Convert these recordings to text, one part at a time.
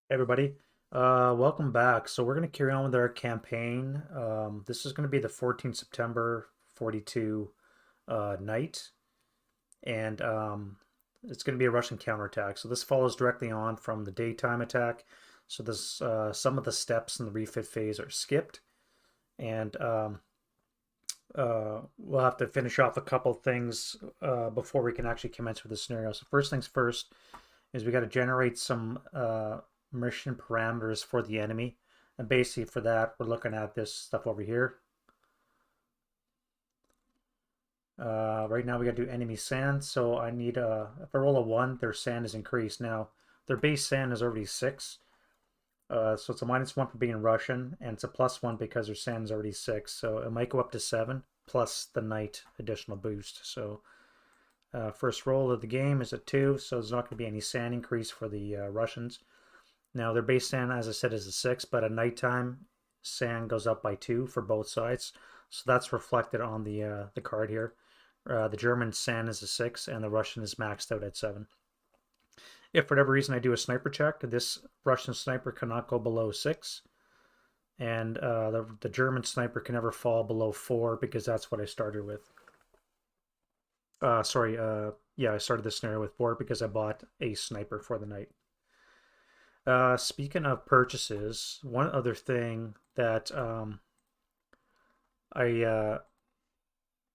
Hey everybody, welcome back. So we're going to carry on with our campaign. This is going to be the 14th September 42 night, and it's going to be a Russian counterattack. So this follows directly on from the daytime attack. So this some of the steps in the refit phase are skipped, and we'll have to finish off a couple things before we can actually commence with the scenario. So first things first is we got to generate some mission parameters for the enemy. And basically for that, we're looking at this stuff over here. Right now we got to do enemy sand. So I need if I roll a 1, their sand is increased. Now, their base sand is already 6. So it's a -1 for being Russian, and it's a +1 because their sand is already 6. So it might go up to 7, plus the night additional boost. So first roll of the game is a 2, so there's not going to be any sand increase for the Russians. Now their base sand, as I said, is a 6, but at nighttime, sand goes up by 2 for both sides. So that's reflected on the card here. The German sand is a 6, and the Russian is maxed out at 7. If for whatever reason I do a sniper check, this Russian sniper cannot go below 6. And the German sniper can never fall below 4 because that's what I started with. Sorry, yeah, I started this scenario with 4 because I bought a sniper for the night. Speaking of purchases, one other thing that I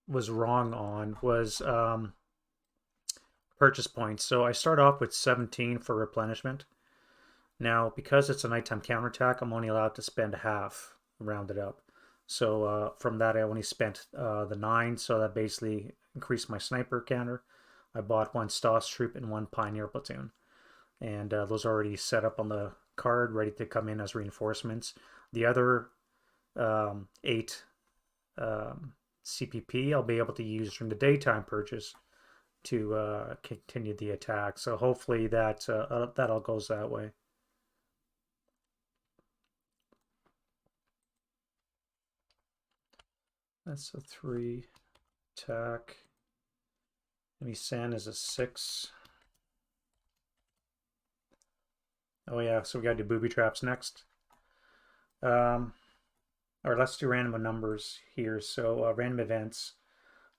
was wrong on was purchase points. So I start off with 17 for replenishment. Now, because it's a nighttime counterattack, I'm only allowed to spend half, rounded up. So from that, I only spent the 9, so that basically increased my sniper counter. I bought 1 SASL troop and 1 Pioneer platoon. And those are already set up on the card, ready to come in as reinforcements. The other 8 CPP I'll be able to use during the daytime purchase to continue the attack. So hopefully that all goes that way. That's a 3 attack. Enemy sand is a 6. Oh yeah, so we gotta do booby traps next. Or let's do random numbers here. So random events.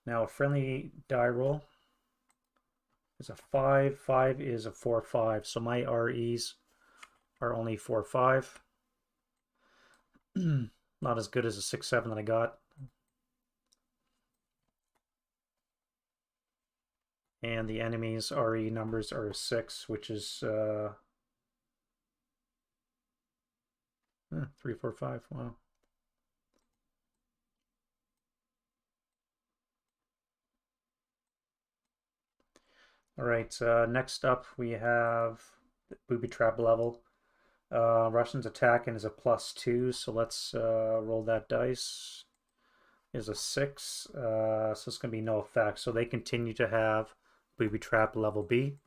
Now a friendly die roll is a 5. 5 is a 4, 5. So my REs are only 4, 5. Not as good as a 6, 7 that I got. And the enemy's RE numbers are 6, which is 3, 4, 5. Wow. All right, next up we have the booby trap level. Russians attacking is a +2, so let's roll that dice. Is a 6, so it's going to be no effect. So they continue to have booby trap level B.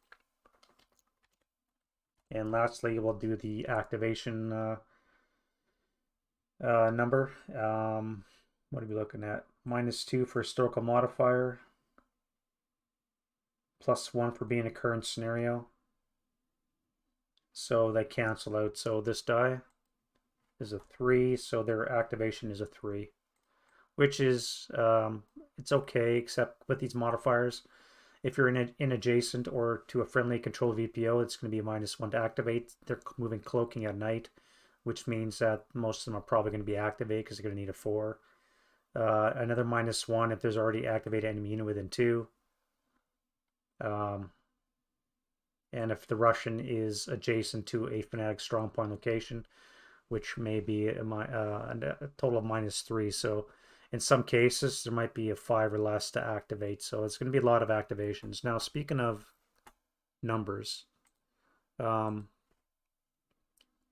And lastly, we'll do the activation number. What are we looking at? -2 for historical modifier. +1 for being a current scenario. So they cancel out. So this die is a 3, so their activation is a 3. Which is, it's okay, except with these modifiers. If you're in adjacent or to a friendly control VPO, it's going to be a -1 to activate. They're moving cloaking at night, which means that most of them are probably going to be activated because they're going to need a 4. Another -1 if there's already activated enemy unit within 2. And if the Russian is adjacent to a Fnatic strongpoint location, which may be a total of -3. So in some cases, there might be a 5 or less to activate. So it's going to be a lot of activations. Now, speaking of numbers,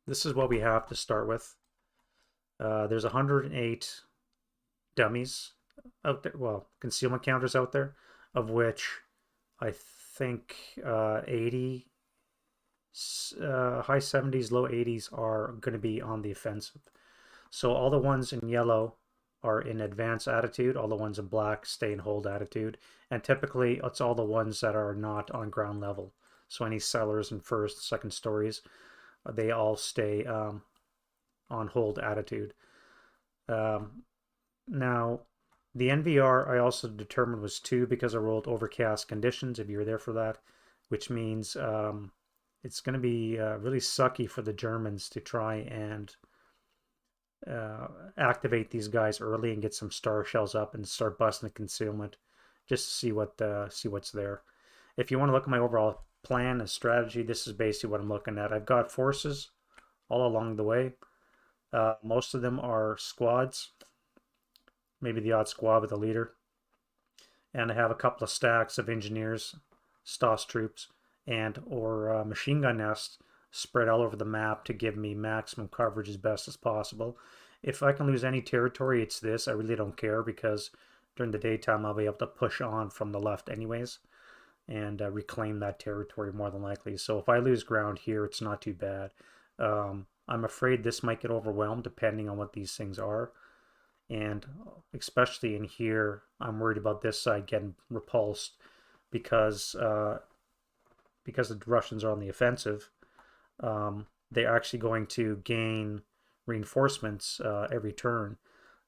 this is what we have to start with. There's 108 dummies out there. Well, concealment counters out there, of which I think 80, high 70s, low 80s are going to be on the offensive. So all the ones in yellow are in advance attitude. All the ones in black stay in hold attitude. And typically, it's all the ones that are not on ground level. So any cellars and first, second stories. they all stay on hold attitude. Um, Now, the NVR I also determined was 2 because I rolled overcast conditions, if you were there for that, which means it's going to be really sucky for the Germans to try and uh, activate these guys early and get some star shells up and start busting the concealment just to see what's there. If you want to look at my overall plan and strategy, this is basically what I'm looking at. I've got forces all along the way. Most of them are squads, maybe the odd squad with a leader. And I have a couple of stacks of engineers, STOS troops, and or machine gun nests spread all over the map to give me maximum coverage as best as possible. If I can lose any territory, it's this. I really don't care because during the daytime I'll be able to push on from the left anyways and reclaim that territory more than likely. So if I lose ground here, it's not too bad. I'm afraid this might get overwhelmed depending on what these things are. And especially in here, I'm worried about this side getting repulsed because because the Russians are on the offensive. They're actually going to gain reinforcements every turn.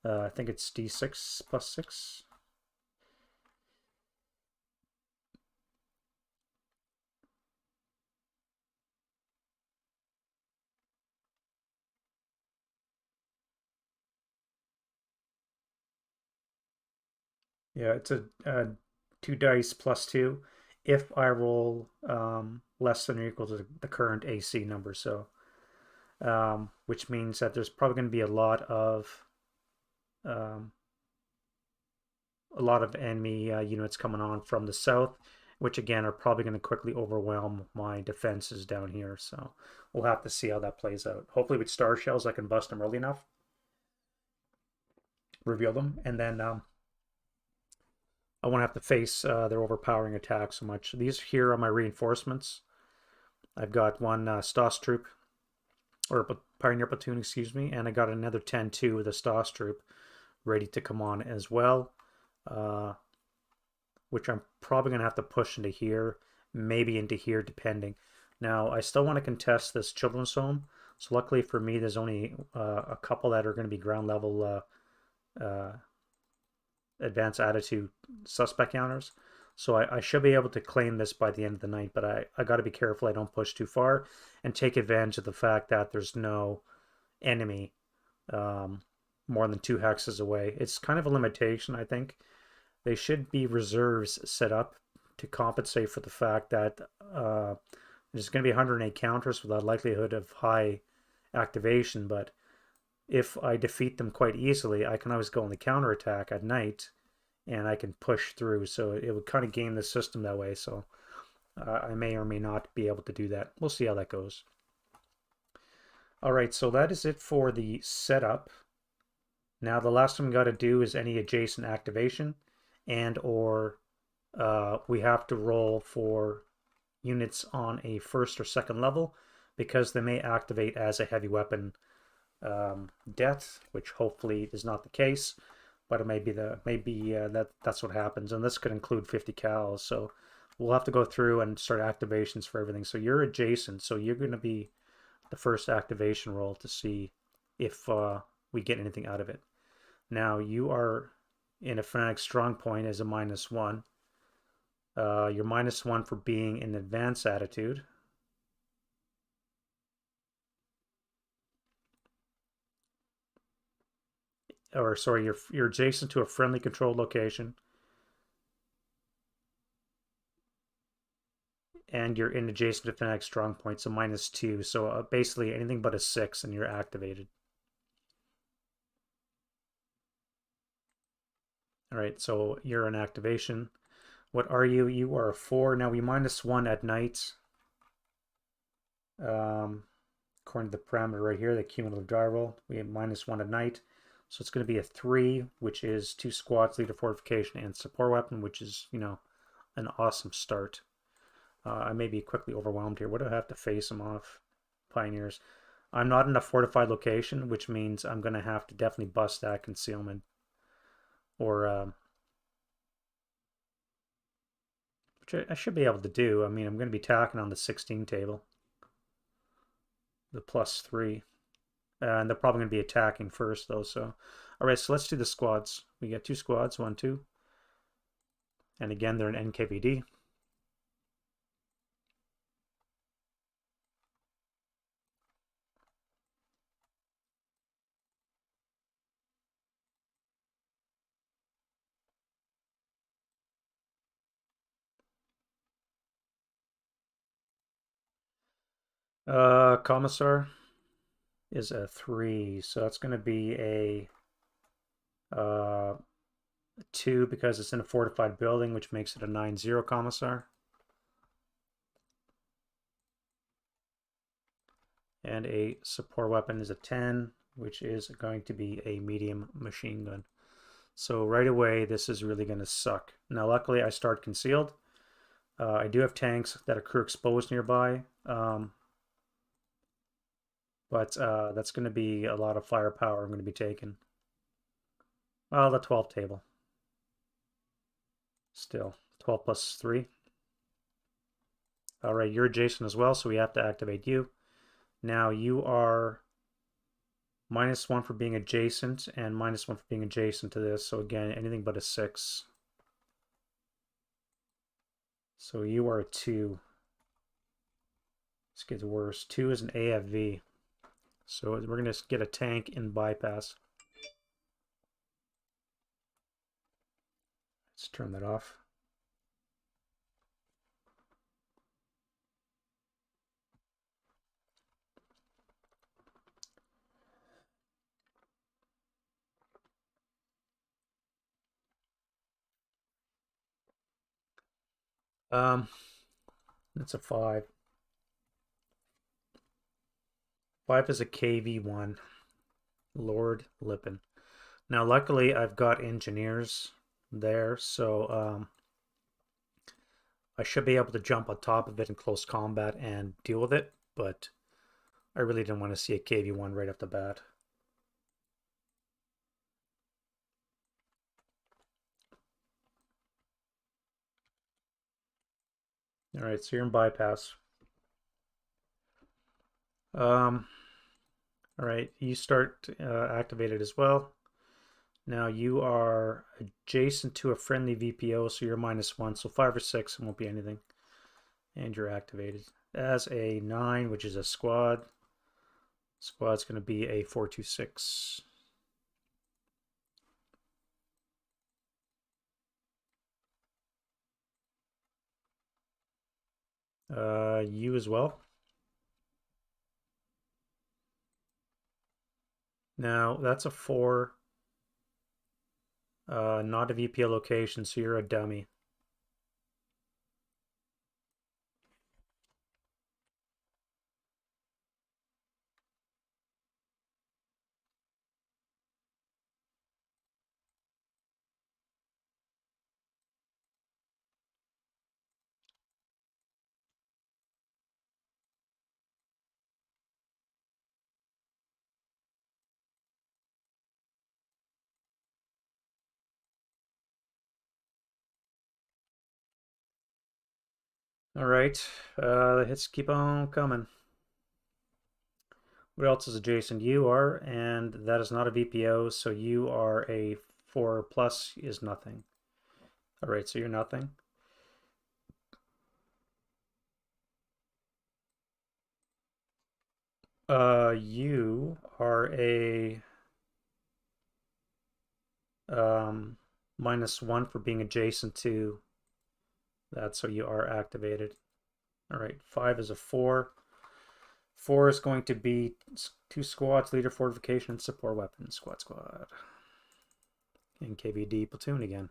I think it's D6 plus 6. Yeah, it's a 2 dice plus 2 if I roll less than or equal to the current AC number. So, which means that there's probably going to be um, a lot of enemy units coming on from the south, which again are probably going to quickly overwhelm my defenses down here. So we'll have to see how that plays out. Hopefully, with star shells, I can bust them early enough, reveal them, and then I won't have to face their overpowering attack so much. These here are my reinforcements. I've got one STOS troop, or Pioneer platoon, excuse me, and I got another 10-2 with a STOS troop ready to come on as well. Which I'm probably going to have to push into here, maybe into here, depending. Now, I still want to contest this children's home. So luckily for me, there's only a couple that are going to be ground level advanced attitude suspect counters. So I should be able to claim this by the end of the night, but I got to be careful I don't push too far and take advantage of the fact that there's no enemy more than 2 hexes away. It's kind of a limitation, I think. They should be reserves set up to compensate for the fact that there's going to be 108 counters with a likelihood of high activation. But if I defeat them quite easily, I can always go on the counterattack at night and I can push through. So it would kind of game the system that way. So I may or may not be able to do that. We'll see how that goes. All right, so that is it for the setup. Now the last thing we got to do is any adjacent activation, and or we have to roll for units on a first or second level because they may activate as a heavy weapon death, which hopefully is not the case, but it may be that's what happens, and this could include 50 cals. So we'll have to go through and start activations for everything. So you're adjacent, so you're going to be the first activation roll to see if we get anything out of it. Now you are in a fanatic strong point as a -1. You're -1 for being in advanced attitude. Or sorry, you're adjacent to a friendly controlled location, and you're in adjacent to fanatic strong point, so -2. So basically anything but a 6, and you're activated. All right, so you're in activation. What are you? You are a 4. Now we -1 at night. According to the parameter right here, the cumulative die roll, we have -1 at night. So it's going to be a 3, which is 2 squads, leader fortification, and support weapon, which is, an awesome start. I may be quickly overwhelmed here. What do I have to face them off? Pioneers. I'm not in a fortified location, which means I'm going to have to definitely bust that concealment. Or, which I should be able to do. I mean, I'm going to be tacking on the 16 table. the +3. And they're probably going to be attacking first, though. So, all right, so let's do the squads. We get 2 squads, 1, 2. And again, they're in NKVD. Commissar is a 3, so that's going to be a 2 because it's in a fortified building, which makes it a 9-0 Commissar. And a support weapon is a 10, which is going to be a medium machine gun. So right away, this is really going to suck. Now, luckily, I start concealed. I do have tanks that are crew exposed nearby. But that's going to be a lot of firepower I'm going to be taking. Well, the 12 table. Still, 12 plus 3. All right, you're adjacent as well, so we have to activate you. Now you are -1 for being adjacent and -1 for being adjacent to this. So again, anything but a 6. So you are a 2. This gets worse. 2 is an AFV. So we're going to get a tank in bypass. Let's turn that off. That's a 5. 5 is a KV1. Lord Lippin. Now, luckily, I've got engineers there, so I should be able to jump on top of it in close combat and deal with it, but I really didn't want to see a KV1 right off the bat. All right, so you're in bypass. All right, you start activated as well. Now you are adjacent to a friendly VPO, so you're -1, so 5 or 6 won't be anything. And you're activated as a 9, which is a squad. Squad's going to be a 426. You as well. Now that's a 4. Not a VPO location, so you're a dummy. All right, the hits keep on coming. What else is adjacent? You are, and that is not a VPO, so you are a 4 plus is nothing. All right, so you're nothing. You are a -1 for being adjacent to that, so you are activated. All right, 5 is a 4. 4 is going to be 2 squads, leader fortification, support weapons, squad. And KVD platoon again.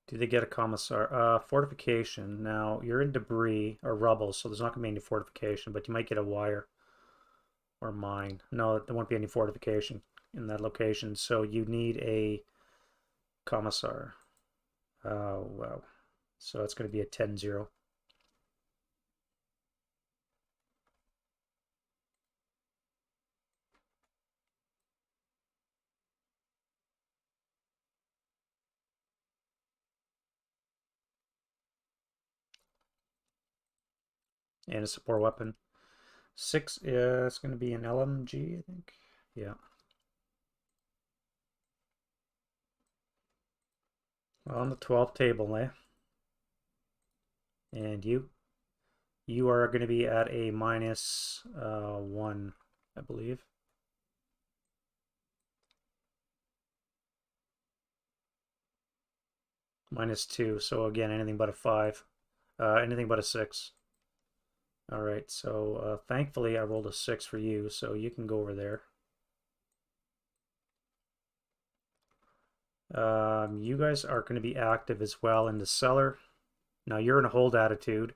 Do they get a commissar? Fortification. Now, you're in debris or rubble, so there's not going to be any fortification, but you might get a wire or mine. No, there won't be any fortification in that location, so you need a commissar. Oh, wow. So that's going to be a 10-0. and a support weapon. 6 is going to be an LMG, I think. Yeah. On the 12th table, eh? And you are going to be at a minus 1, I believe. Minus 2. So again, anything but a 5. Anything but a 6. All right. So thankfully, I rolled a 6 for you, so you can go over there. You guys are going to be active as well in the cellar. Now you're in a hold attitude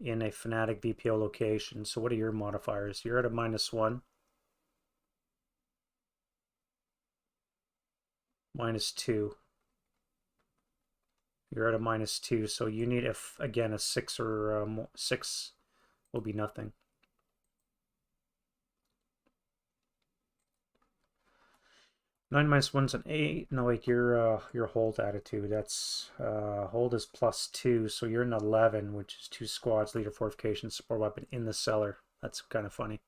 in a Fnatic VPO location. So what are your modifiers? You're at a minus 1. Minus 2. You're at a minus 2. So you need, again, a 6 or 6 will be nothing. 9 minus 1's an 8. No, wait, your hold attitude. That's hold is plus 2, so you're an 11, which is 2 squads, leader fortification, support weapon in the cellar. That's kind of funny.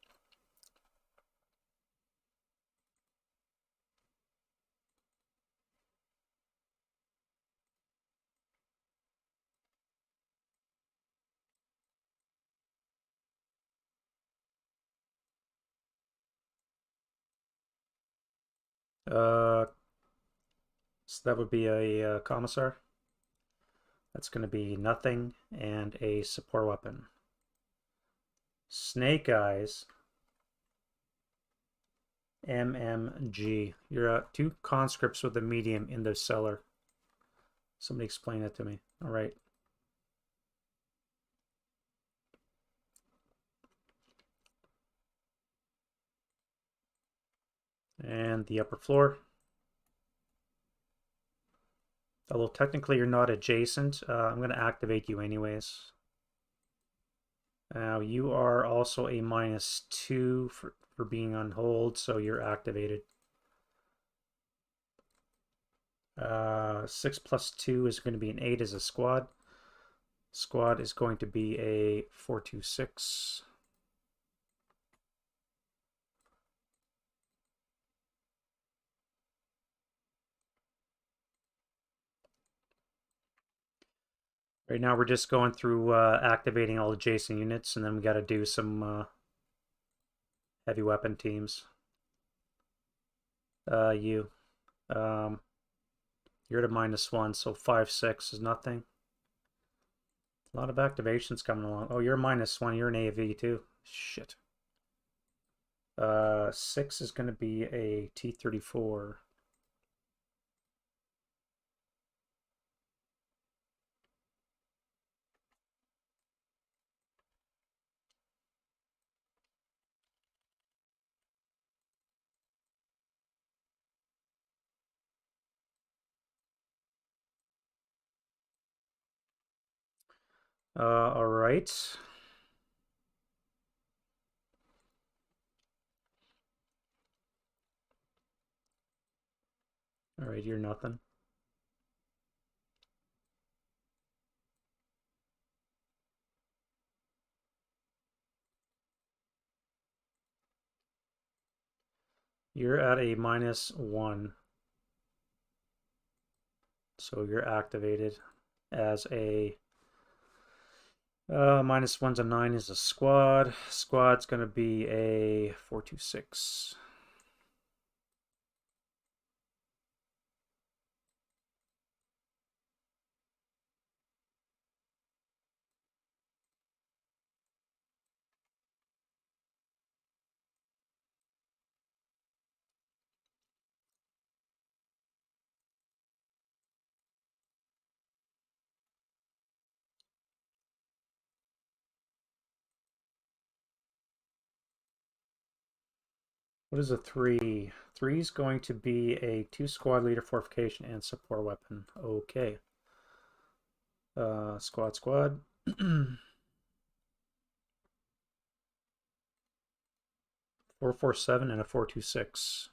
So that would be a commissar. That's going to be nothing and a support weapon. Snake Eyes. MMG. You're 2 conscripts with a medium in the cellar. Somebody explain that to me. All right. And the upper floor. Although technically you're not adjacent, I'm going to activate you anyways. Now you are also a minus 2 for being on hold, so you're activated. 6 plus 2 is going to be an 8 as a squad. Squad is going to be a 426. Right now we're just going through activating all adjacent units, and then we got to do some heavy weapon teams. You. You're at a minus 1, so 5, 6 is nothing. A lot of activations coming along. Oh, you're a minus 1. You're an AV too. Shit. 6 is going to be a T-34. All right. All right, you're nothing. You're at a minus 1. So you're activated as a minus 1's a 9 is a squad. Squad's going to be a 426. What is a 3? 3 is going to be a 2 squad leader fortification and support weapon. Okay. Squad. 447 and a 426.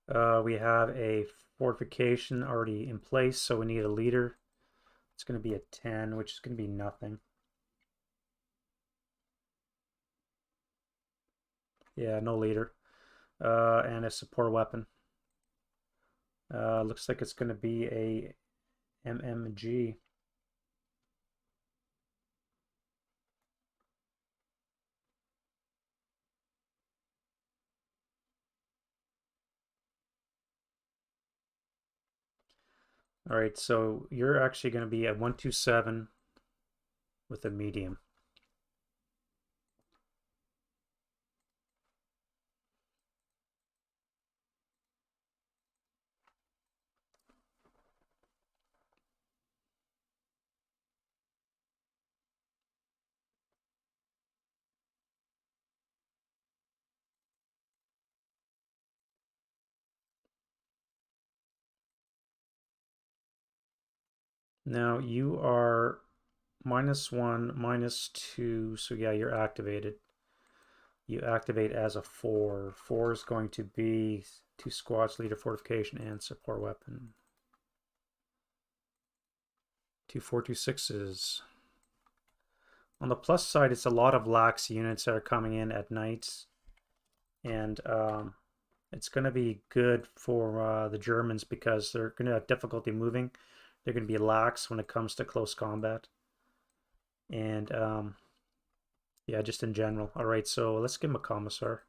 We have a fortification already in place, so we need a leader. It's going to be a 10, which is going to be nothing. Yeah, no leader. And a support weapon. Looks like it's going to be a MMG. All right, so you're actually going to be a 127 with a medium. Now you are -1, -2, so yeah, you're activated. You activate as a 4. 4 is going to be 2 squads, leader, fortification, and support weapon. 2 426s. On the plus side, it's a lot of lax units that are coming in at night, and it's going to be good for the Germans because they're going to have difficulty moving. They're going to be lax when it comes to close combat, and yeah, just in general. All right, so let's give him a commissar.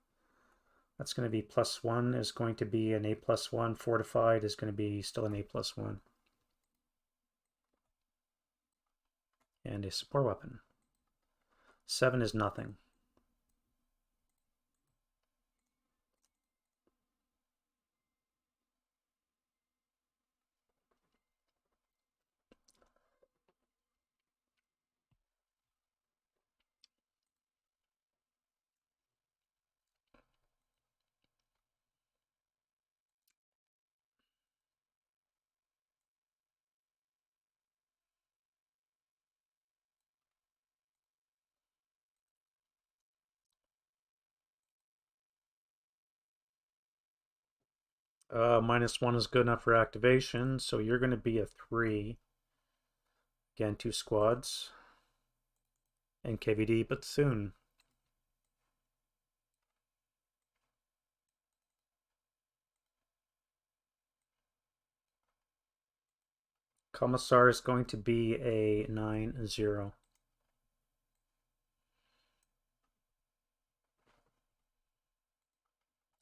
That's going to be +1 is going to be an A+1. Fortified is going to be still an A+1. And a support weapon. 7 is nothing. -1 is good enough for activation, so you're going to be a 3. Again, 2 squads. And KVD, but soon. Commissar is going to be a 9-0.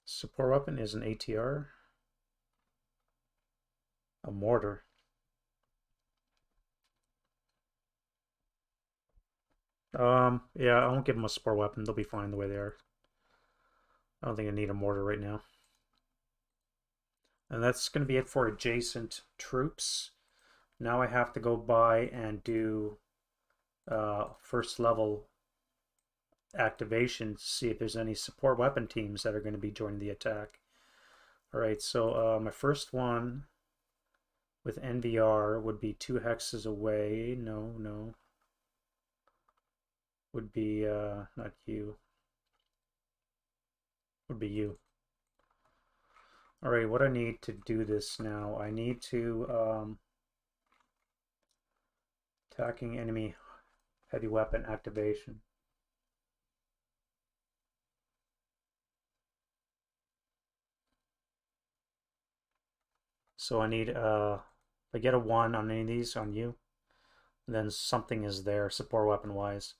Support weapon is an ATR. A mortar. Yeah, I won't give them a support weapon. They'll be fine the way they are. I don't think I need a mortar right now. And that's going to be it for adjacent troops. Now I have to go by and do first level activation to see if there's any support weapon teams that are going to be joining the attack. All right, so my first one with NVR would be 2 hexes away. No. Would be, not you. Would be you. All right, what I need to do this now, I need to, attacking enemy heavy weapon activation. So I need, if I get a 1 on any of these on you, then something is there support weapon wise.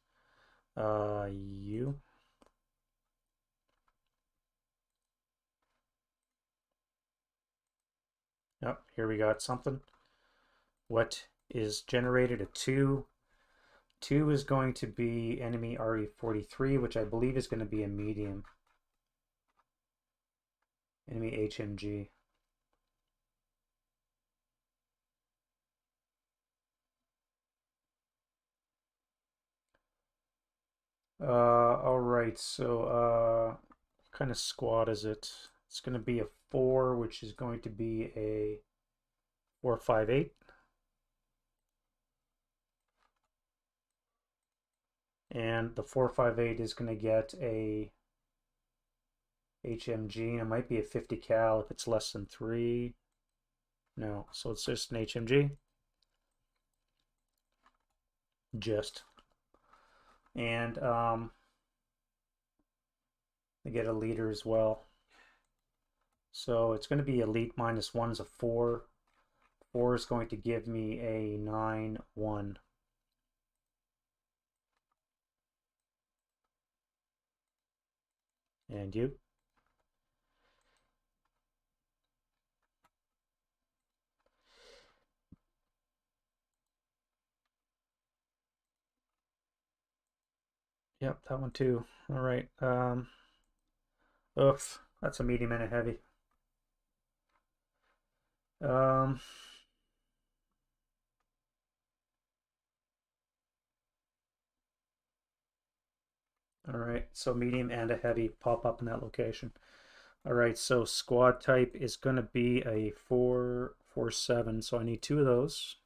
You. Yep, here we got something. What is generated? A 2. 2 is going to be enemy RE43, which I believe is going to be a medium. Enemy HMG. All right, so what kind of squad is it? It's going to be a 4, which is going to be a 458. And the 458 is going to get a HMG, and it might be a 50 cal if it's less than 3. No, so it's just an HMG. Just. And they get a leader as well. So it's going to be elite minus 1 is a 4. 4 is going to give me a 9, 1. And you? Yep, that one too. All right. Oof, that's a medium and a heavy. Um, all right, so medium and a heavy pop up in that location. All right, so squad type is going to be a 447, so I need 2 of those.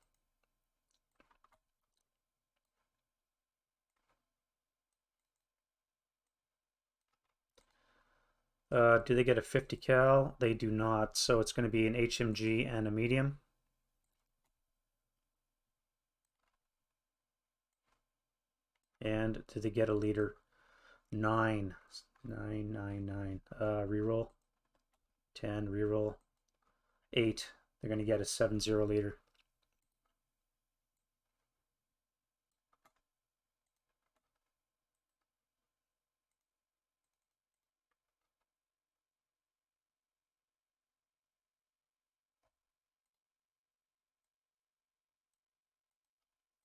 Do they get a 50 cal? They do not, so it's going to be an HMG and a medium. And do they get a leader? 9. 9, 9, 9. Reroll. 10, reroll. 8. They're going to get a 7-0 leader.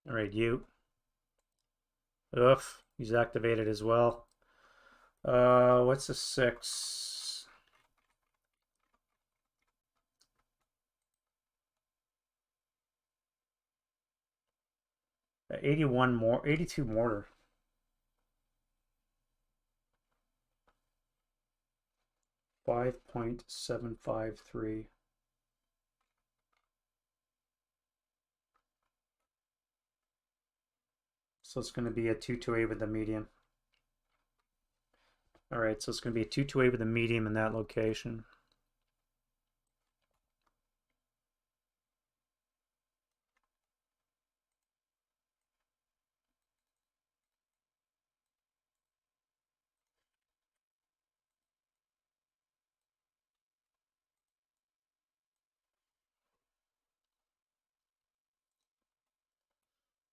All right, you. Oof, he's activated as well. What's a 6? 81 more, 82 mortar. 5.753. So it's going to be a 228 with the medium. All right, so it's going to be a 228 with a medium in that location.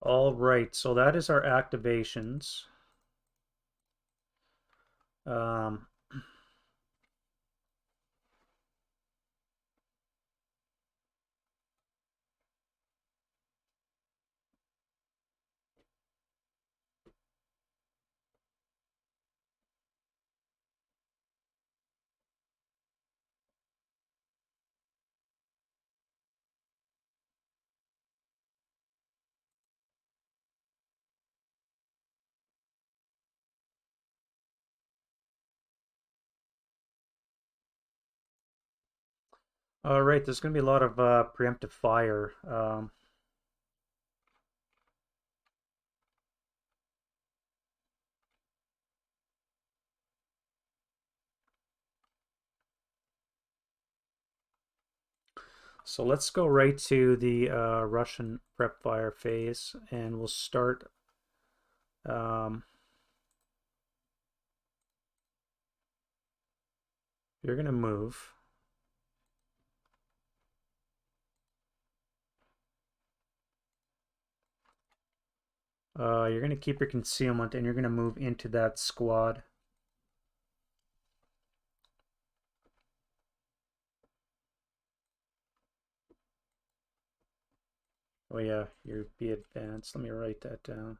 All right, so that is our activations. Um, all right, there's going to be a lot of preemptive fire. So let's go right to the Russian prep fire phase, and we'll start. Um, you're going to move. You're going to keep your concealment, and you're going to move into that squad. Oh yeah, you're be advanced. Let me write that down.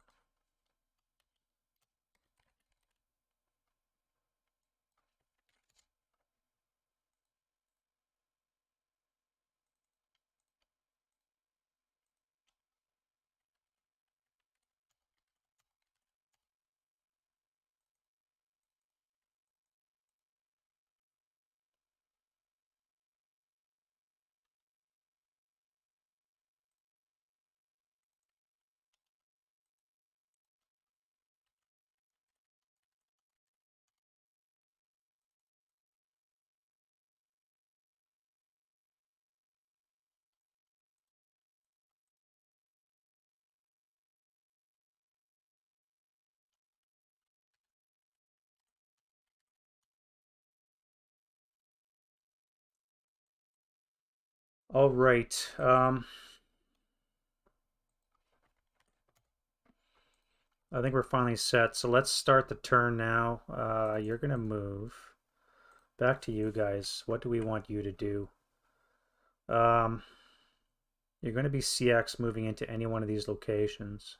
All right. I think we're finally set. So let's start the turn now. You're gonna move. Back to you guys. What do we want you to do? Um, you're going to be CX moving into any one of these locations.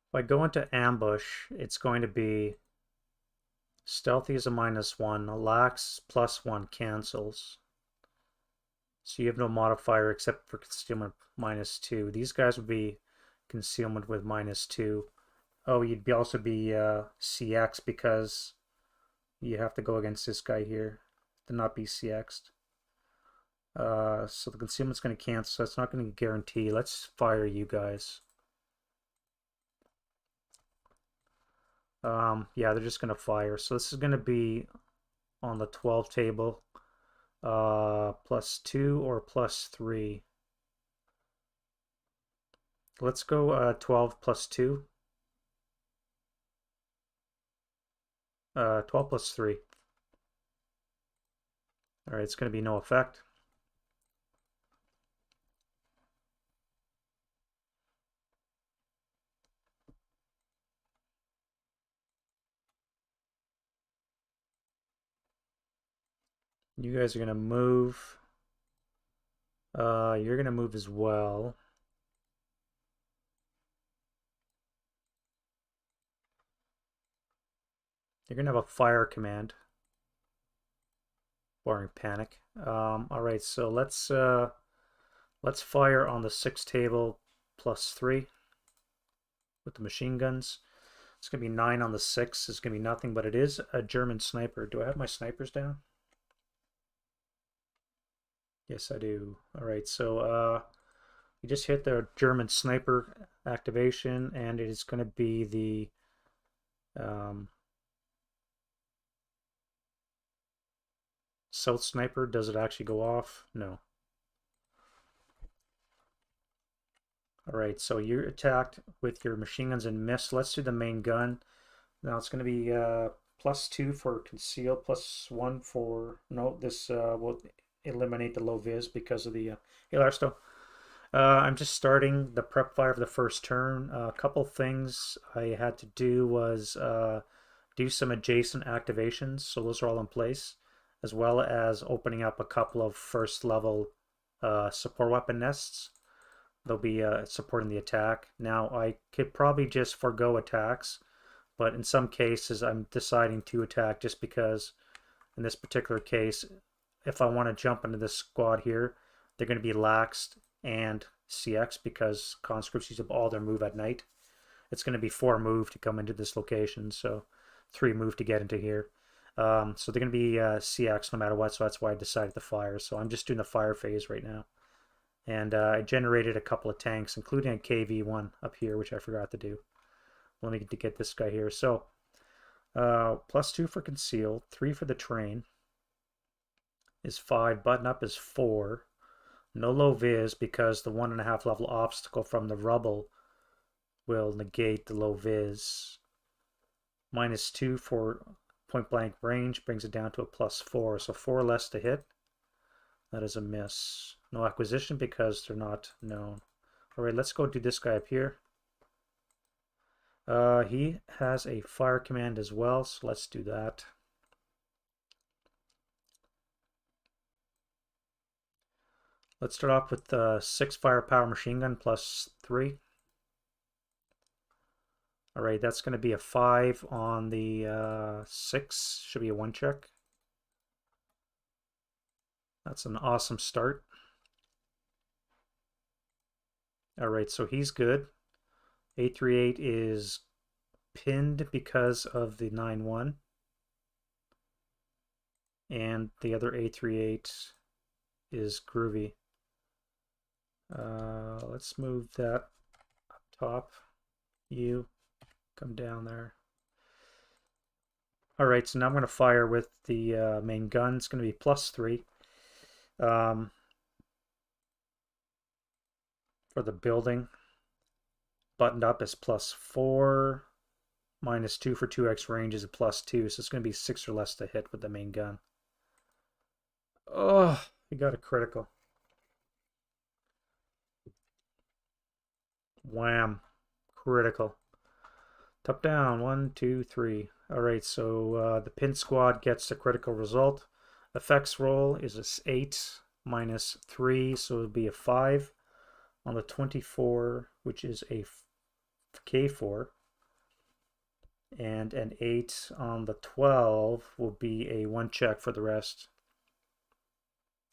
If I go into ambush, it's going to be stealthy is a -1, lax +1 cancels. So you have no modifier except for concealment -2. These guys would be concealment with -2. Oh, you'd also be CX because you have to go against this guy here to not be CX'd. So the concealment's going to cancel, so it's not going to guarantee. Let's fire you guys. Yeah, they're just going to fire. So this is going to be on the 12 table, +2 or +3. Let's go 12 +2. 12 +3. All right, it's going to be no effect. You guys are going to move. You're going to move as well. You're going to have a fire command. Boring panic. All right, so let's fire on the 6 table +3 with the machine guns. It's gonna be 9 on the 6. It's gonna be nothing, but it is a German sniper. Do I have my snipers down? Yes, I do. All right, so you just hit the German sniper activation, and it is gonna be the South sniper. Does it actually go off? No. All right, so you're attacked with your machine guns and missed. Let's do the main gun. Now it's going to be +2 for conceal, +1 for no. This will eliminate the low vis because of the hey Larsto. I'm just starting the prep fire for the first turn. A couple things I had to do was do some adjacent activations, so those are all in place, as well as opening up a couple of first level support weapon nests. They'll be supporting the attack. Now I could probably just forego attacks, but in some cases I'm deciding to attack just because in this particular case, if I want to jump into this squad here, they're going to be laxed and CX because conscripts use up all their move at night. It's going to be 4 move to come into this location, so 3 move to get into here. So they're going to be CX no matter what, so that's why I decided to fire. So I'm just doing the fire phase right now. And I generated a couple of tanks, including a KV-1 up here, which I forgot to do. Let me get this guy here. So +2 for conceal, 3 for the train is 5. Button up is 4. No low vis because the 1.5 level obstacle from the rubble will negate the low vis. -2 for point blank range brings it down to a +4. So 4 less to hit. That is a miss. No acquisition because they're not known. All right, let's go do this guy up here. He has a fire command as well, so let's do that. Let's start off with 6 firepower machine gun +3. All right, that's going to be a 5 on the 6. Should be a 1 check. That's an awesome start. All right, so he's good. 838 is pinned because of the 9-1. And the other 838 is groovy. Let's move that up top. You come down there. All right, so now I'm going to fire with the main gun. It's going to be +3 for the building. buttoned up is +4. -2 for 2x range is a +2, so it's going to be 6 or less to hit with the main gun. Oh, he got a critical. Wham. Critical. Top down. 1, 2, 3. Alright, so the pin squad gets the critical result. Effects roll is a 8 -3, so it'll be a 5 on the 24, which is a K4. And an 8 on the 12 will be a 1 check for the rest.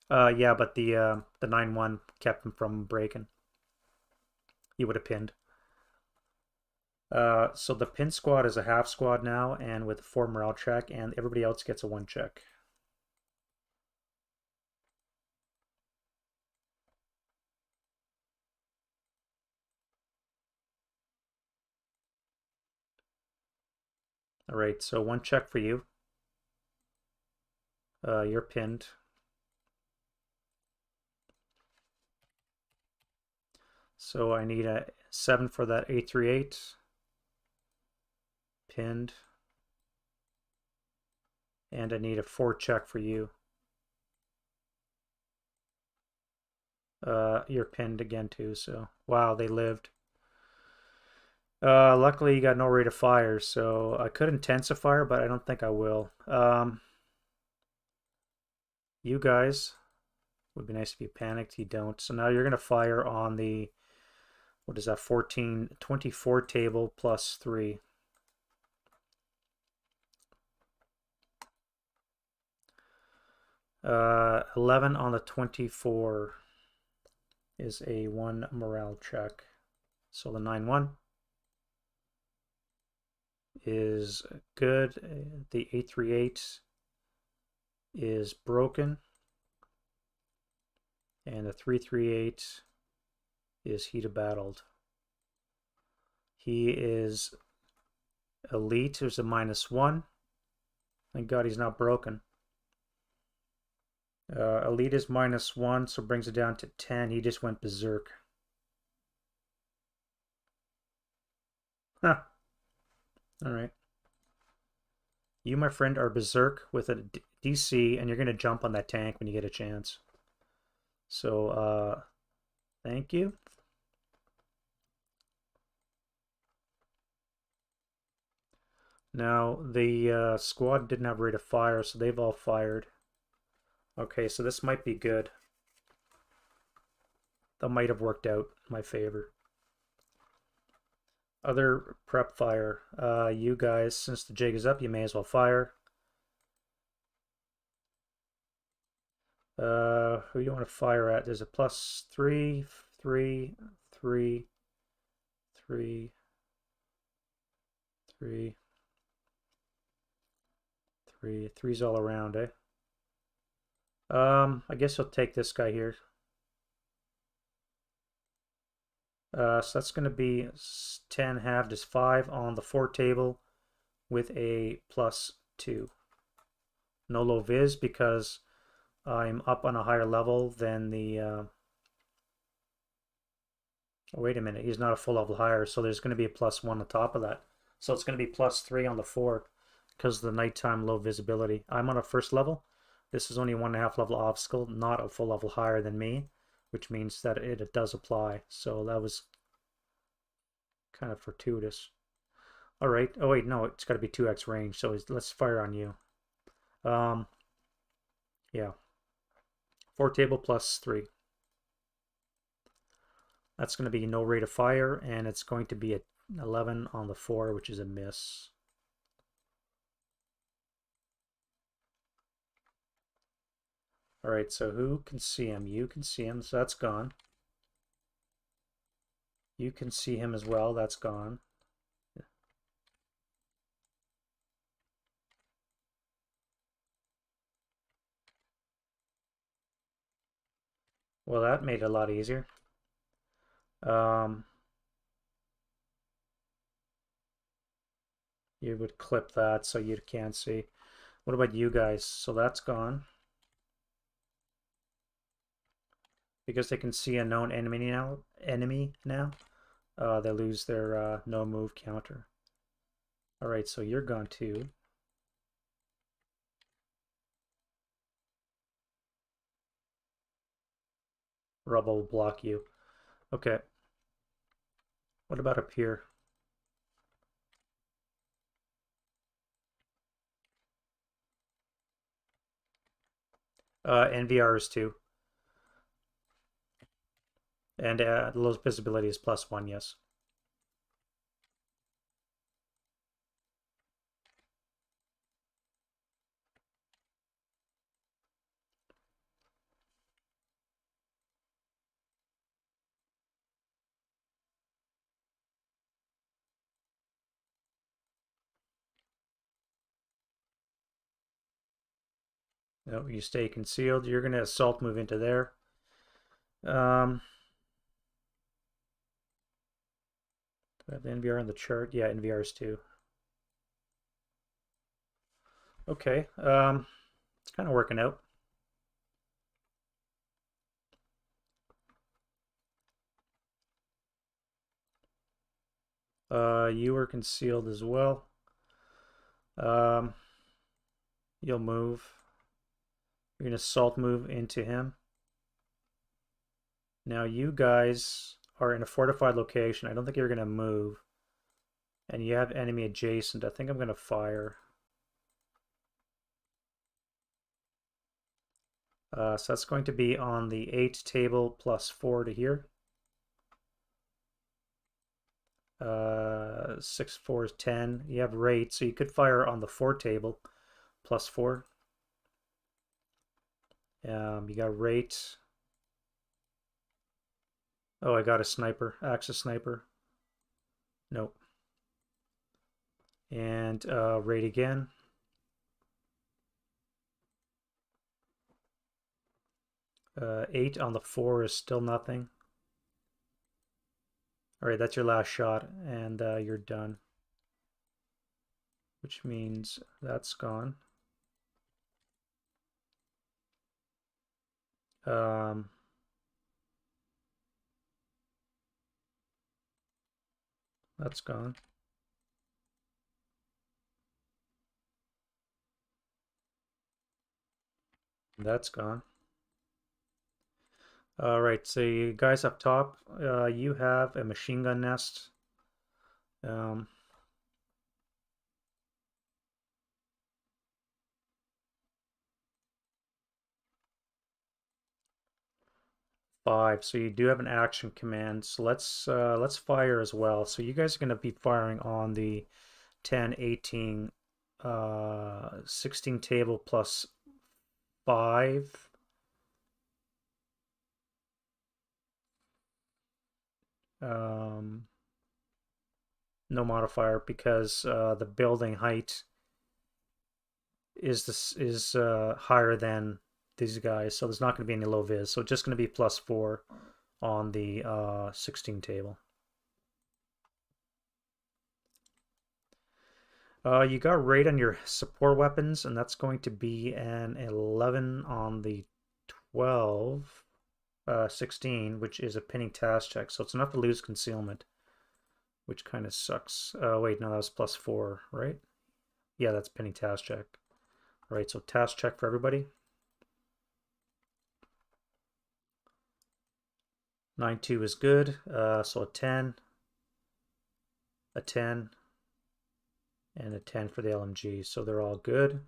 Yeah, but the 9-1 kept him from breaking. He would have pinned. So the pin squad is a half squad now, and with a 4 morale check, and everybody else gets a 1 check. All right, so 1 check for you. You're pinned. So I need a 7 for that 838. Pinned. And I need a 4 check for you. You're pinned again too, so wow, they lived. Luckily you got no rate of fire, so I could intensify, but I don't think I will. You guys, would be nice if you panicked. You don't. So now you're going to fire on the, what is that, 24 table +3. Uh, 11 on the 24 is a 1 morale check. So the 9-1 is good. The 838 is broken. And the 338 is heated battled. He is elite. There's a -1. Thank God he's not broken. Elite is -1, so brings it down to 10. He just went berserk. Huh. Alright. You, my friend, are berserk with a DC, and you're going to jump on that tank when you get a chance. So, thank you. Now, the squad didn't have rate of fire, so they've all fired. Okay, so this might be good. That might have worked out in my favor. Other prep fire. You guys, since the jig is up, you may as well fire. Who do you want to fire at? There's a +3, 3, 3, 3, 3, 3. Three's all around, eh? I guess I'll take this guy here. So that's going to be 10 halved is 5 on the 4 table with a +2. No low vis because I'm up on a higher level than the... Oh, wait a minute, he's not a full level higher, so there's going to be a +1 on top of that. So it's going to be +3 on the 4 because of the nighttime low visibility. I'm on a first level. This is only 1.5 level obstacle, not a full level higher than me, which means that it does apply. So that was kind of fortuitous. All right. Oh wait, no, it's got to be 2x range. So let's fire on you. Yeah. 4 table +3. That's going to be no rate of fire, and it's going to be a 11 on the 4, which is a miss. All right, so who can see him? You can see him, so that's gone. You can see him as well, that's gone. Well, that made it a lot easier. You would clip that so you can't see. What about you guys? So that's gone. Because they can see a known enemy now. they lose their no move counter. All right, so you're gone too. Rubble will block you. Okay. What about up here? NVR is 2. And the lowest visibility is +1, yes. No, you stay concealed. You're going to assault move into there. Do I have the NVR on the chart? Yeah, NVR is 2. Okay, it's kind of working out. You were concealed as well. Um, you'll move. You're going to assault move into him. Now you guys are in a fortified location. I don't think you're going to move. And you have enemy adjacent. I think I'm going to fire. So that's going to be on the 8 table +4 to here. 6, 4 is 10. You have rate, so you could fire on the 4 table +4. You got rate. Oh, I got a sniper, Axis sniper. Nope. And rate again. Uh, 8 on the 4 is still nothing. All right, that's your last shot, and you're done. Which means that's gone. Um, that's gone. That's gone. All right, so you guys up top, you have a machine gun nest. 5, so you do have an action command. So let's fire as well. So you guys are going to be firing on the 10, 18, 16 table +5. No modifier because the building height is higher than these guys, so there's not going to be any low vis. So it's just going to be +4 on the 16 table. You got rate on your support weapons, and that's going to be an 11 on the 12, 16, which is a pinning task check. So it's enough to lose concealment, which kind of sucks. Wait, no, that was +4, right? Yeah, that's pinning task check. All right, so task check for everybody. 9-2 is good. So a 10, a 10, and a 10 for the LMG. So they're all good.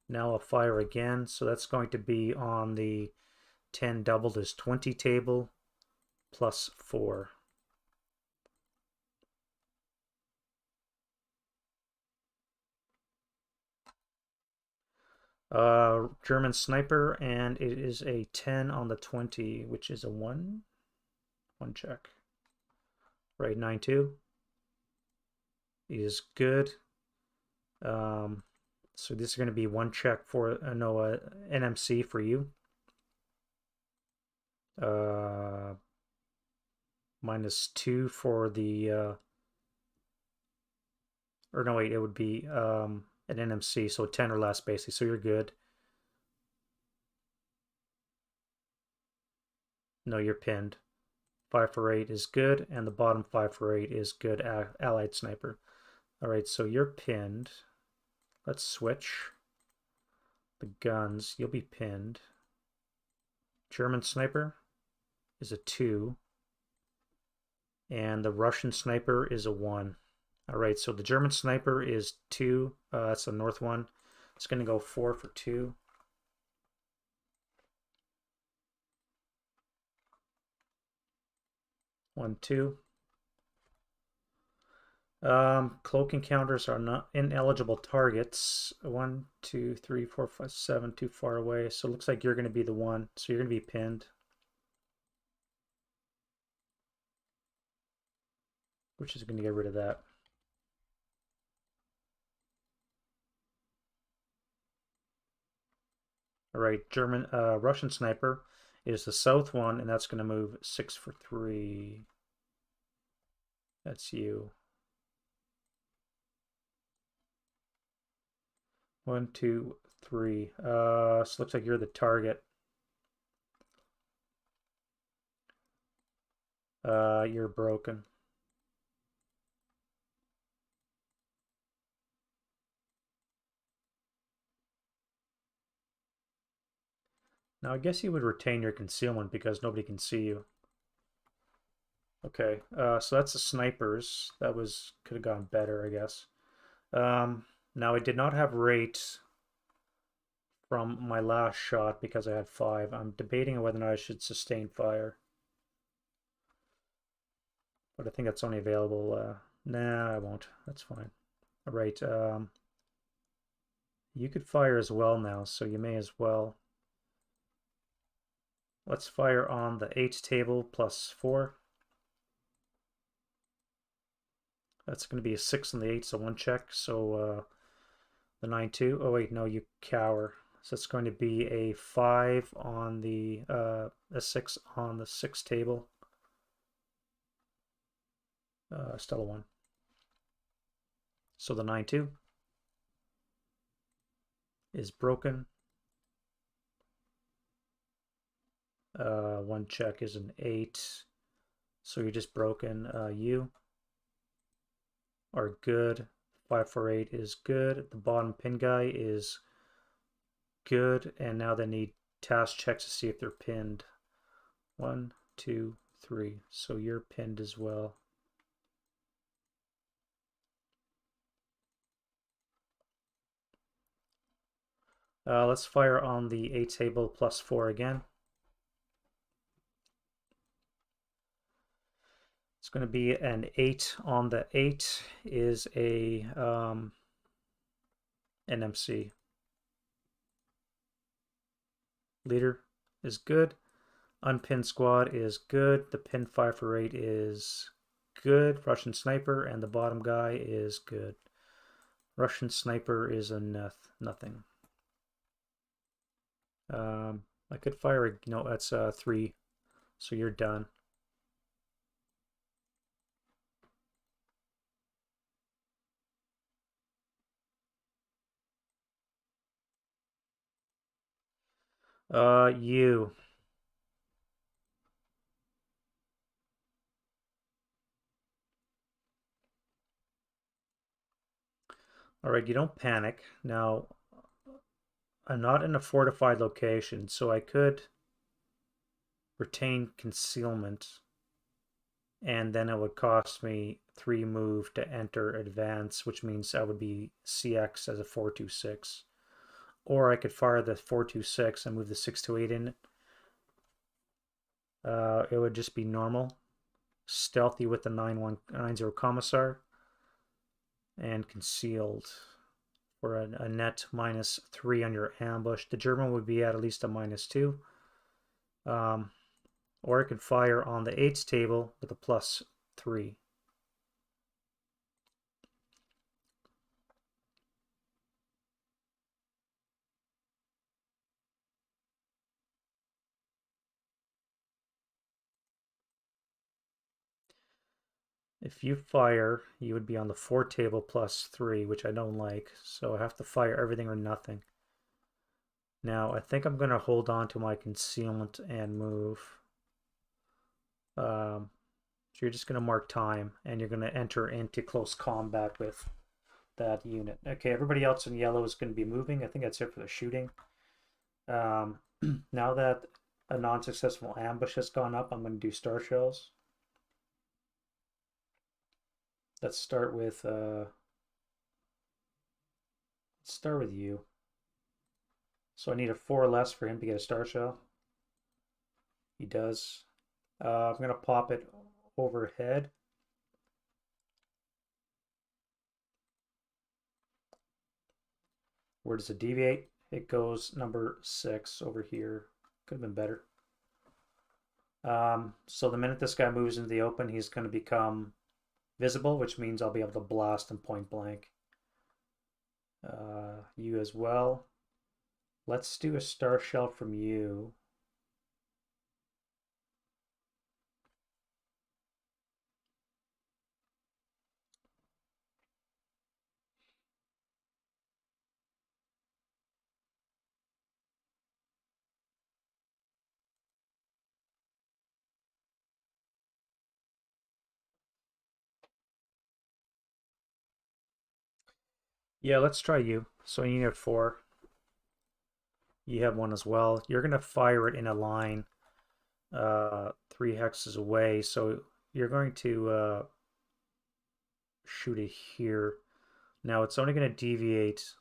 Now I'll fire again. So that's going to be on the 10 doubled is 20 table +4. German sniper, and it is a 10 on the 20, which is a 1. 1 check. Right, 9-2 is good. So this is going to be 1 check for no NMC for you. -2 for the or no wait, it would be an NMC, so 10 or less basically. So you're good. No, you're pinned. 5 for 8 is good, and the bottom 5 for 8 is good allied sniper. All right, so you're pinned. Let's switch the guns. You'll be pinned. German sniper is a 2, and the Russian sniper is a 1. All right, so the German sniper is 2. That's the north one. It's going to go 4 for 2. 1, 2. Cloak encounters are not ineligible targets. 1, 2, 3, 4, 5, 7, too far away. So it looks like you're going to be the one. So you're going to be pinned. Which is going to get rid of that. All right, Russian sniper is the south one, and that's going to move 6 for 3. That's you. 1, 2, 3. So it looks like you're the target. You're broken. Now I guess you would retain your concealment because nobody can see you. Okay, so that's the snipers. That could have gone better, I guess. Now I did not have rate from my last shot because I had 5. I'm debating whether or not I should sustain fire. But I think that's only available. Nah, I won't. That's fine. All right. You could fire as well now, so you may as well. Let's fire on the 8 table plus 4. That's going to be a 6 on the 8, so 1 check. So the 9, 2. Oh, wait, no, you cower. So it's going to be a 5 on the, a 6 on the 6 table. Still a 1. So the 9, 2 is broken. 1 check is an 8. So you're just broken. You are good. 5 for 8 is good. The bottom pin guy is good. And now they need task checks to see if they're pinned. 1, 2, 3. So you're pinned as well. Let's fire on the 8 table plus 4 again. It's going to be an 8 on the 8 is a NMC. Leader is good. Unpinned squad is good. The pin 5 for 8 is good. Russian sniper and the bottom guy is good. Russian sniper is a nothing. I could fire no, that's 3. So you're done. You. All right, you don't panic. Now, I'm not in a fortified location, so I could retain concealment, and then it would cost me 3 move to enter advance, which means I would be CX as a 426. Or I could fire the 426 and move the 628 in. It would just be normal. Stealthy with the 9190 Commissar. And concealed for a net -3 on your ambush. The German would be at least a -2. Or I could fire on the 8s table with a +3. If you fire, you would be on the 4 table +3, which I don't like, so I have to fire everything or nothing. Now, I think I'm going to hold on to my concealment and move. So you're just going to mark time, and you're going to enter into close combat with that unit. Okay, everybody else in yellow is going to be moving. I think that's it for the shooting. Now that a non-successful ambush has gone up, I'm going to do star shells. Let's start with you. So I need a 4 less for him to get a star shell. He does. I'm going to pop it overhead. Where does it deviate? It goes number 6 over here. Could have been better. So the minute this guy moves into the open, he's going to become visible, which means I'll be able to blast him point blank. You as well. Let's do a star shell from you. Yeah, let's try you. So you need 4. You have 1 as well. You're going to fire it in a line 3 hexes away. So you're going to shoot it here. Now it's only going to deviate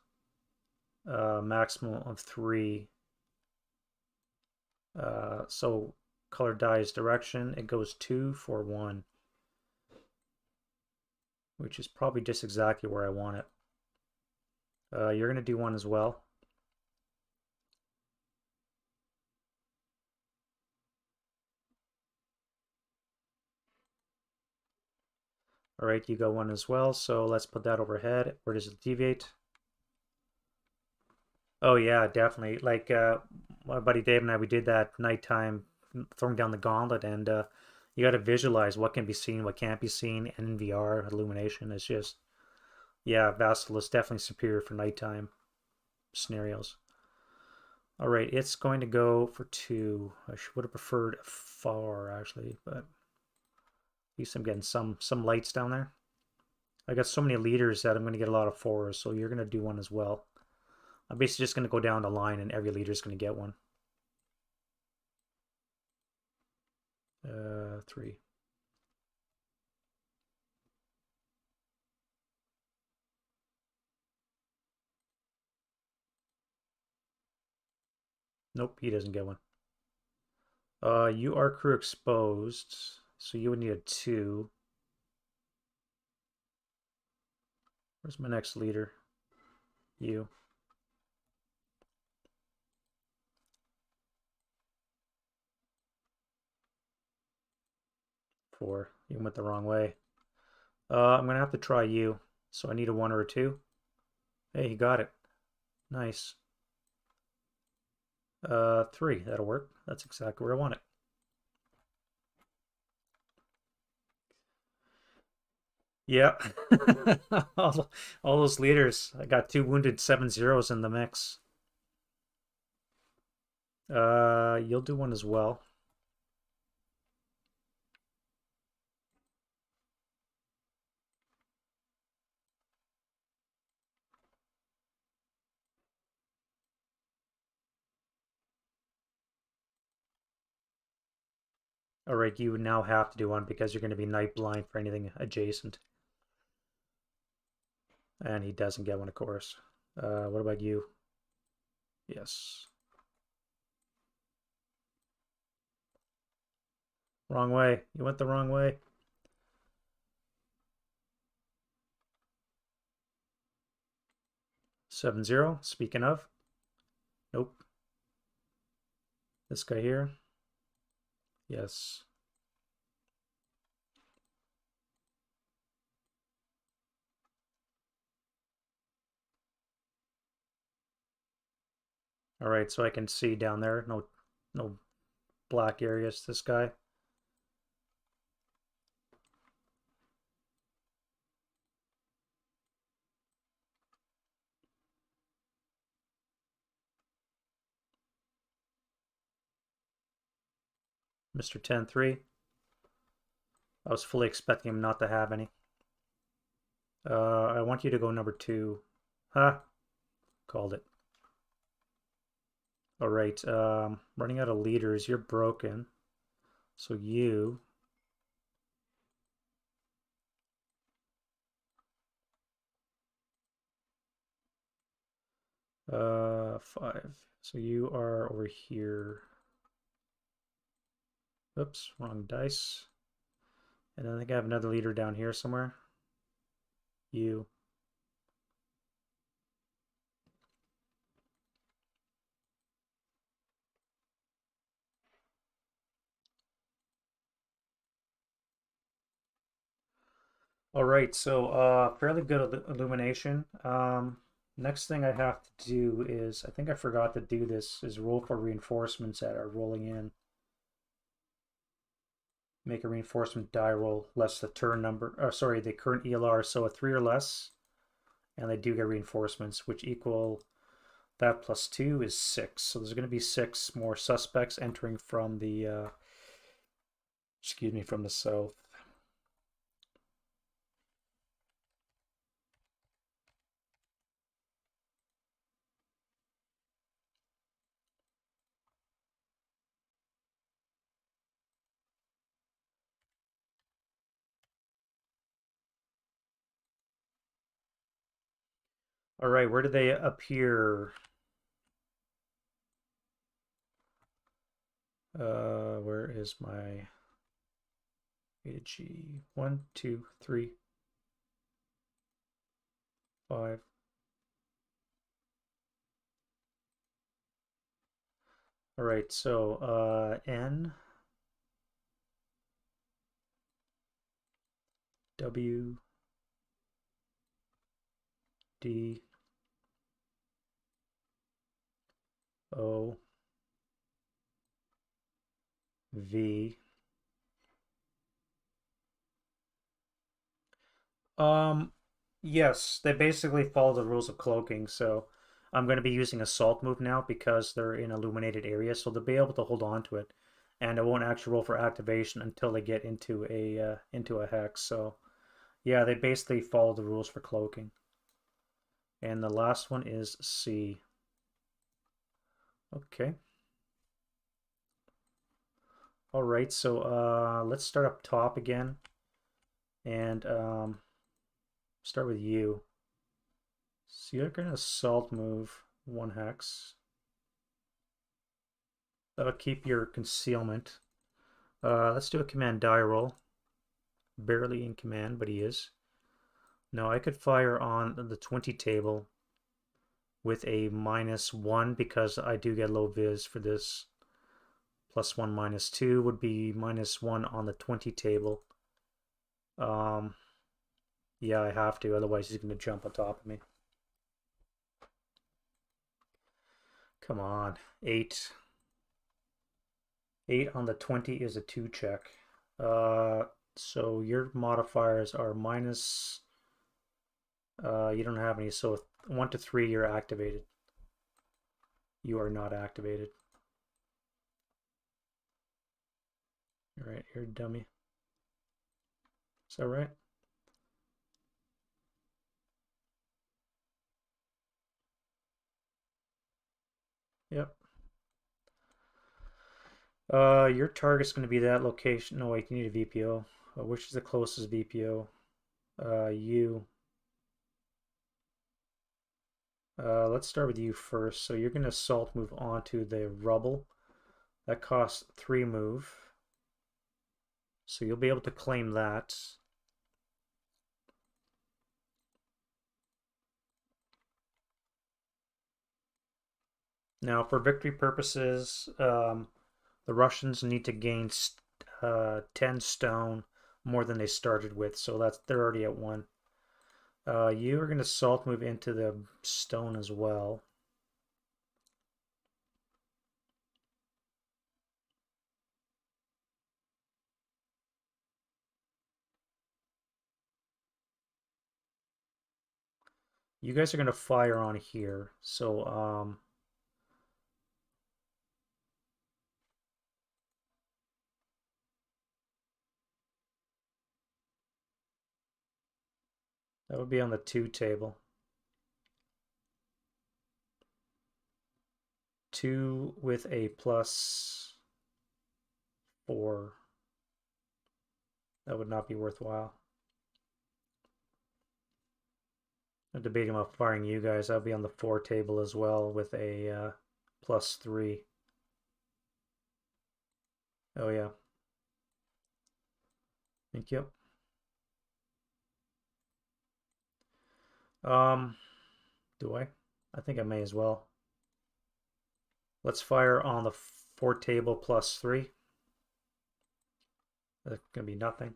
maximum of 3. So color dies direction. It goes 2 for 1, which is probably just exactly where I want it. You're going to do 1 as well. All right, you go 1 as well. So let's put that overhead. Where does it deviate? Oh yeah, definitely. Like my buddy Dave and I, we did that nighttime throwing down the gauntlet, and you got to visualize what can be seen, what can't be seen, and in VR illumination is just, yeah, VASL is definitely superior for nighttime scenarios. All right, it's going to go for 2. I would have preferred 4 actually, but at least I'm getting some lights down there. I got so many leaders that I'm going to get a lot of 4s, so you're going to do 1 as well. I'm basically just going to go down the line, and every leader is going to get 1. 3. Nope, he doesn't get 1. You are crew exposed, so you would need a 2. Where's my next leader? You. 4. You went the wrong way. I'm gonna have to try you. So I need a 1 or a 2. Hey, he got it. Nice. 3. That'll work. That's exactly where I want it. Yeah. all those leaders. I got 2 wounded 7-0s in the mix. You'll do 1 as well. All right, you now have to do 1 because you're going to be night blind for anything adjacent. And he doesn't get 1, of course. What about you? Yes. Wrong way. You went the wrong way. 7-0. Speaking of. Nope. This guy here. Yes. All right, so I can see down there. No black areas. This guy. Mr. 10-3. I was fully expecting him not to have any. I want you to go number 2. Huh? Called it. All right. Running out of leaders. You're broken. So you. 5. So you are over here. Oops, wrong dice. And I think I have another leader down here somewhere. You. All right, so fairly good illumination. Next thing I have to do is, I think I forgot to do this, is roll for reinforcements that are rolling in. Make a reinforcement die roll less the turn number, sorry, the current ELR, so a 3 or less, and they do get reinforcements, which equal that plus 2 is 6. So there's going to be 6 more suspects entering from the, excuse me, from the south. All right, where do they appear? Where is my VotG? 1, 2, 3, 5. All right, so N, W, D, O, V. Um, yes, they basically follow the rules of cloaking, so I'm going to be using a salt move now because they're in illuminated areas, so they'll be able to hold on to it, and I won't actually roll for activation until they get into a hex. So yeah, they basically follow the rules for cloaking. And the last one is C. Okay. All right, so let's start up top again, and start with you. So you're gonna salt move 1 hex. That'll keep your concealment. Let's do a command die roll. Barely in command, but he is. Now I could fire on the 20 table with a -1 because I do get low vis for this. +1, -2 would be -1 on the 20 table. Yeah, I have to, otherwise he's going to jump on top of me. Come on, 8. 8 on the 20 is a 2 check. So your modifiers are minus, you don't have any, so 1 to 3 you're activated. You are not activated. All right, you're a dummy. Is that right? Yep. Your target's going to be that location. No, wait, you need a VPO. Which is the closest VPO? You. Let's start with you first. So you're going to assault move onto the rubble. That costs 3 move. So you'll be able to claim that. Now, for victory purposes, the Russians need to gain 10 stone more than they started with, so they're already at 1. You are going to salt move into the stone as well. You guys are going to fire on here, so That would be on the 2 table. 2 with a +4. That would not be worthwhile. I'm debating about firing you guys. I'll be on the 4 table as well with a +3. Oh yeah. Thank you. Do I? I think I may as well. Let's fire on the 4 table +3. That's gonna be nothing.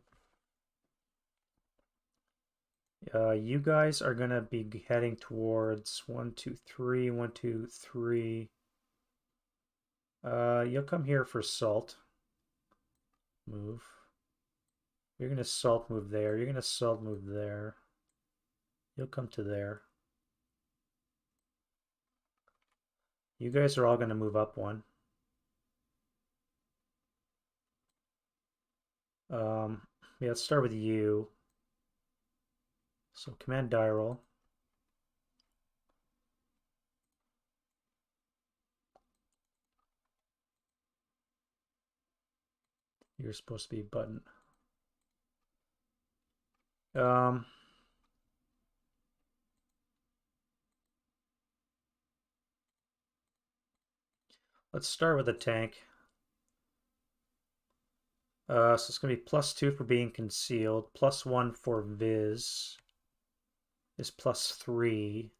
You guys are gonna be heading towards 1, 2, 3, 1, 2, 3. You'll come here for salt. Move. You're gonna salt move there. You're gonna salt move there. You'll come to there. You guys are all gonna move up 1. Yeah, let's start with you. So command die roll. You're supposed to be button. Let's start with the tank. So it's going to be +2 for being concealed, +1 for Viz is +3.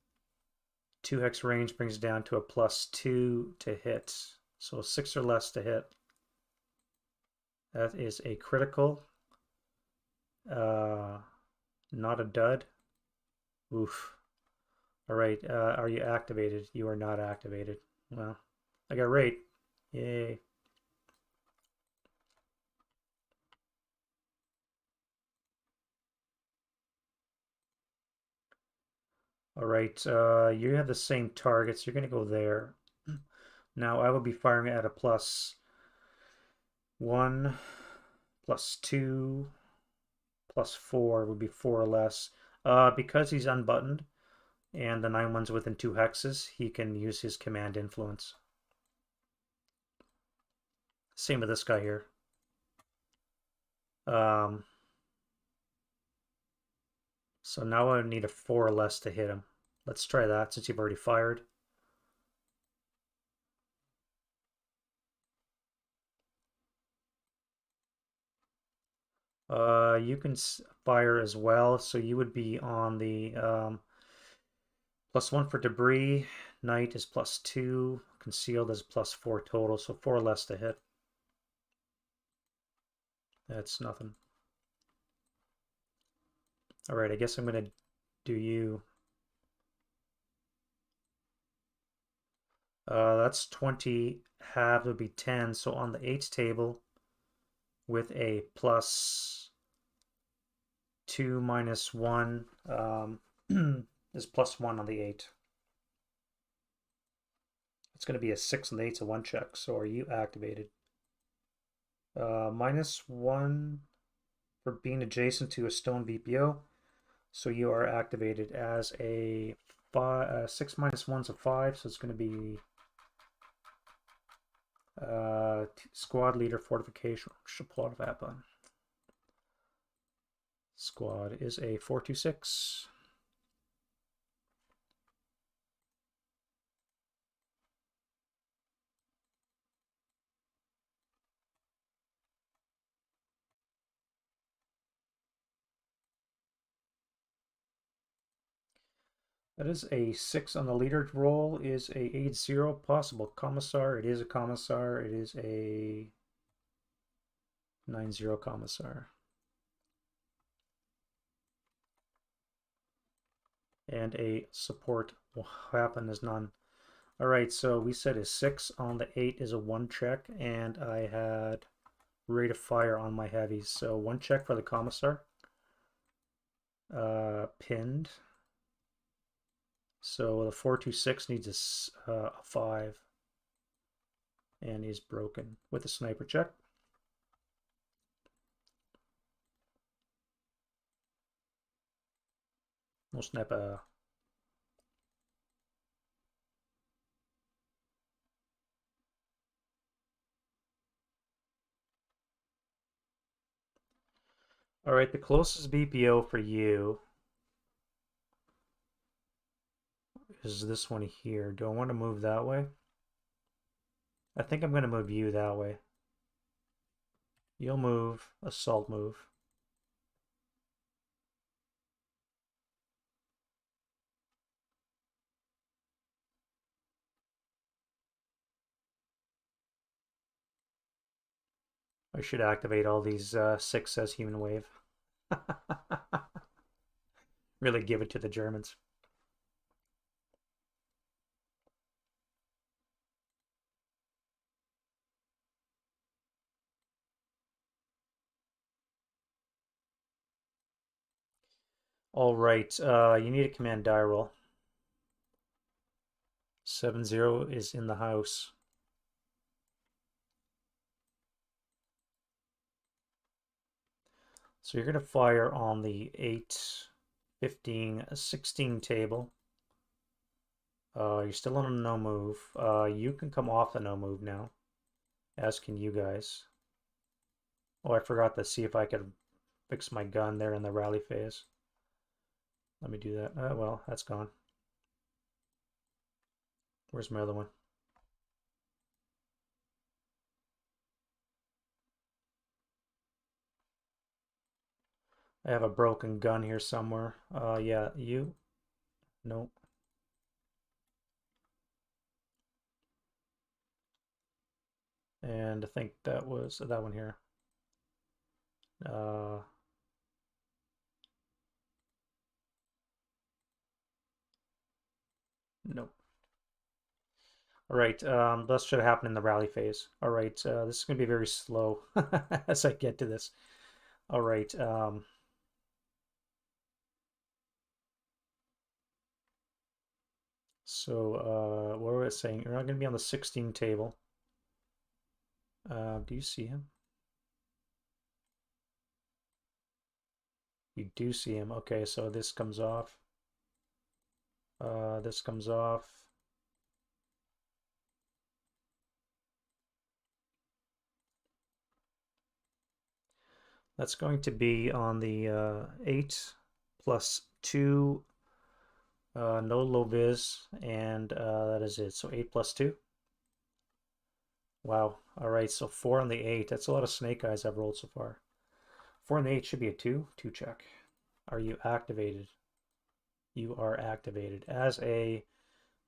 2 hex range brings it down to a +2 to hit. So 6 or less to hit. That is a critical. Not a dud. Oof. Alright, are you activated? You are not activated. Well, I got rate. Yay. All right, you have the same targets. You're going to go there. Now I will be firing at a +1, +2, +4 would be 4 or less. Because he's unbuttoned and the 9-1's within 2 hexes, he can use his command influence. Same with this guy here. So now I need a 4 or less to hit him. Let's try that since you've already fired. You can fire as well, so you would be on the +1 for debris. Night is +2. Concealed is +4 total, so 4 or less to hit. That's nothing. All right, I guess I'm gonna do you. That's 20. Half would be 10. So on the 8 table, with a +2 -1 is +1 on the 8. It's going to be a 6 on the 8, so 1 check. So are you activated? -1 for being adjacent to a stone VPO. So you are activated as a 6 -1's a 5, so it's going to be squad leader fortification. Should pull out of that button. Squad is a 426. That is a 6 on the leader roll, is a 8-0 possible commissar. It is a commissar. It is a 9-0 commissar. And a support weapon is none. All right, so we said a 6 on the 8 is a 1 check, and I had rate of fire on my heavies. So 1 check for the commissar. Pinned. So the 426 needs a 5 and is broken with a sniper check. No sniper. All right, the closest BPO for you is this one here. Do I want to move that way? I think I'm going to move you that way. You'll move, assault move. I should activate all these 6 as human wave. Really give it to the Germans. All right, you need a command die roll. 7-0 is in the house. So you're going to fire on the 8, 15, 16 table. You're still on a no move. You can come off the no move now, as can you guys. Oh, I forgot to see if I could fix my gun there in the rally phase. Let me do that. Well, that's gone. Where's my other one? I have a broken gun here somewhere. Yeah, you? Nope. And I think that was that one here. Uh, nope. All right, that should happen in the rally phase. All right, this is going to be very slow as I get to this. All right, so what was I saying? You're not going to be on the 16 table. Do you see him? You do see him. Okay, so this comes off. This comes off. That's going to be on the 8 plus 2, no low vis, and that is it. So 8 plus 2. Wow. All right, so 4 on the 8. That's a lot of snake eyes I've rolled so far. 4 on the 8 should be a 2. 2 check. Are you activated? You are activated. As a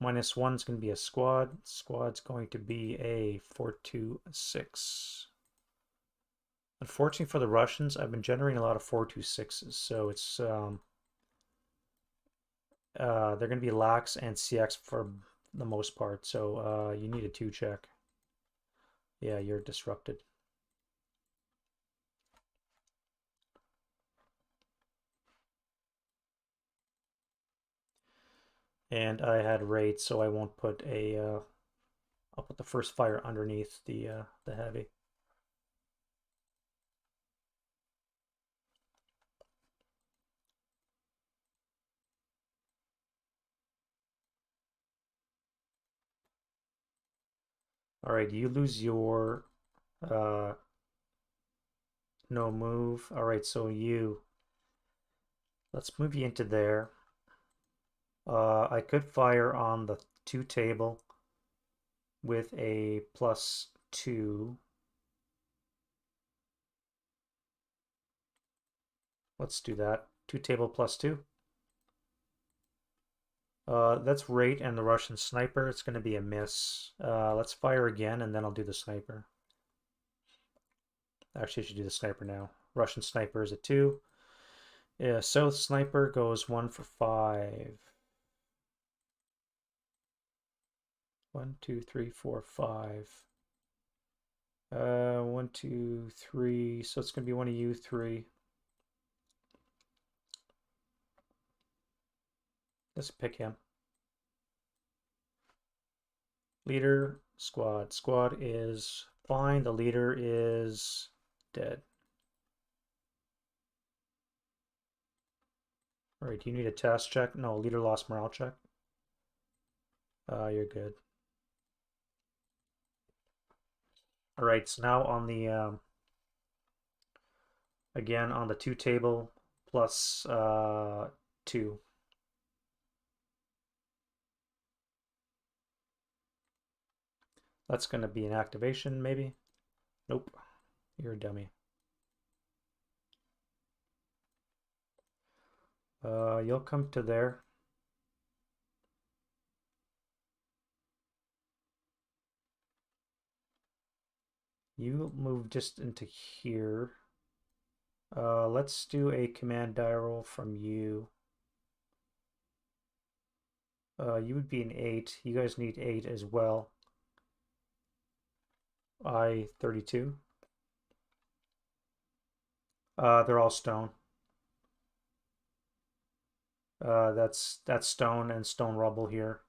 -1 is going to be a squad. Squad's going to be a 4-2-6. Unfortunately for the Russians, I've been generating a lot of 4-2-6s, so it's they're going to be lax and CX for the most part. So you need a 2 check. Yeah, you're disrupted. And I had raid, so I won't put a. I'll put the first fire underneath the heavy. All right, you lose your uh, no move. All right, so let's move you into there. I could fire on the 2 table with a +2. Let's do that. 2 table +2. That's rate and the Russian sniper. It's going to be a miss. Let's fire again, and then I'll do the sniper. Actually, I should do the sniper now. Russian sniper is a 2. Yeah, South sniper goes 1 for 5. 1, 2, 3, 4, 5. 1, 2, 3. So it's going to be one of you 3. Let's pick him. Leader, squad. Squad is fine. The leader is dead. All right, do you need a task check? No, leader lost morale check. You're good. All right, so now on the again on the 2 table plus 2. That's going to be an activation, maybe? Nope, you're a dummy. You'll come to there. You move just into here. Let's do a command die roll from you. You would be an 8. You guys need 8 as well. I 32. They're all stone. That's stone and stone rubble here.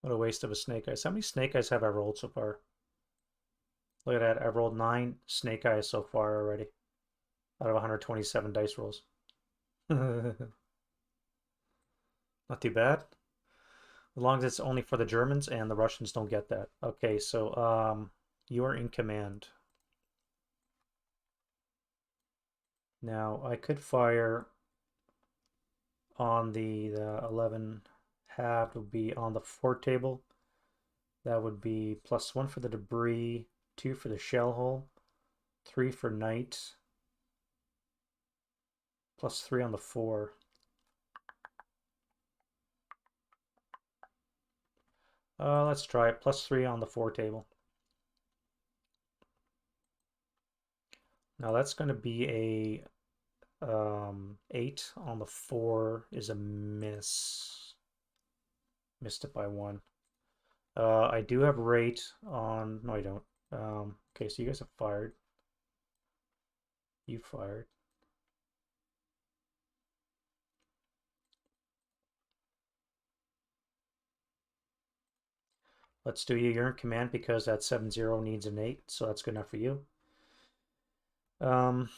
What a waste of a snake eyes. How many snake eyes have I rolled so far? Look at that. I've rolled 9 snake eyes so far already out of 127 dice rolls. Not too bad. As long as it's only for the Germans and the Russians don't get that. Okay, so you are in command. Now I could fire on the 11 halved would be on the 4 table. That would be +1 for the debris, 2 for the shell hole, 3 for night, +3 on the 4. Let's try it. +3 on the 4 table. Now that's going to be a 8 on the 4 is a miss. Missed it by 1. I do have rate on. No, I don't. Okay, so you guys have fired. You fired. Let's do you. You're in command because that 7-0 needs an 8, so that's good enough for you. What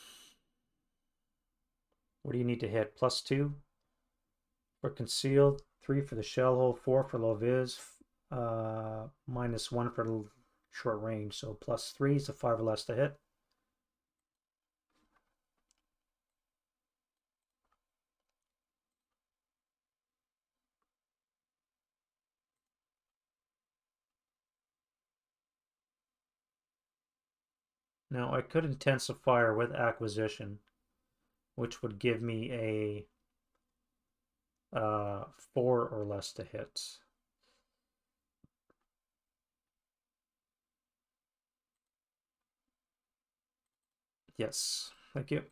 do you need to hit? +2 for concealed, 3 for the shell hole, 4 for low vis, -1 for short range. So +3 is a 5 or less to hit. Now I could intensify with acquisition, which would give me a 4 or less to hit. Yes, thank you.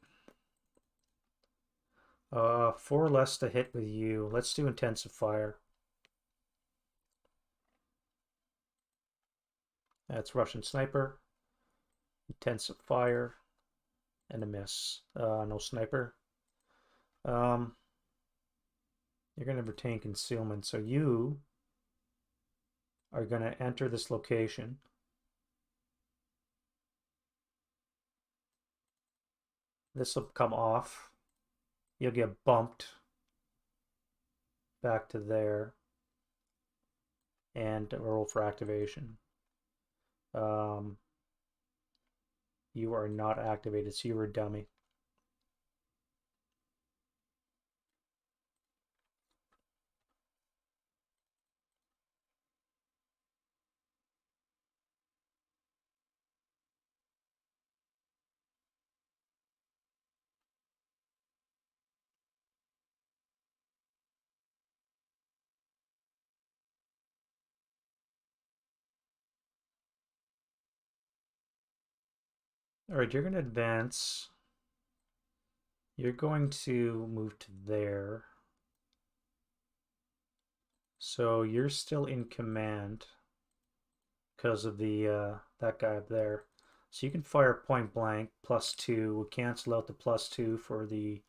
4 or less to hit with you. Let's do intensifier. That's Russian sniper. Intensifier and a miss. No sniper. You're going to retain concealment, so you are going to enter this location. This will come off. You'll get bumped back to there and roll for activation. You are not activated, so you're a dummy. All right, you're going to advance. You're going to move to there. So you're still in command because of the that guy up there. So you can fire point blank, +2. We'll cancel out the +2 for the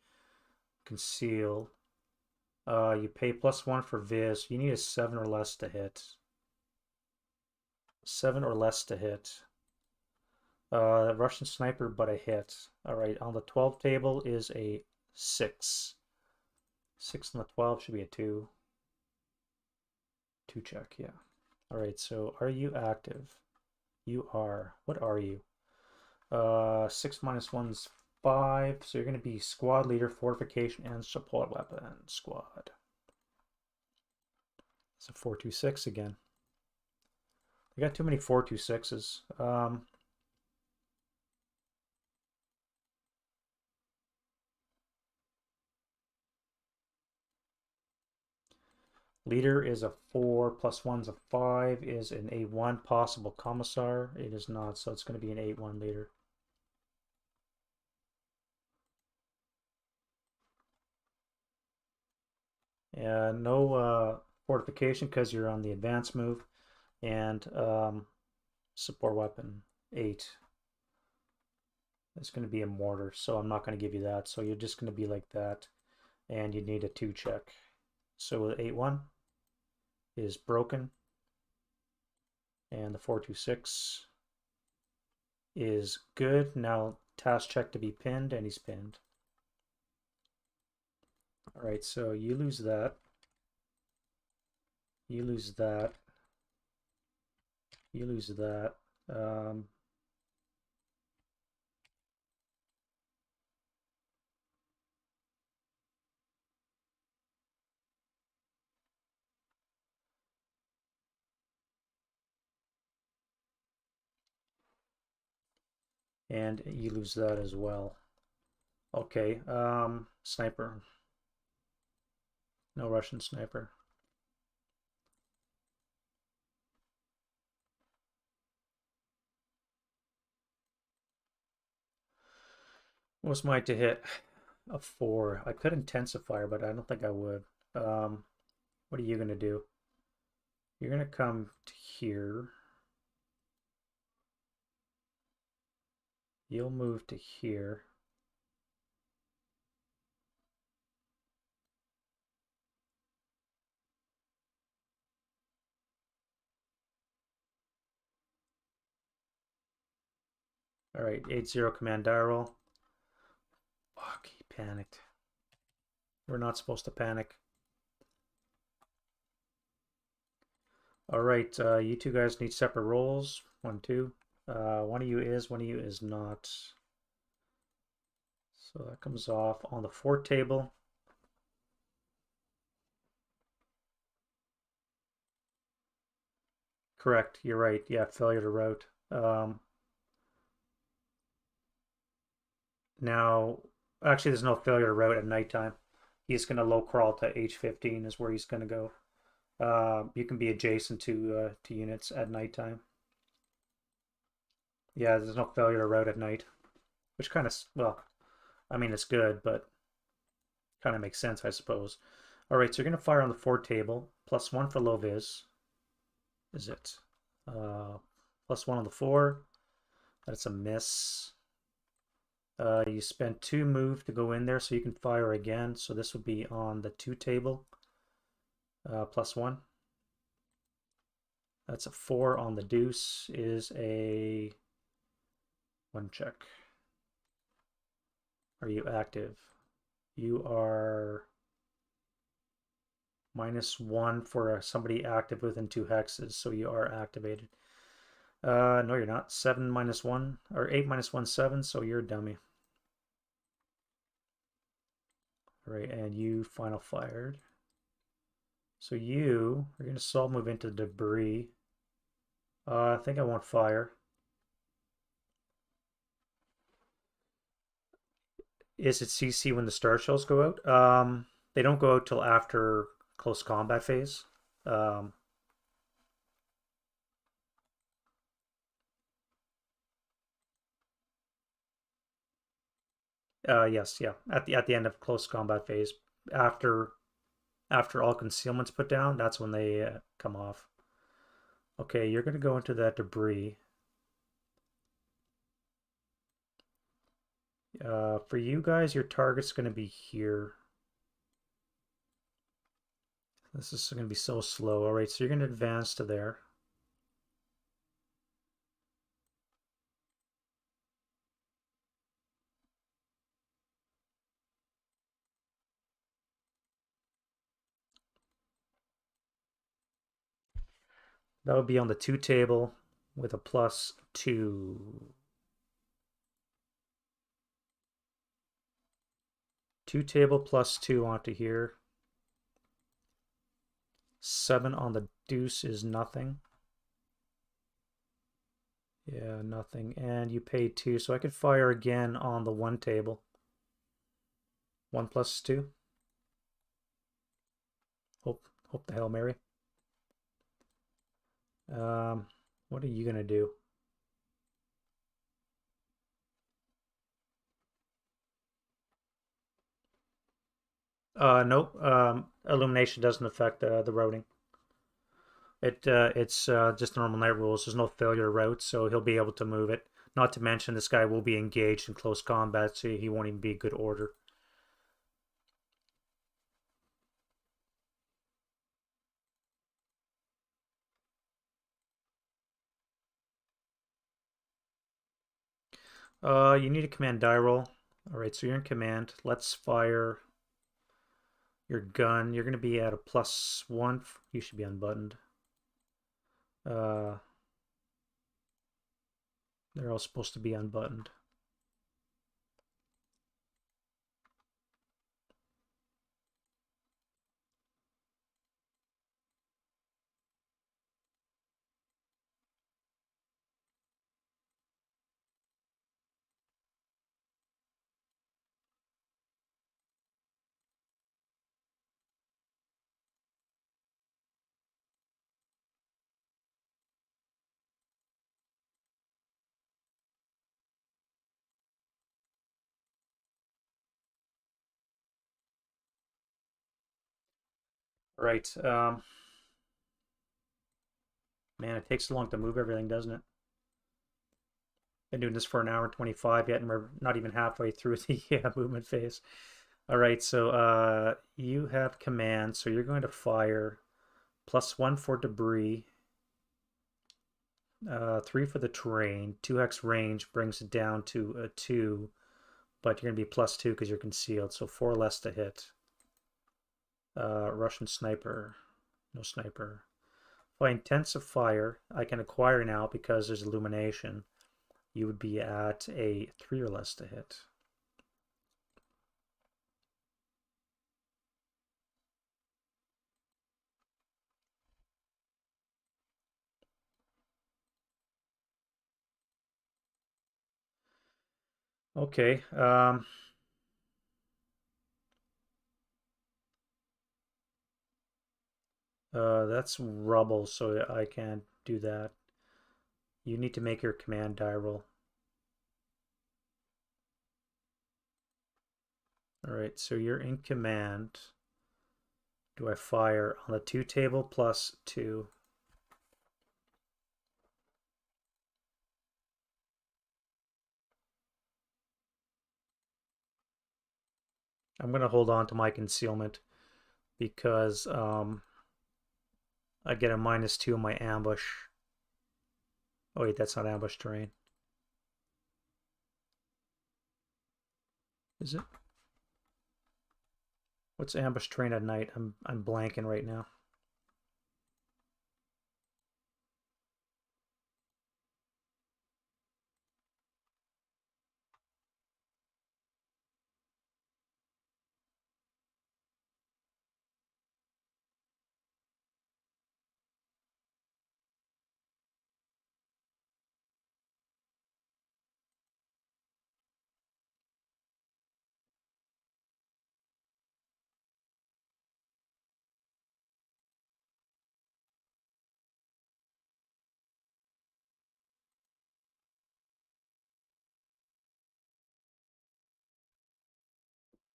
conceal. You pay +1 for Viz. You need a 7 or less to hit. 7 or less to hit. Russian sniper, but a hit. All right, on the 12 table is a 6. 6 on the 12 should be a 2. 2 check, yeah. All right, so are you active? You are. What are you? 6 minus 1's 5, so you're going to be squad leader, fortification, and support weapon squad. It's a 426 again. I got too many 426s. Leader is a 4, +1's a 5, is an A1 possible commissar. It is not, so it's going to be an 8-1 leader. No fortification because you're on the advance move, and support weapon 8. It's going to be a mortar, so I'm not going to give you that. So you're just going to be like that, and you need a 2 check. So the 8-1 is broken, and the 426 is good. Now task check to be pinned, and he's pinned. All right, so you lose that. You lose that. You lose that. And you lose that as well. Okay, sniper. No Russian sniper. What's my to hit? A 4. I could intensify, but I don't think I would. What are you going to do? You're going to come to here. You'll move to here. All right, 8-0 command die roll. Fuck, he panicked. We're not supposed to panic. All right, you two guys need separate roles. 1, 2. One of you is, one of you is not. So that comes off on the 4 table. Correct, you're right. Yeah, failure to route. Now, actually, there's no failure to route at nighttime. He's going to low crawl to H15 is where he's going to go. You can be adjacent to units at nighttime. Yeah, there's no failure to route at night, which kind of, well, I mean, it's good, but kind of makes sense, I suppose. All right, so you're going to fire on the 4 table, +1 for low vis. Is it? +1 on the 4. That's a miss. You spend 2 move to go in there, so you can fire again. So this would be on the 2 table, +1. That's a 4 on the deuce, is a 1 check. Are you active? You are -1 for somebody active within 2 hexes, so you are activated. No, you're not. 7 minus 1, or 8 minus 1, 7, so you're a dummy. All right, and you final fired. So you are going to solve move into the debris. I think I won't fire. Is it CC when the star shells go out? They don't go out till after close combat phase. Yes, yeah. At the end of close combat phase, after all concealment's put down, that's when they come off. Okay, you're gonna go into that debris. For you guys, your target's gonna be here. This is going to be so slow. All right, so you're going to advance to there. That would be on the 2 table with a +2. 2 table +2 onto here. 7 on the deuce is nothing. Yeah, nothing. And you pay 2, so I could fire again on the 1 table. 1 + 2. Hope the Hail Mary. What are you gonna do? Nope. Illumination doesn't affect the routing. It's just normal night rules. There's no failure route, so he'll be able to move it. Not to mention, this guy will be engaged in close combat, so he won't even be good order. You need a command die roll. All right, so you're in command. Let's fire your gun. You're going to be at a +1. You should be unbuttoned. They're all supposed to be unbuttoned. Right. Man, it takes so long to move everything, doesn't it? Been doing this for an hour and 25 yet, and we're not even halfway through the movement phase. All right, so you have command, so you're going to fire +1 for debris, 3 for the terrain, 2x range brings it down to a 2, but you're going to be +2 because you're concealed, so 4 less to hit. Russian sniper, no sniper. By intensive fire, I can acquire now because there's illumination. You would be at a 3 or less to hit. Okay. That's rubble, so I can't do that. You need to make your command die roll. All right, so you're in command. Do I fire on the 2 table +2? I'm going to hold on to my concealment because I get a -2 in my ambush. Oh wait, that's not ambush terrain. Is it? What's ambush terrain at night? I'm blanking right now.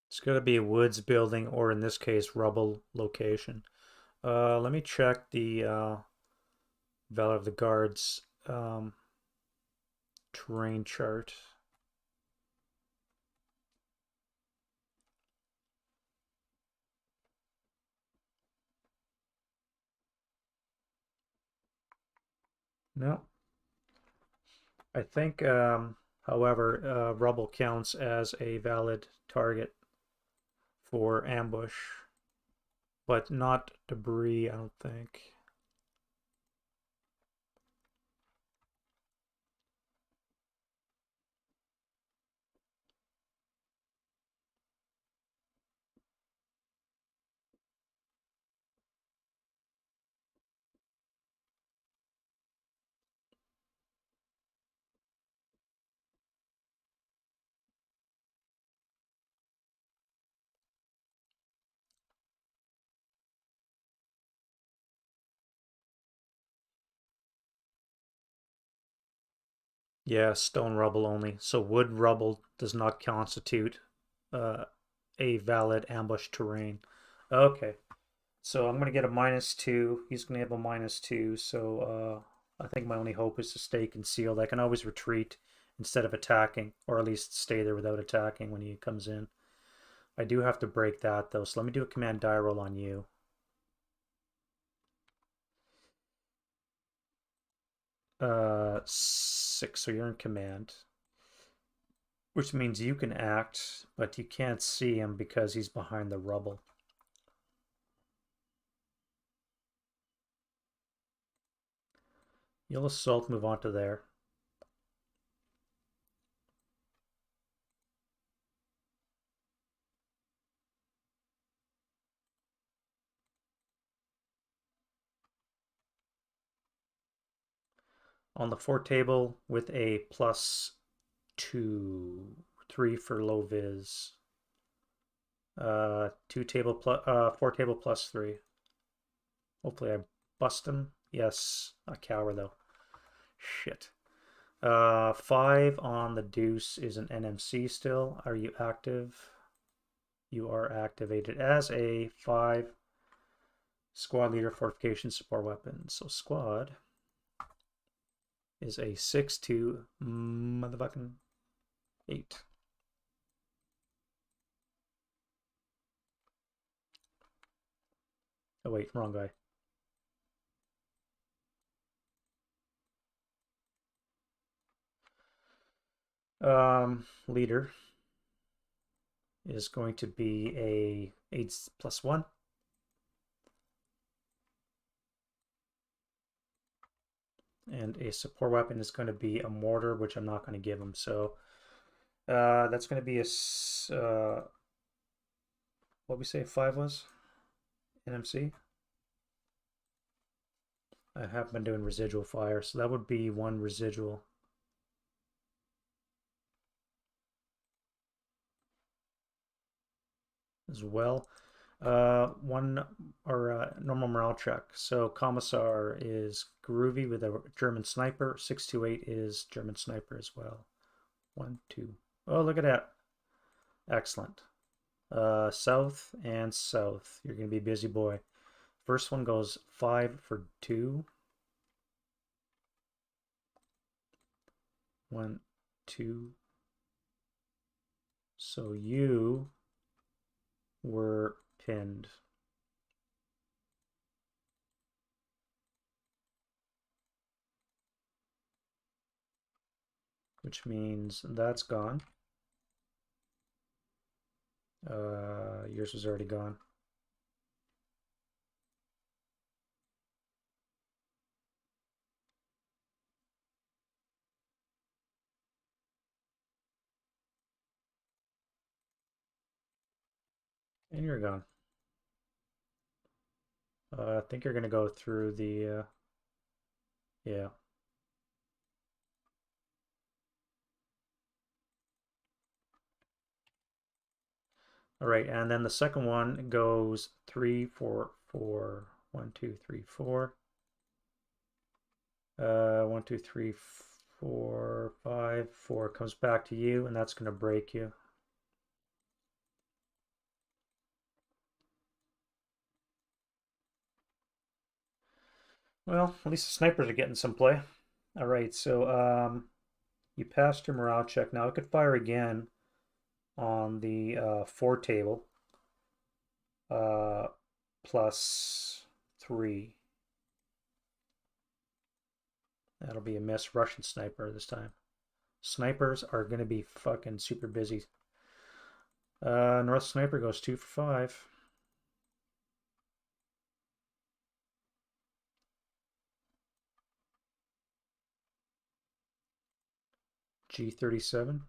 It's got to be a woods building, or in this case, rubble location. Let me check the Valor of the Guards terrain chart. No. I think, however, rubble counts as a valid target for ambush, but not debris, I don't think. Yeah, stone rubble only. So wood rubble does not constitute uh, a valid ambush terrain. Okay, so I'm gonna get a -2. He's gonna have a -2. So I think my only hope is to stay concealed. I can always retreat instead of attacking, or at least stay there without attacking when he comes in. I do have to break that though. So let me do a command die roll on you. 6. So you're in command, which means you can act, but you can't see him because he's behind the rubble. You'll assault, move on to there. On the fort table with a +2, 3 for low vis. 2 table plus 4 table +3. Hopefully I bust him. Yes, a cower though. Shit. 5 on the deuce is an NMC still. Are you active? You are activated as a 5 squad leader fortification support weapon. So squad is a 6-2 motherfucking 8. Oh wait, wrong guy. Leader is going to be a 8+1. And a support weapon is going to be a mortar, which I'm not going to give him. So that's going to be a what we say 5 was NMC. I have been doing residual fire, so that would be 1 residual. As well. One or normal morale check. So Commissar is groovy with a German sniper. 628 is German sniper as well. 1, 2. Oh, look at that. Excellent. South and south. You're gonna be a busy boy. First one goes 5 for 2. 1, 2. So you were pinned. Which means that's gone. Yours was already gone. And you're gone. I think you're going to go through the, yeah. All right, and then the second one goes 3, 4, 4. 1, 2, 3, 4. 1, 2, 3, 4, 5. 4 comes back to you, and that's going to break you. Well, at least the snipers are getting some play. All right, so you passed your morale check. Now I could fire again on the 4 table. +3. That'll be a miss. Russian sniper this time. Snipers are going to be fucking super busy. North sniper goes 2 for 5. G37.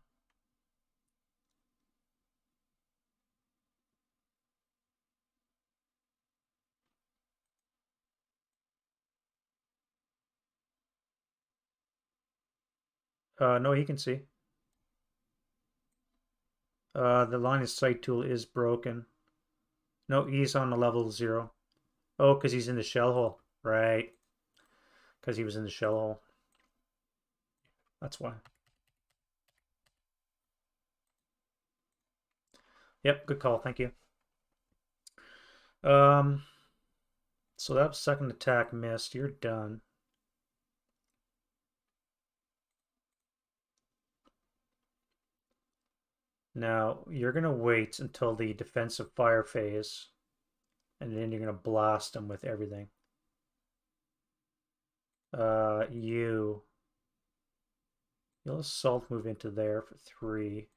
No, he can see. The line of sight tool is broken. No, he's on the level 0. Oh, because he's in the shell hole. Right. Because he was in the shell hole. That's why. Yep, good call. Thank you. Um, so that second attack missed. You're done. Now, you're going to wait until the defensive fire phase, and then you're going to blast them with everything. You'll assault move into there for 3.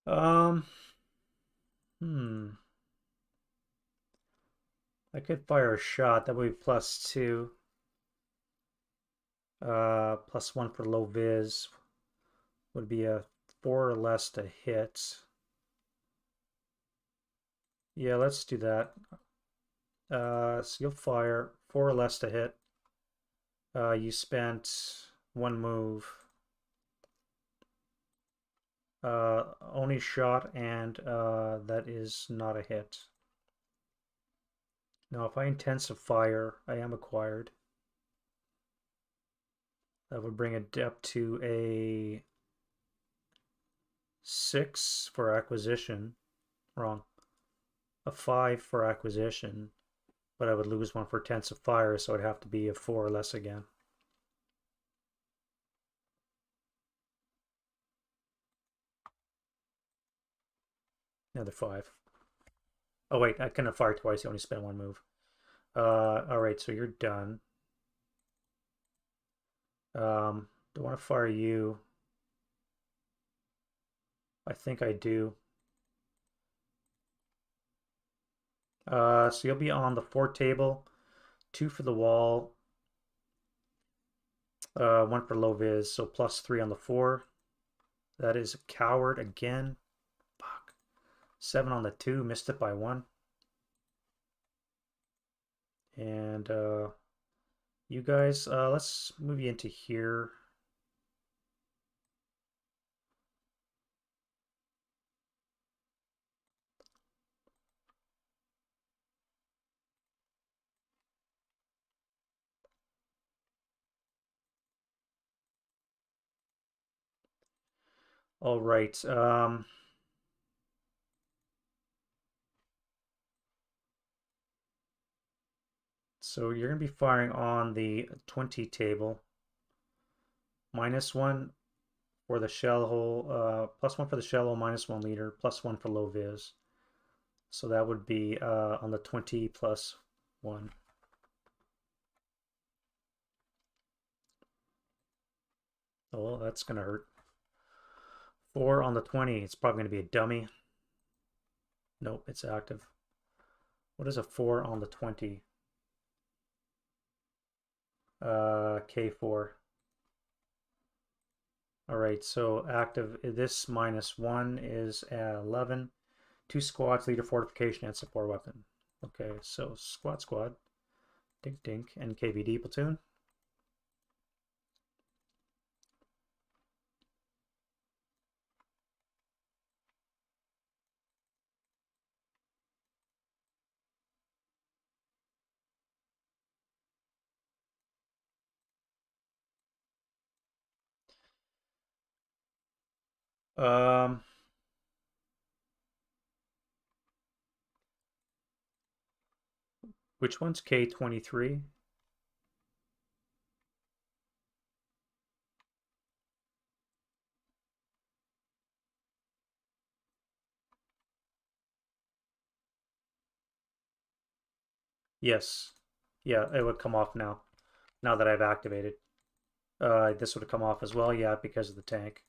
Um, hmm. I could fire a shot. That would be +2. +1 for low vis. Would be a 4 or less to hit. Yeah, let's do that. So you'll fire 4 or less to hit. You spent 1 move. Only shot, and that is not a hit. Now, if I intensify, I am acquired. That would bring it up to a 6 for acquisition. Wrong. A 5 for acquisition, but I would lose 1 for intensify, so it'd have to be a 4 or less again. Another 5. Oh wait, I couldn't fire twice. You only spent 1 move. All right, so you're done. Do I want to fire you? I think I do. So you'll be on the 4 table, 2 for the wall, 1 for low vis, so +3 on the 4. That is a coward again. Fuck. 7 on the 2, missed it by 1. And you guys, let's move you into here. All right. So you're going to be firing on the 20 table. -1 for the shell hole, +1 for the shell hole, -1 leader, +1 for low vis. So that would be on the 20 +1. Oh, well, that's going to hurt. 4 on the 20. It's probably going to be a dummy. Nope, it's active. What is a 4 on the 20? K4. All right, so active, this -1 is 11. 2 squads, leader fortification, and support weapon. Okay, so squad, dink dink, and KVD platoon. Um, which one's K23? Yes. Yeah, it would come off now. Now that I've activated. This would come off as well, yeah, because of the tank.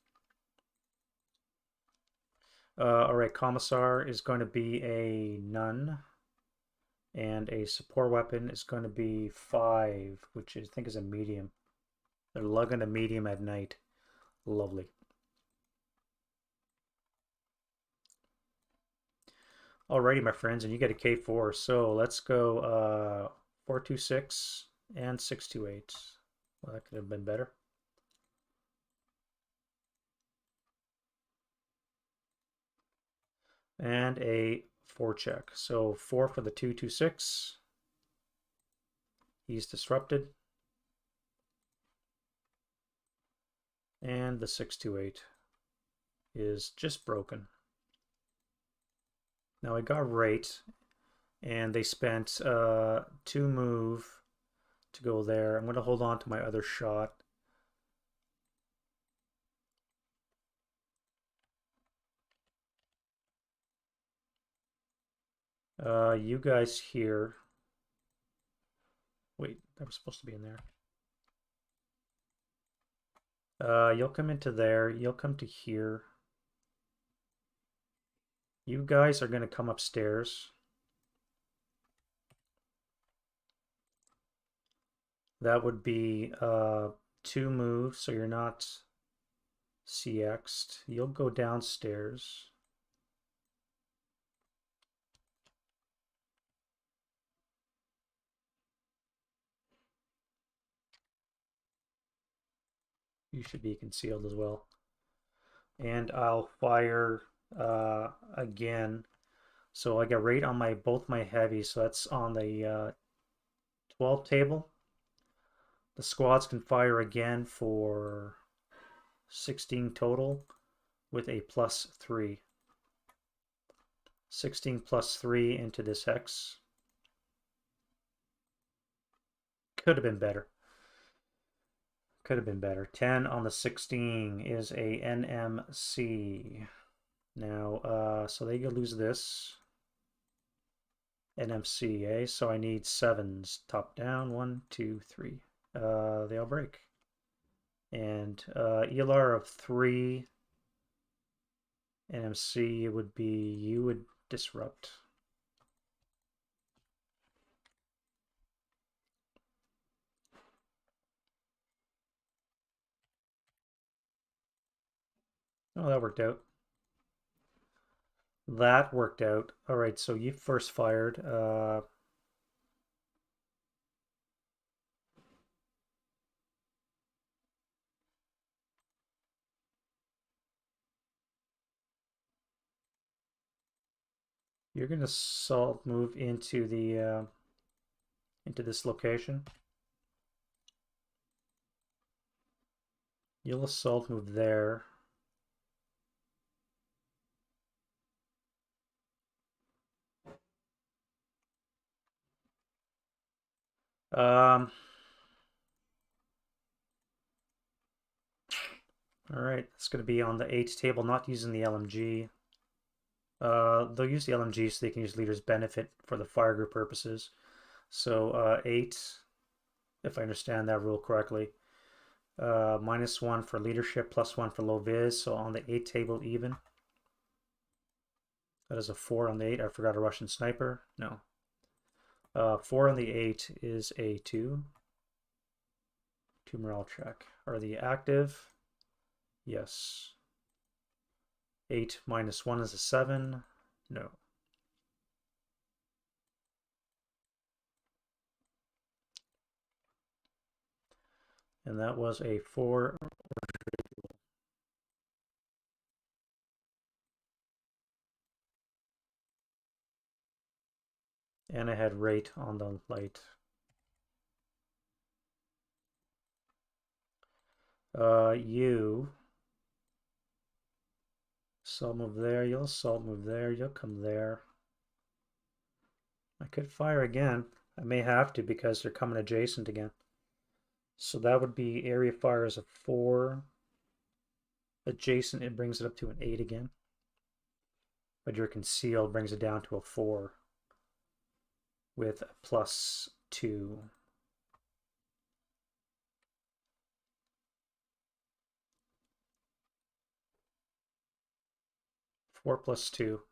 All right, Commissar is going to be a none, and a support weapon is going to be 5, which I think is a medium. They're lugging a medium at night. Lovely. Alrighty, my friends, and you get a K4. So let's go 426 and 628. Well, that could have been better. And a 4 check. So 4 for the 226. He's disrupted. And the 628 is just broken. Now I got rate, and they spent 2 move to go there. I'm going to hold on to my other shot. You guys here. Wait, that was supposed to be in there. You'll come into there. You'll come to here. You guys are going to come upstairs. That would be 2 moves, so you're not CX'd. You'll go downstairs. You should be concealed as well. And I'll fire again. So I get rate on both my heavies, so that's on the 12 table. The squads can fire again for 16 total with a +3. 16 plus 3 into this hex. Could have been better. Could have been better. 10 on the 16 is a NMC. Now, so they could lose this. NMC, eh? So I need 7s top down. 1, 2, 3. They all break. And ELR of 3. NMC would be, you would disrupt. Oh, that worked out. That worked out. All right, so you first fired. You're gonna salt move into the into this location. You'll assault move there. All right, it's going to be on the 8 table, not using the LMG. They'll use the LMG so they can use leader's benefit for the fire group purposes. So 8, if I understand that rule correctly. -1 for leadership, +1 for low vis. So on the 8 table, even. That is a 4 on the 8. I forgot a Russian sniper. No. 4 on the 8 is a 2. 2 morale check. Are they active? Yes. 8 minus 1 is a 7. No. And that was a 4. And I had rate on the light. You salt move there, you'll salt move there, you'll come there. I could fire again. I may have to because they're coming adjacent again. So that would be area fire as a 4. Adjacent, it brings it up to an 8 again. But your concealed brings it down to a 4. with +2. 4 plus 2.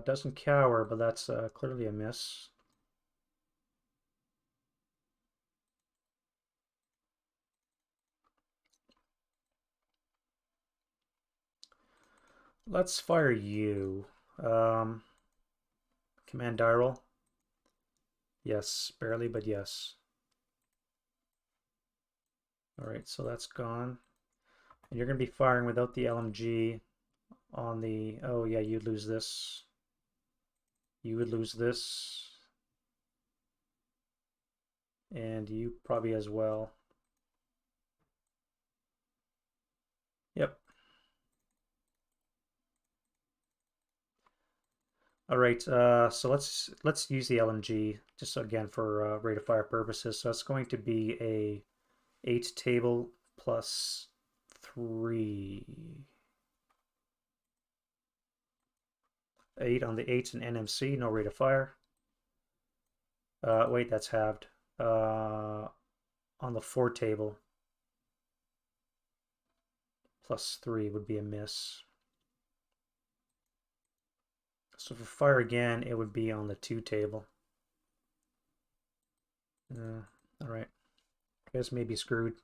Doesn't cower, but that's clearly a miss. Let's fire you. Command die roll. Yes, barely, but yes. All right, so that's gone. And you're going to be firing without the LMG on the... Oh, yeah, you'd lose this. You would lose this. And you probably as well. Yep. All right, so let's use the LMG just again for rate of fire purposes. So it's going to be a 8 table plus 3. 8 on the 8's and NMC, no rate of fire. Wait, that's halved. On the 4 table, +3 would be a miss. So for fire again, it would be on the 2 table. All right. Guess maybe screwed.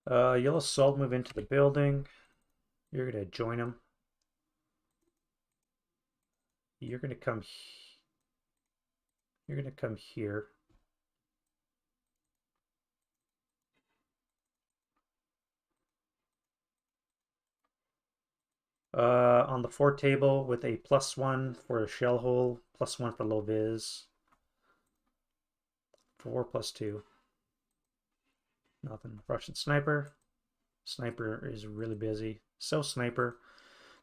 You'll assault move into the building. You're gonna join him. You're gonna come. You're gonna come here. On the 4 table with a +1 for a shell hole, +1 for low vis. 4 plus 2. Nothing. Russian sniper. Sniper is really busy. So sniper.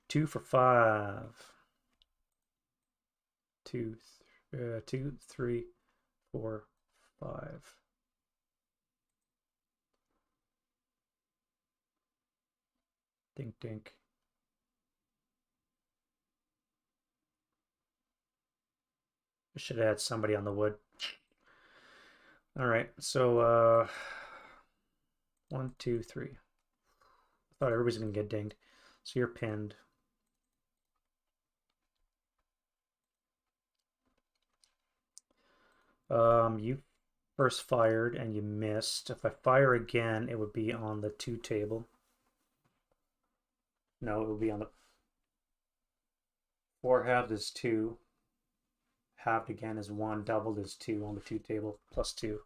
2 for 5. 2, 3, 4, 5. Dink dink. I should have had somebody on the wood. All right, so 1, 2, 3. I thought everybody's gonna get dinged. So you're pinned. You first fired and you missed. If I fire again, it would be on the 2 table. No, it would be on the 4 halved is 2. Halved again is 1. Doubled is 2 on the 2 table. +2.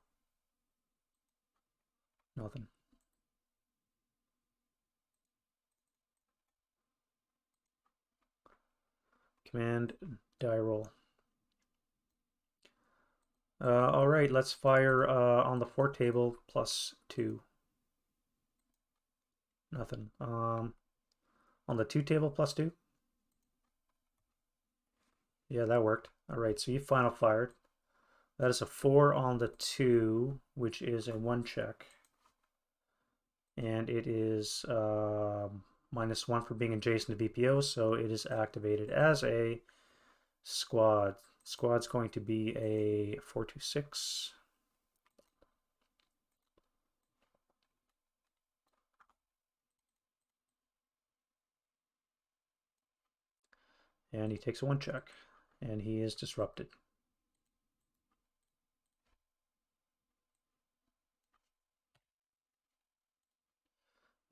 Nothing. Command die roll. All right, let's fire on the 4 table +2. Nothing. On the 2 table +2. Yeah, that worked. All right, so you final fired. That is a 4 on the 2, which is a 1 check. And it is -1 for being adjacent to VPO, so it is activated as a squad. Squad's going to be a 426. And he takes a 1 check. And he is disrupted.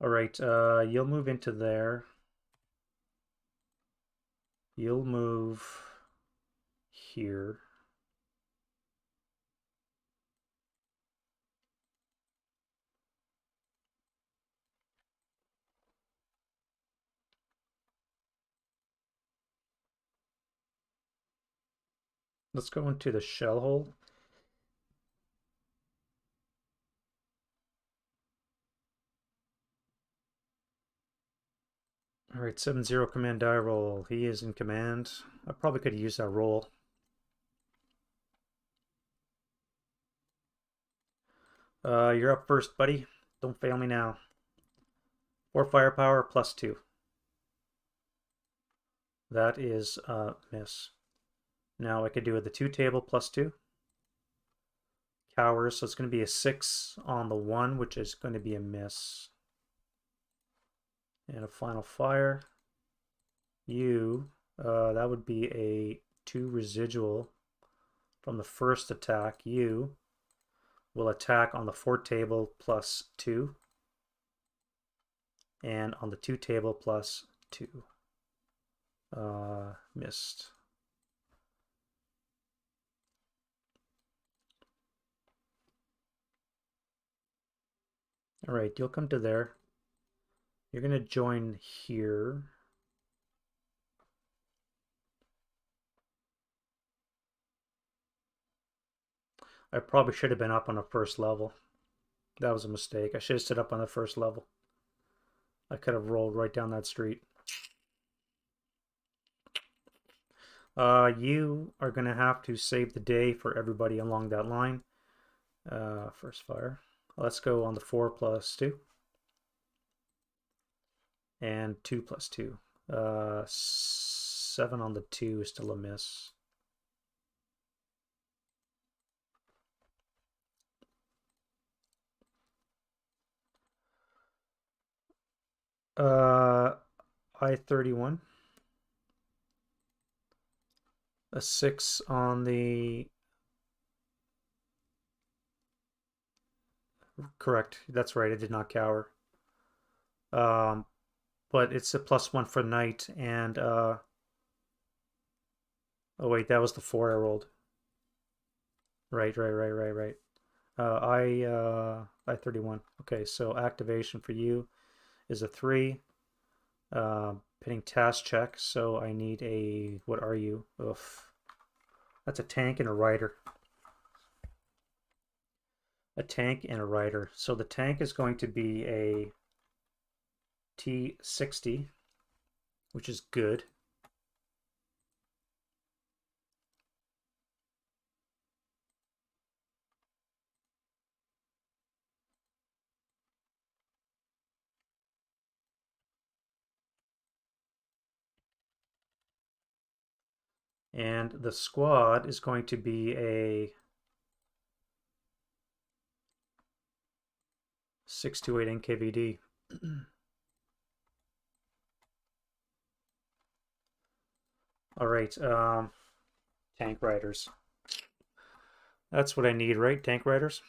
All right, you'll move into there. You'll move here. Let's go into the shell hole. All right, 7-0 command die roll. He is in command. I probably could use that roll. You're up first, buddy. Don't fail me now. 4 firepower plus 2. That is a miss. Now I could do it the 2 table plus 2. Cowers, so it's going to be a 6 on the 1, which is going to be a miss. And a final fire. That would be a 2 residual from the first attack. You will attack on the 4 table plus 2. And on the 2 table plus 2. Missed. All right, you'll come to there. You're going to join here. I probably should have been up on the first level. That was a mistake. I should have stood up on the first level. I could have rolled right down that street. You are going to have to save the day for everybody along that line. First fire. Let's go on the 4 plus 2. And 2 plus 2. 7 on the 2 is still a miss. I-31. A 6 on the... Correct. That's right. I did not cower. But it's a +1 for night, and oh wait, that was the 4 I rolled. Right. I-31. Okay, so activation for you is a 3. Pinning task check, so I need a... What are you? Oof. That's a tank and a rider. A tank and a rider. So the tank is going to be a T60, which is good. And the squad is going to be a 628 NKVD. All right, tank riders. That's what I need, right? Tank riders.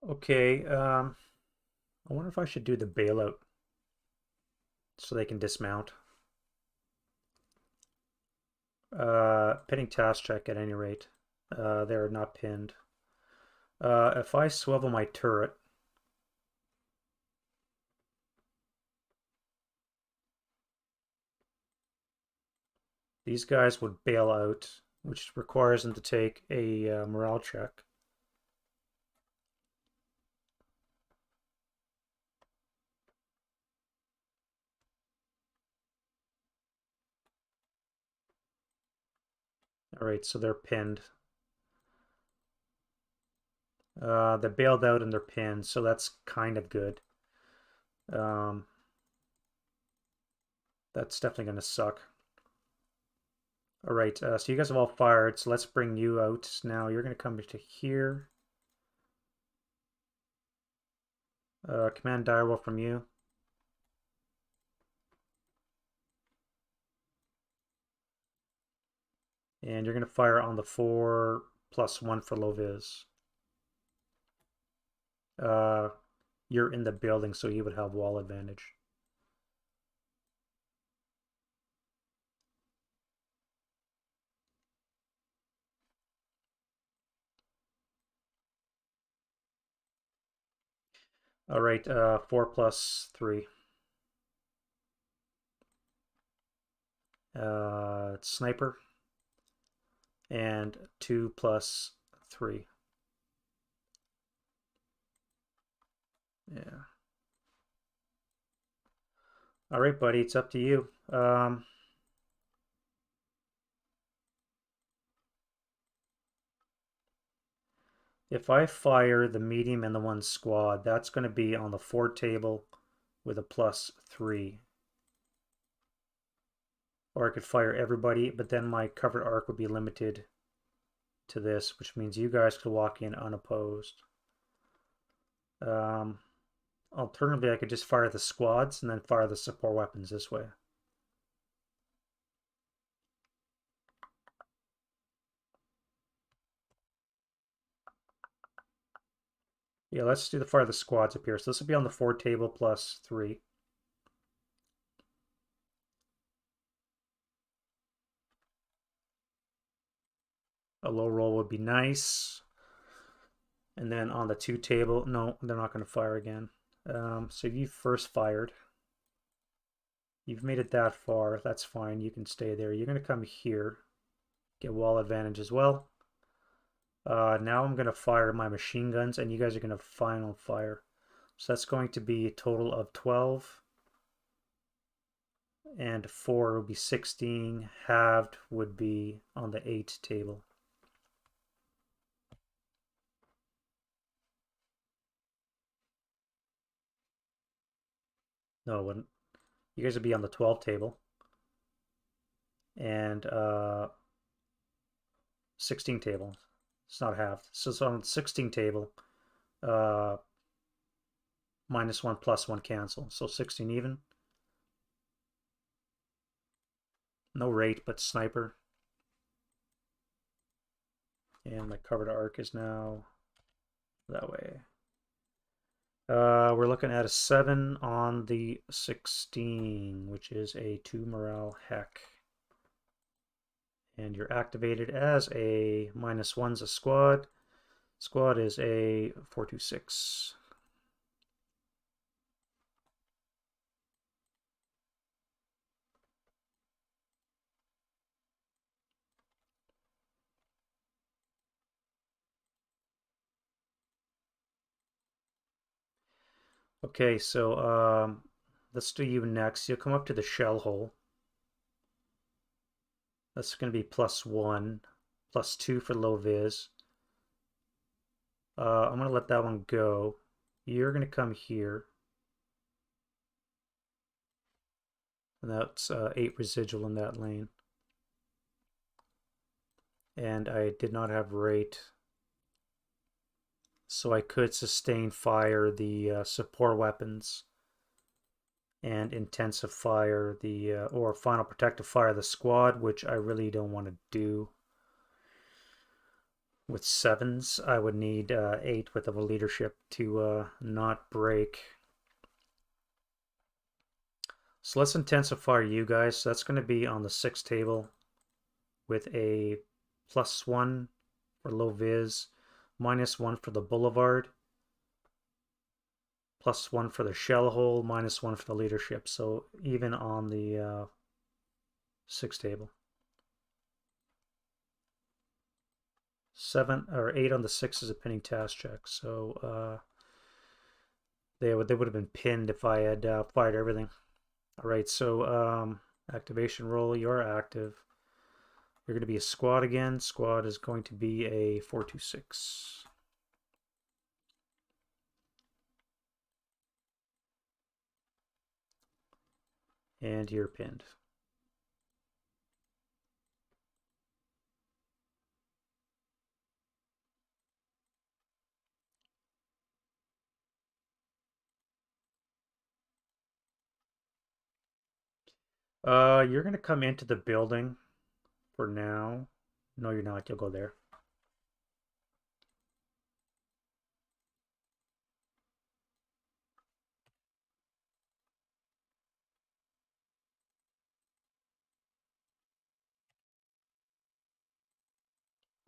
Okay, I wonder if I should do the bailout so they can dismount. Pinning task check at any rate. They're not pinned. If I swivel my turret, these guys would bail out, which requires them to take a morale check. All right, so they're pinned. They bailed out and they're pinned, so that's kind of good. That's definitely going to suck. All right, so you guys have all fired, so let's bring you out. Now you're going to come to here. Command die roll from you. And you're going to fire on the 4 +1 for low vis. you're in the building, so you would have wall advantage. All right, 4 plus 3. It's sniper. And 2 plus 3. Yeah. All right, buddy, it's up to you. If I fire the medium and the one squad, that's going to be on the 4 table with a plus 3. Or I could fire everybody, but then my covered arc would be limited to this, which means you guys could walk in unopposed. Alternatively, I could just fire the squads and then fire the support weapons this way. Yeah, let's do the fire the squads up here. So this will be on the 4 table plus 3. A low roll would be nice. And then on the 2 table, no, they're not going to fire again. So you first fired. You've made it that far. That's fine. You can stay there. You're going to come here. Get wall advantage as well. Now I'm going to fire my machine guns, and you guys are going to final fire. So that's going to be a total of 12. And 4 would be 16. Halved would be on the 8 table. No, it wouldn't. You guys would be on the 12 table. And 16 table. It's not halved. So it's on the 16 table. -1 +1 cancel. So 16 even. No rate, but sniper. And my covered arc is now that way. We're looking at a 7 on the 16, which is a 2 morale heck. And you're activated as a -1's a squad. Squad is a 426. Okay, so let's do you next. You'll come up to the shell hole. That's going to be +1, +2 for low vis. I'm going to let that one go. You're going to come here. And that's 8 residual in that lane. And I did not have rate. So I could sustain fire the support weapons and intensive fire the, or final protective fire the squad, which I really don't want to do. With 7s, I would need 8 with a leadership to not break. So let's intensify you guys. So that's going to be on the 6 table with a +1 for low vis, -1 for the boulevard, +1 for the shell hole, -1 for the leadership. So even on the 6 table. 7 or 8 on the 6 is a pinning task check. So they would have been pinned if I had fired everything. All right, so activation roll, you're active. You're going to be a squad again. Squad is going to be a 426. And you're pinned. You're going to come into the building for now. No, you're not. You'll go there.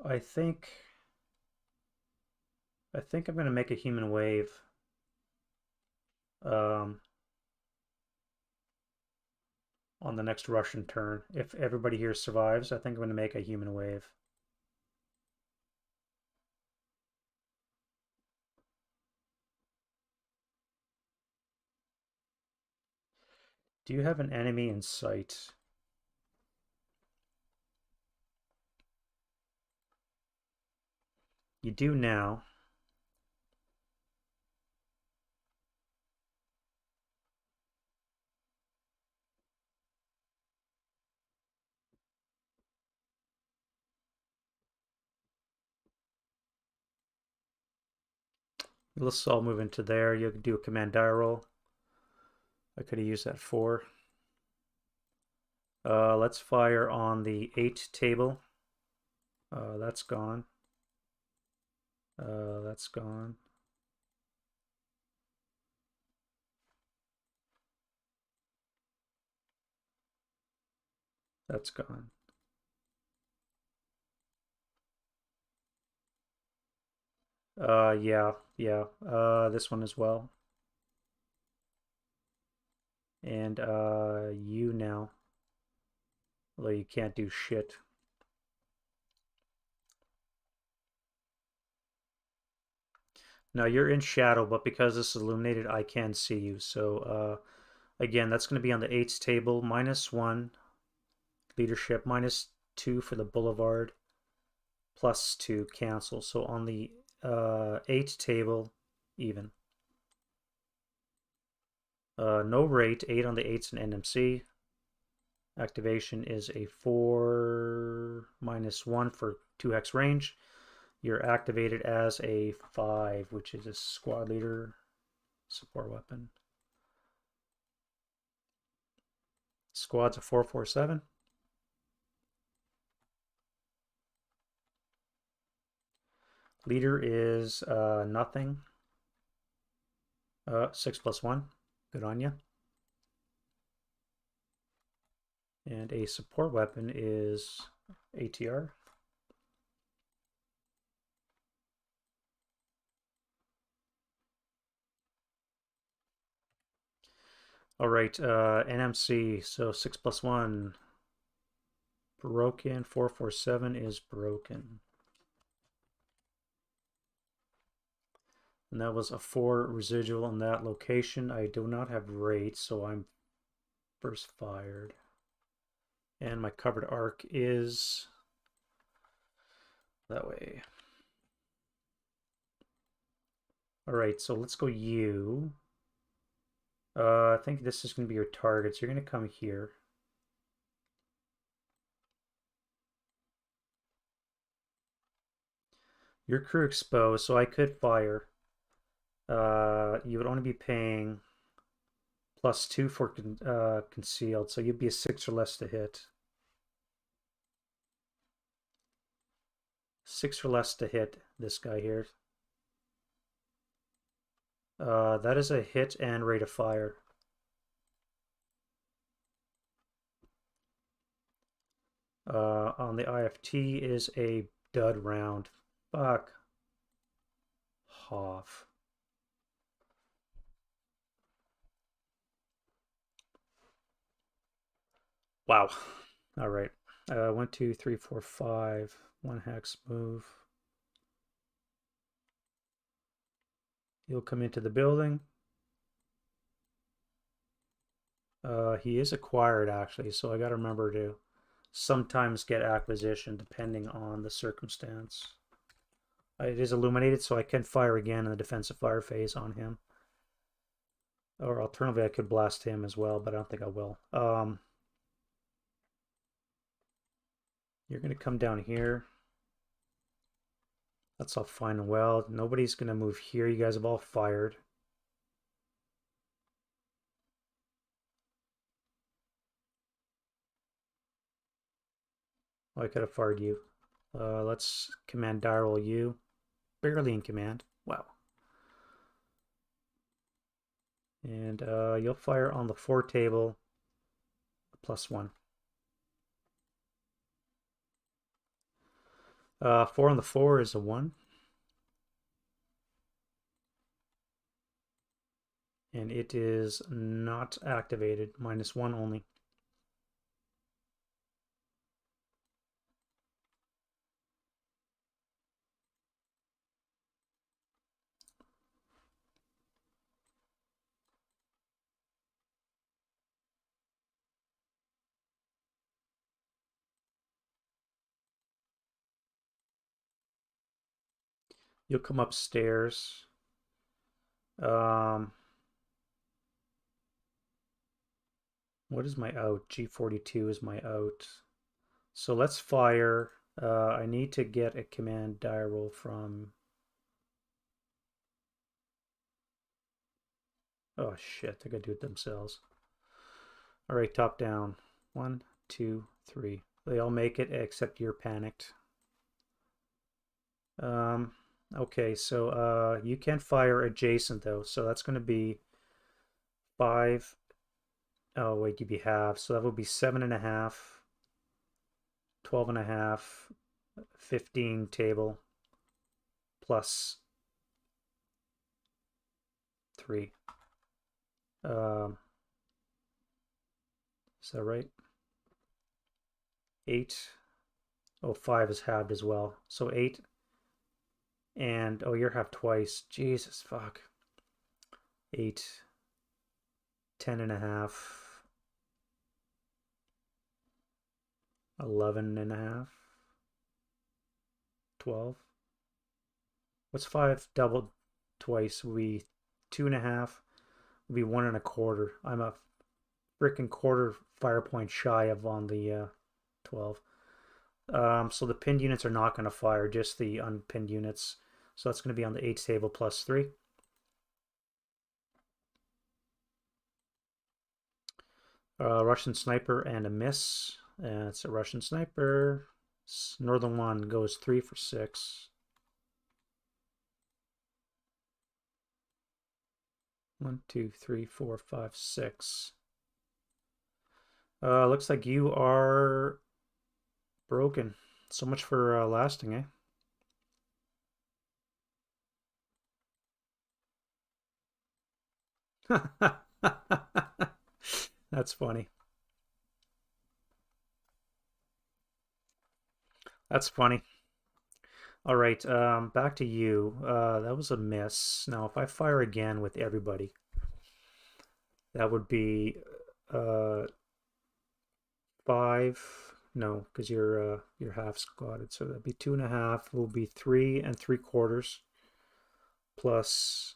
I think I'm gonna make a human wave. Um, on the next Russian turn. If everybody here survives, I think I'm gonna make a human wave. Do you have an enemy in sight? You do now. Let's all move into there. You can do a command die roll. I could have used that 4. Let's fire on the 8 table. That's gone. That's gone. That's gone. Yeah, yeah. This one as well. And you now. Although you can't do shit. Now you're in shadow, but because this is illuminated, I can see you. So again, that's going to be on the 8s table. -1 leadership, -2 for the boulevard, +2 cancel. So on the 8 table, even. No rate, 8 on the 8s and NMC. Activation is a 4 -1 for 2 hex range. You're activated as a 5, which is a squad leader support weapon. Squad's a 447. Leader is nothing. 6+1. Good on you. And a support weapon is ATR. All right, NMC. So 6+1. Broken. 447 is broken. And that was a 4 residual in that location. I do not have rate, so I'm first fired. And my covered arc is that way. All right, so let's go you. I think this is going to be your target. So you're going to come here. Your crew exposed, so I could fire. You would only be paying +2 for concealed, so you'd be a 6 or less to hit. 6 or less to hit this guy here. That is a hit and rate of fire. On the IFT is a dud round. Fuck. Off. Wow. All right. 1, 2, 3, 4, 5. 1 hex move. He'll come into the building. He is acquired actually, so I got to remember to sometimes get acquisition depending on the circumstance. It is illuminated, so I can fire again in the defensive fire phase on him. Or alternatively, I could blast him as well, but I don't think I will. You're going to come down here. That's all fine and well. Nobody's going to move here. You guys have all fired. Oh, I could have fired you. Let's command die roll you. Barely in command. Wow. And you'll fire on the 4 table. +1. 4 on the 4 is a 1. And it is not activated. -1 only. You'll come upstairs. What is my out? G42 is my out. So let's fire. I need to get a command die roll from... Oh shit, they gotta do it themselves. All right, top down. 1, 2, 3. They all make it except you're panicked. Okay, so you can fire adjacent though, so that's going to be 5. Oh wait, you'd be half, so that would be 7.5, 12.5, 15 table plus 3. Is that right? 8. Oh, 5 is halved as well, so 8. And oh, you're half twice. Jesus fuck. 8, 10.5, 11.5, 12. What's 5 doubled twice? Would be 2.5. Would be 1.25. I'm a freaking quarter fire point shy of on the 12. So the pinned units are not going to fire, just the unpinned units. So that's going to be on the 8 table plus 3. Russian sniper and a miss. And it's a Russian sniper. Northern one goes 3 for 6. 1, 2, 3, 4, 5, 6. Looks like you are broken. So much for lasting, eh? That's funny. That's funny. All right, back to you. That was a miss. Now, if I fire again with everybody, that would be uh, 5. No, because you're half squatted, so that'd be 2.5. Will be 3 3/4 plus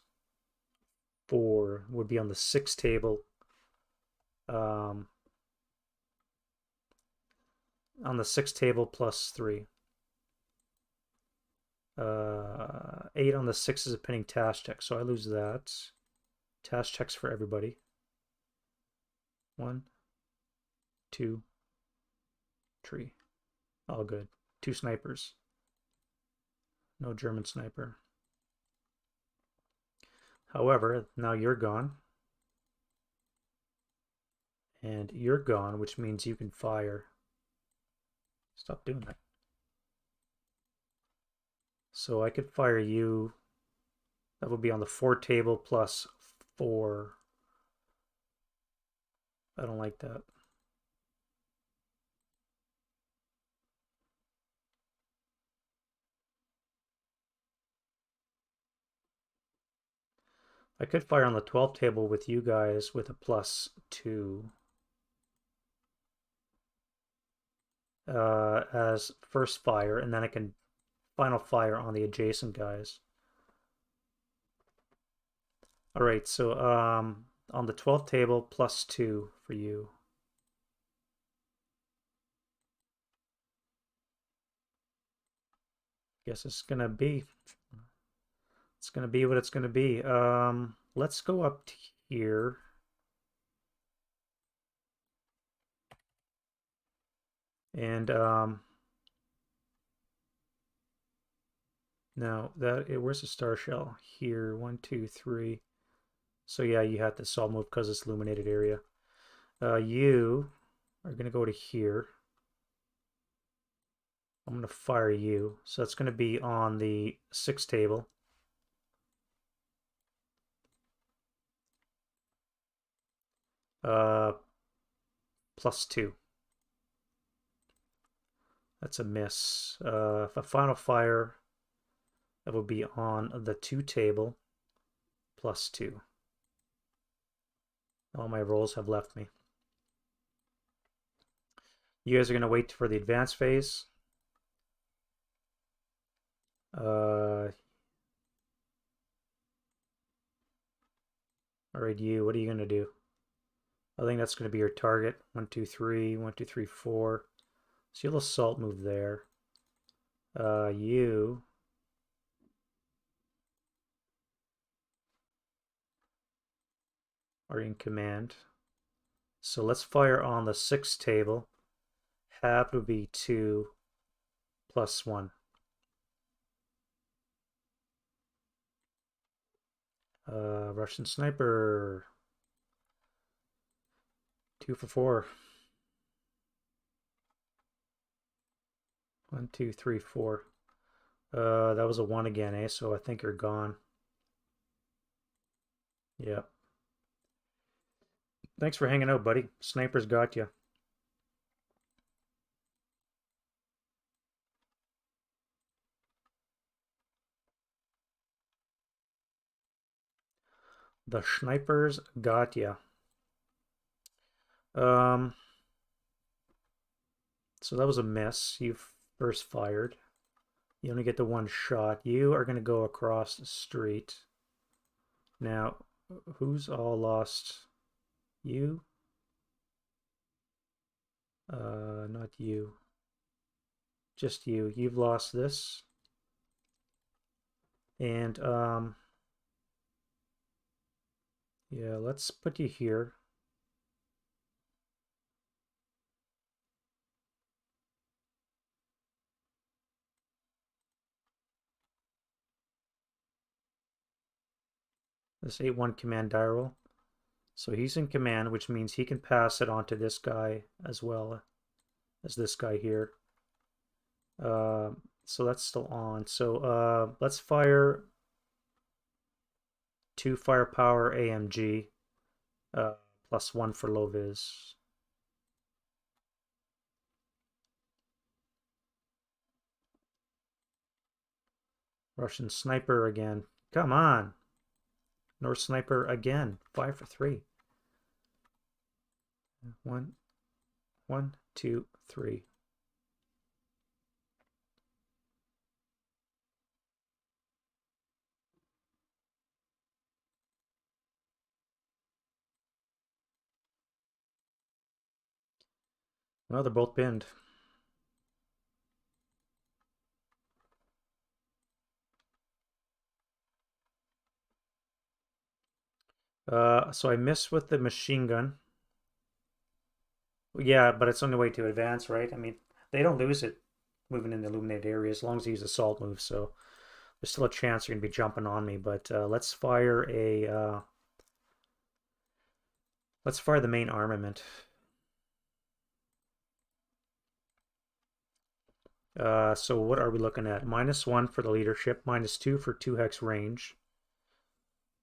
4 would be on the 6 table. Um, on the 6 table plus 3. 8 on the 6 is a pinning task check, so I lose that. Task checks for everybody. 1, 2, 3. All good. 2 snipers. No German sniper. However, now you're gone. And you're gone, which means you can fire. Stop doing that. So I could fire you. That would be on the 4 table plus 4. I don't like that. I could fire on the 12 table with you guys with a +2 as first fire, and then I can final fire on the adjacent guys. All right, so on the 12th table, +2 for you. Guess it's gonna be. It's gonna be what it's gonna be. Let's go up to here. And now where's the star shell? Here, 1, 2, 3. So yeah, you had the sol move because it's illuminated area. You are gonna go to here. I'm going to fire you. So that's going to be on the 6 table. +2. That's a miss. If a final fire, that would be on the 2 table, +2. All my rolls have left me. You guys are going to wait for the advance phase. All right, you, what are you going to do? I think that's going to be your target. 1, 2, 3, 1, 2, 3, 4. So you'll assault move there. You are in command. So let's fire on the 6 table. Hab would be 2 +1. Russian sniper. 2 for 4. 1, 2, 3, 4. That was a 1 again, eh? So I think you're gone. Yep. Thanks for hanging out, buddy. Sniper's got you. The snipers got you. So that was a miss. You first fired. You only get the 1 shot. You are going to go across the street. Now, who's all lost? You? Not you. Just you. You've lost this. And, yeah, let's put you here. This 8-1 command die roll. So he's in command, which means he can pass it on to this guy as well as this guy here. So that's still on. So let's fire 2 firepower AMG, +1 for low vis. Russian sniper again. Come on. North sniper again. 5 for 3. 1, 1, 2, 3. Well, they're both pinned. So I missed with the machine gun. Yeah, but it's on the way to advance, right? I mean, they don't lose it moving in the illuminated area as long as they use assault move. So there's still a chance you're gonna be jumping on me. But let's fire the main armament. So what are we looking at? -1 for the leadership, -2 for 2 hex range.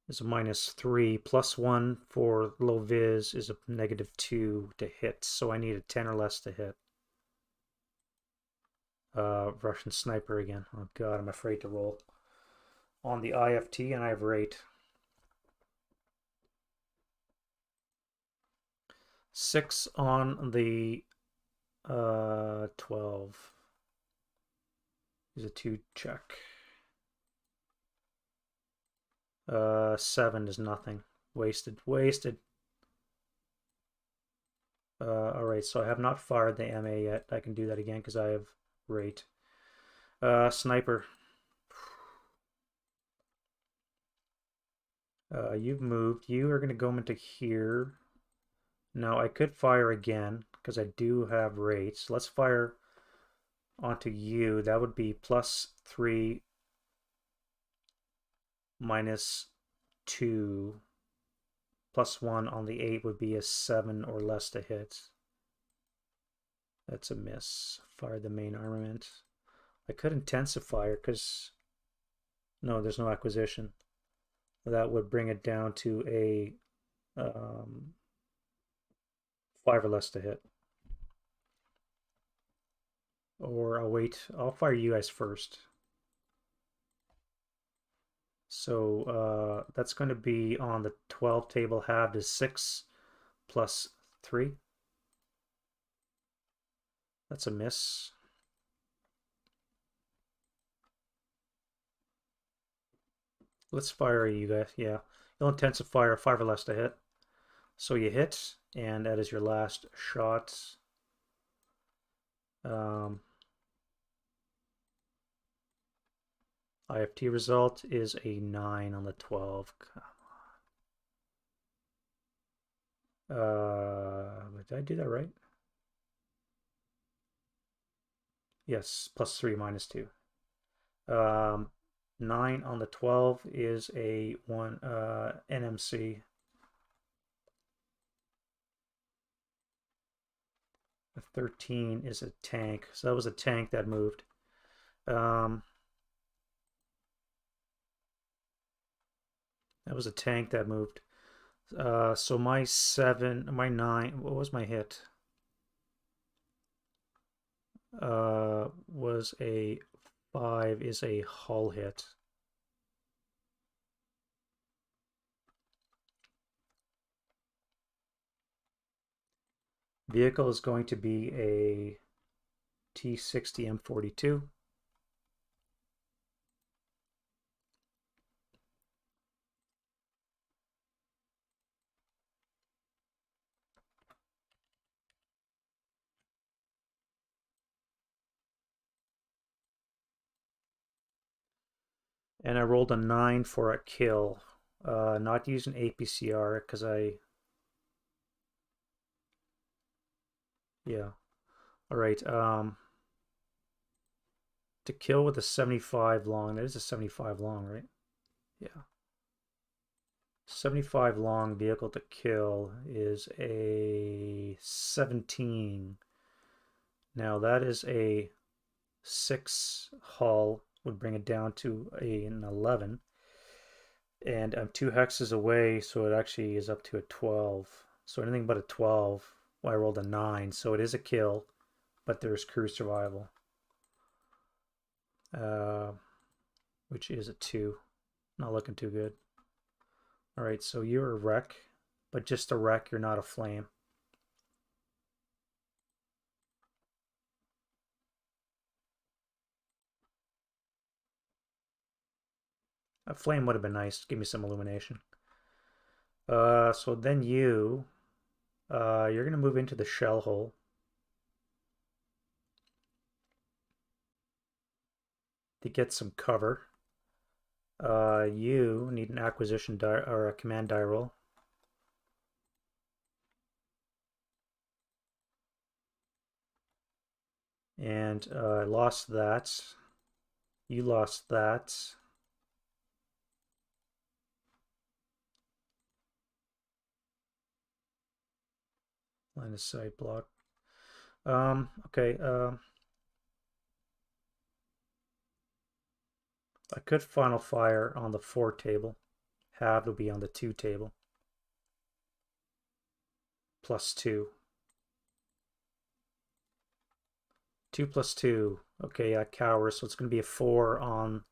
Is a -3, +1 for low vis is a -2 to hit. So I need a 10 or less to hit. Russian sniper again. Oh god, I'm afraid to roll on the IFT, and I have rate. 6 on the 12. Is a 2 check. 7 is nothing. Wasted. Alright, so I have not fired the MA yet. I can do that again because I have rate. Sniper. You've moved. You are going to go into here. Now, I could fire again because I do have rates. Let's fire onto you. That would be +3 -2 +1 on the 8 would be a 7 or less to hit. That's a miss. Fire the main armament. I could intensify because no, there's no acquisition. That would bring it down to a 5 or less to hit. Or I'll wait. I'll fire you guys first. So that's going to be on the 12 table. Halved is 6 plus 3. That's a miss. Let's fire you guys. Yeah. You'll intensify 5 or less to hit. So you hit, and that is your last shot. IFT result is a 9 on the 12. Come on. Did I do that right? Yes, plus 3 minus 2. 9 on the 12 is a 1 NMC. A 13 is a tank. So that was a tank that moved. That was a tank that moved. So my 9, what was my hit? Was a 5 is a hull hit. Vehicle is going to be a T60 M42. And I rolled a 9 for a kill. Not using APCR because yeah. All right. To kill with a 75 long. That is a 75 long, right? Yeah. 75 long vehicle to kill is a 17. Now that is a 6 hull, would bring it down to an 11. And I'm 2 hexes away, so it actually is up to a 12. So anything but a 12, well, I rolled a 9, so it is a kill, but there's crew survival, which is a 2. Not looking too good. All right, so you're a wreck, but just a wreck, you're not a flame. A flame would have been nice. Give me some illumination. So then you're going to move into the shell hole. To get some cover. You need an acquisition die or a command die roll. And I lost that. You lost that. Line of sight block. Okay. I could final fire on the 4 table. Halved will be on the 2 table. Plus 2. 2 plus 2. Okay, I cower, so it's going to be a 4 on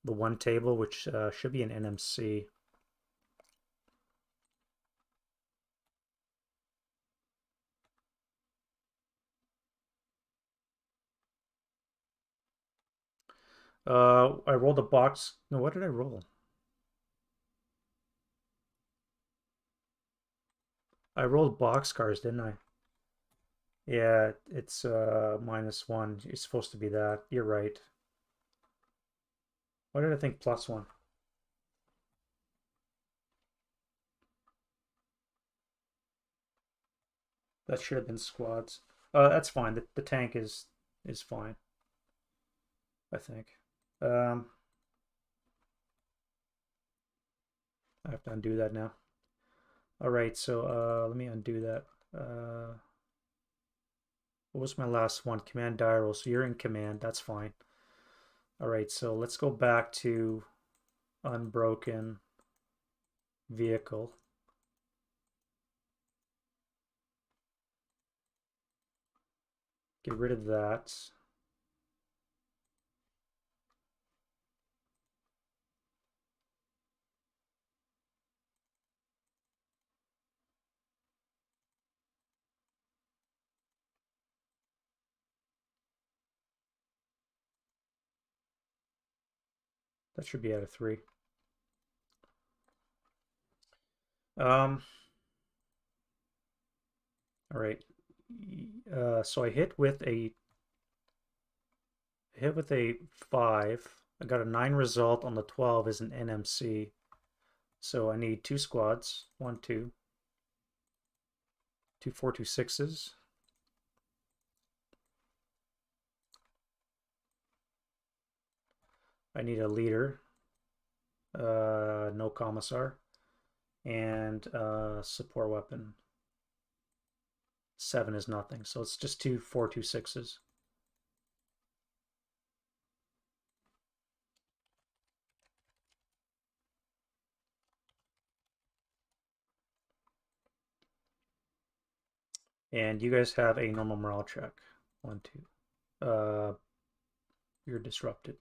the 1 table, which should be an NMC. I rolled a box. No, what did I roll? I rolled boxcars, didn't I? Yeah, it's -1. It's supposed to be that. You're right. Why did I think +1? That should have been squads. That's fine. The tank is fine, I think. Um, I have to undo that now. All right, so let me undo that. What was my last one? Command die roll. So you're in command. That's fine. All right, so let's go back to unbroken vehicle. Get rid of that. That should be out of 3. All right. So I hit with a 5. I got a 9 result on the 12 is an NMC. So I need 2 squads. 1, 2. 2, 4, 2, 6s. I need a leader. No commissar. And support weapon. 7 is nothing. So it's just 2, 4, 2, 6s. And you guys have a normal morale check. 1, 2. You're disrupted.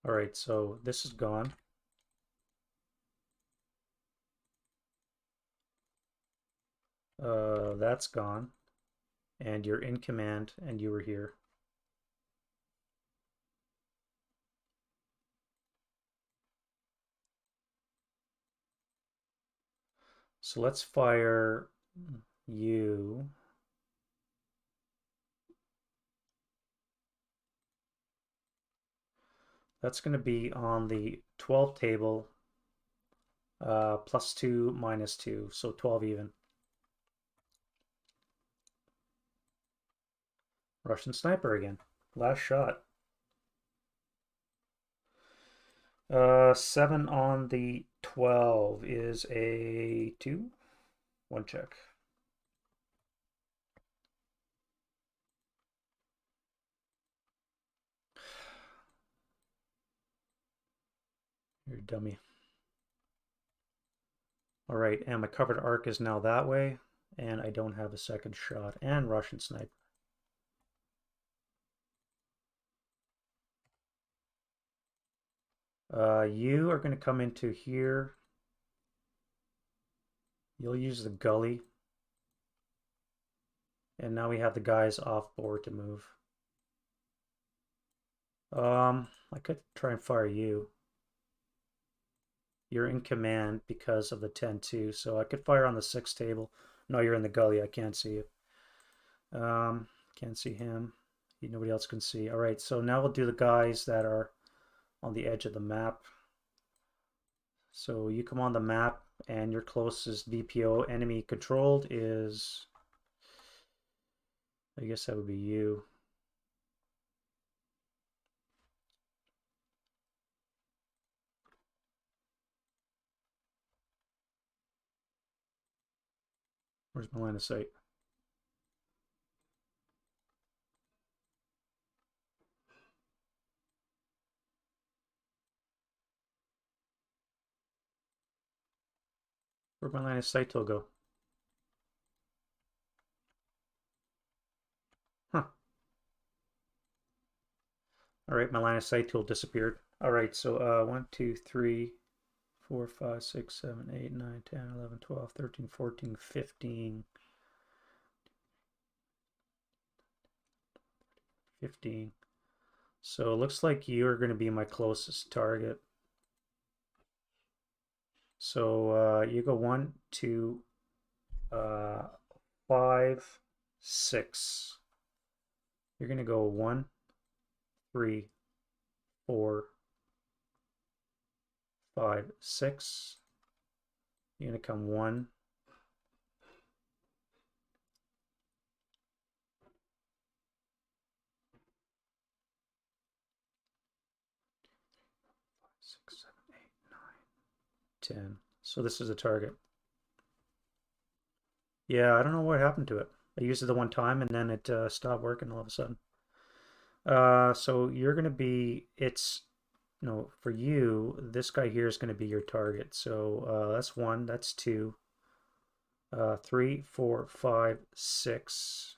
All right, so this is gone. That's gone. And you're in command, and you were here. So let's fire you. That's going to be on the 12 table, +2, -2, so 12 even. Russian sniper again. Last shot. 7 on the 12 is a 2. 1 check. You're a dummy. All right, and my covered arc is now that way, and I don't have a second shot, and Russian sniper. You are going to come into here. You'll use the gully. And now we have the guys off board to move. I could try and fire you. You're in command because of the 10-2, so I could fire on the 6 table. No, you're in the gully. I can't see you. Can't see him. Nobody else can see. All right, so now we'll do the guys that are on the edge of the map. So you come on the map, and your closest VPO enemy controlled is, I guess that would be you. Where's my line of sight? Where'd my line of sight tool go? Huh. All right, my line of sight tool disappeared. All right, so 1, 2, 3, 4, 5, 6, 7, 8, 9, 10, 11, 12, 13, 14, 15. 15. So it looks like you're going to be my closest target. So you go 1, 2, 5, 6. You're going to go 1, 3, 4, 5, 6. You're going to come 1, 6, 7, 8, 9, 10. So this is a target. Yeah, I don't know what happened to it. I used it the one time and then it stopped working all of a sudden. So you're gonna be, it's, no, for you, this guy here is gonna be your target. So that's one, that's two, three, four, five, six.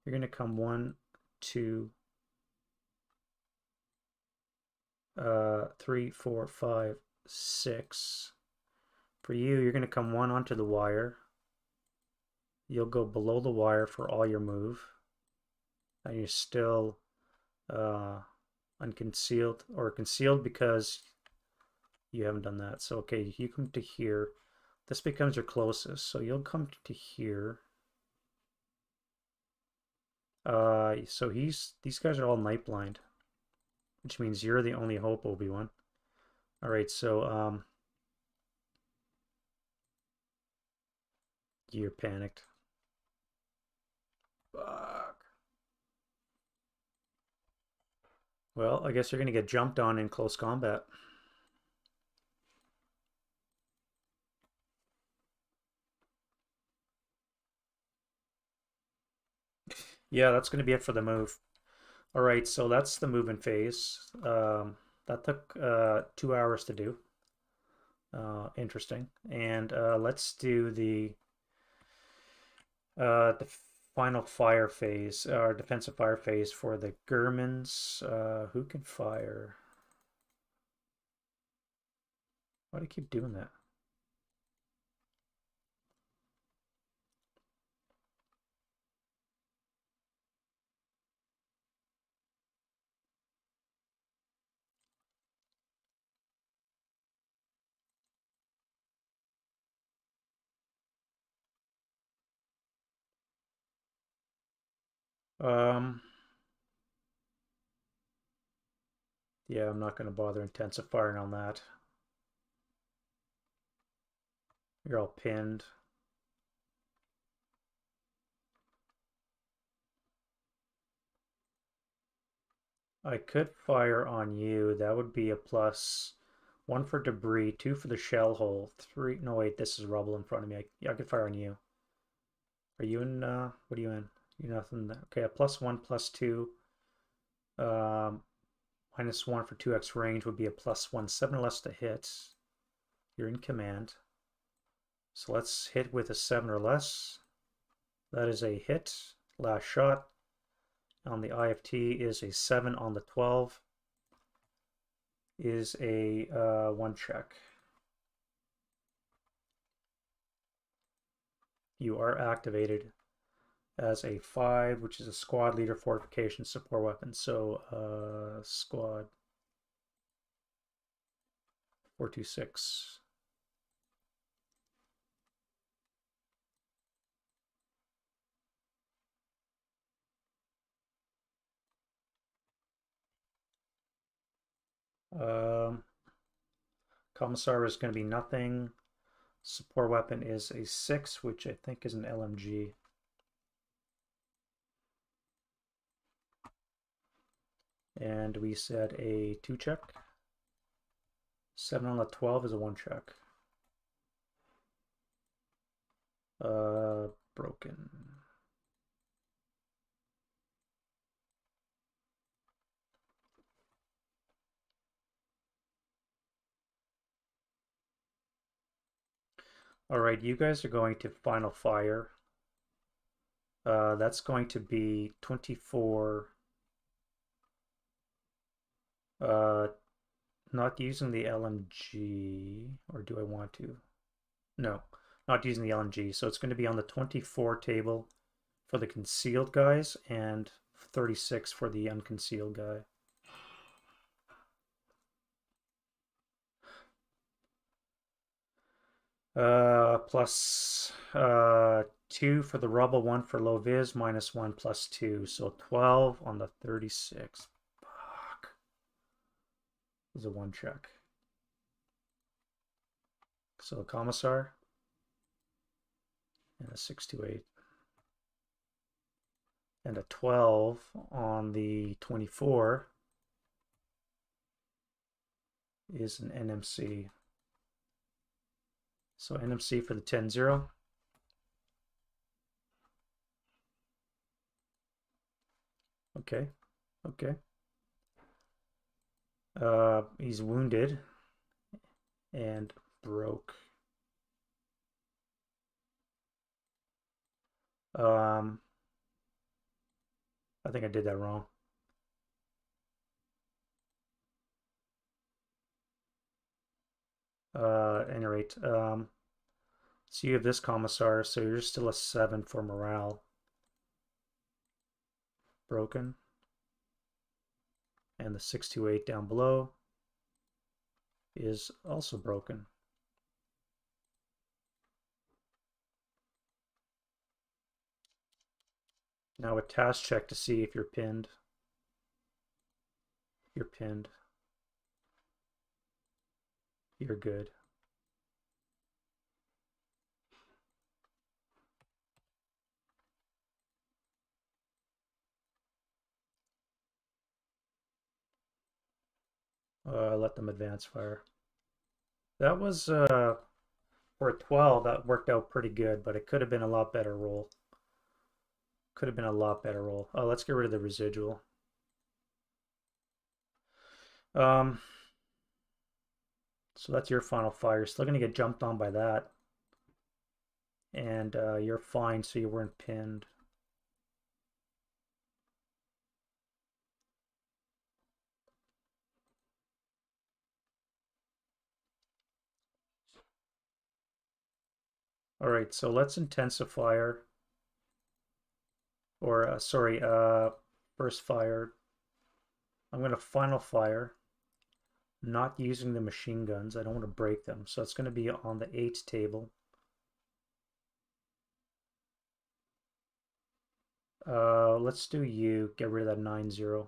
You're gonna come one, two, three, four, five, six. For you, you're gonna come one onto the wire. You'll go below the wire for all your move. And you're still uh, unconcealed or concealed because you haven't done that. So, okay, you come to here. This becomes your closest. So you'll come to here. So these guys are all night blind, which means you're the only hope, Obi-Wan. All right, so you're panicked. Fuck. Well, I guess you're gonna get jumped on in close combat. Yeah, that's gonna be it for the move. All right, so that's the movement phase. That took 2 hours to do. Interesting. And let's do the final fire phase, or defensive fire phase for the Germans. Who can fire? Why do I keep doing that? Um, yeah, I'm not going to bother intensifying on that. You're all pinned. I could fire on you. That would be a plus one for debris, two for the shell hole, three. No, wait, this is rubble in front of me. Yeah, I could fire on you. Are you in? What are you in? You're nothing. Okay, a plus one, plus two. Um, minus one for 2x range would be a plus one, seven or less to hit. You're in command. So let's hit with a seven or less. That is a hit. Last shot on the IFT is a 7 on the 12 is a 1 check. You are activated as a 5, which is a squad leader fortification support weapon. So squad 426. Um, Commissar is going to be nothing. Support weapon is a 6, which I think is an LMG. And we said a 2 check. 7 on the 12 is a 1 check. Broken. All right, you guys are going to final fire. That's going to be 24. Uh, not using the LMG, or do I want to? No, not using the LMG. So it's going to be on the 24 table for the concealed guys and 36 for the unconcealed guy. Plus 2 for the rubble, 1 for low vis, minus 1 plus 2. So 12 on the 36. Fuck. Is a 1 check. So a commissar and a 628. And a 12 on the 24 is an NMC. So NMC for the 10-0. Okay. Okay. He's wounded and broke. Um, I think I did that wrong. At any rate, so you have this commissar, so you're still a 7 for morale. Broken. And the 628 down below is also broken. Now a task check to see if you're pinned. You're pinned. You're good. Let them advance fire. That was for a 12. That worked out pretty good, but it could have been a lot better roll. Could have been a lot better roll. Oh, let's get rid of the residual. Um, so that's your final fire. You're still going to get jumped on by that. And you're fine, so you weren't pinned. All right, so let's intensifier. Or, sorry, first fire. I'm going to final fire. Not using the machine guns. I don't want to break them. So it's going to be on the 8 table. Let's do you. Get rid of that 9-0.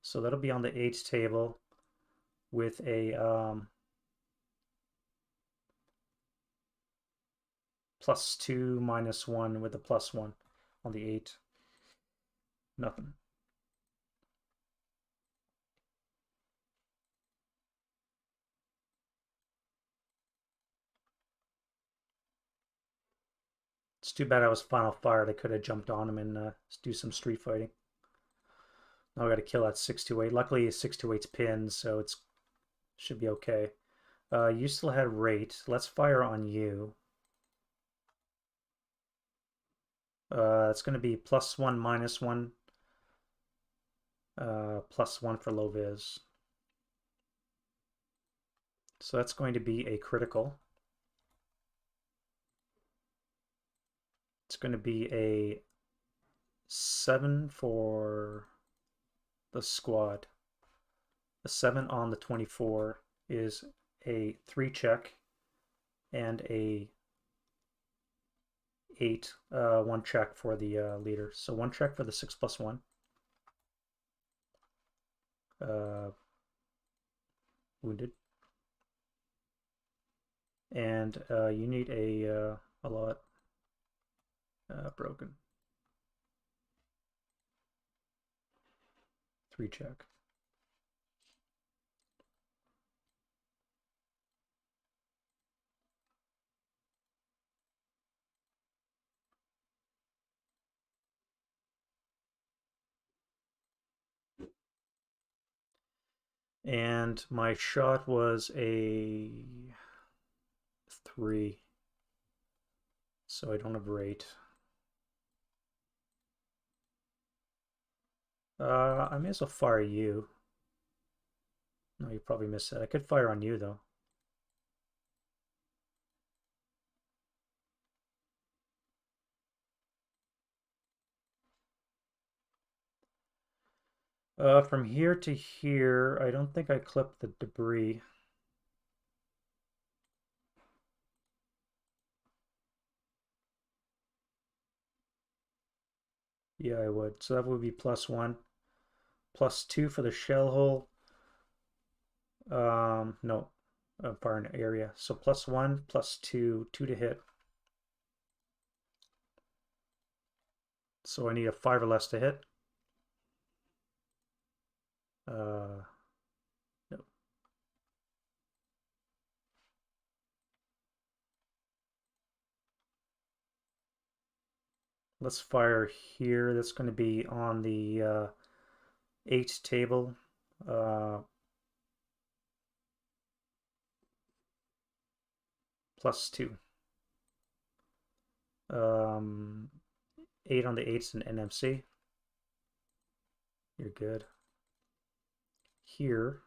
So that'll be on the 8 table with a +2 -1 with a +1 on the 8. Nothing. It's too bad I was final fire. They could have jumped on him and do some street fighting. Now I got to kill that 628. Luckily, 628's pinned, so it's should be okay. You still had rate. Let's fire on you. It's going to be +1 -1. +1 for low vis. So that's going to be a critical. It's going to be a 7 for the squad. A 7 on the 24 is a 3 check and a 8, 1 check for the leader. So 1 check for the 6+1. Wounded. And you need a lot. Broken. 3 check. And my shot was a 3. So I don't have rate. I may as well fire you. No, you probably missed that. I could fire on you, though. From here to here, I don't think I clipped the debris. Yeah, I would. So that would be +1. +2 for the shell hole. No, fire an area. So +1, +2, 2 to hit. So I need a 5 or less to hit. No. Let's fire here. That's going to be on the 8 table. +2. 8 on the 8s in NMC. You're good. Here,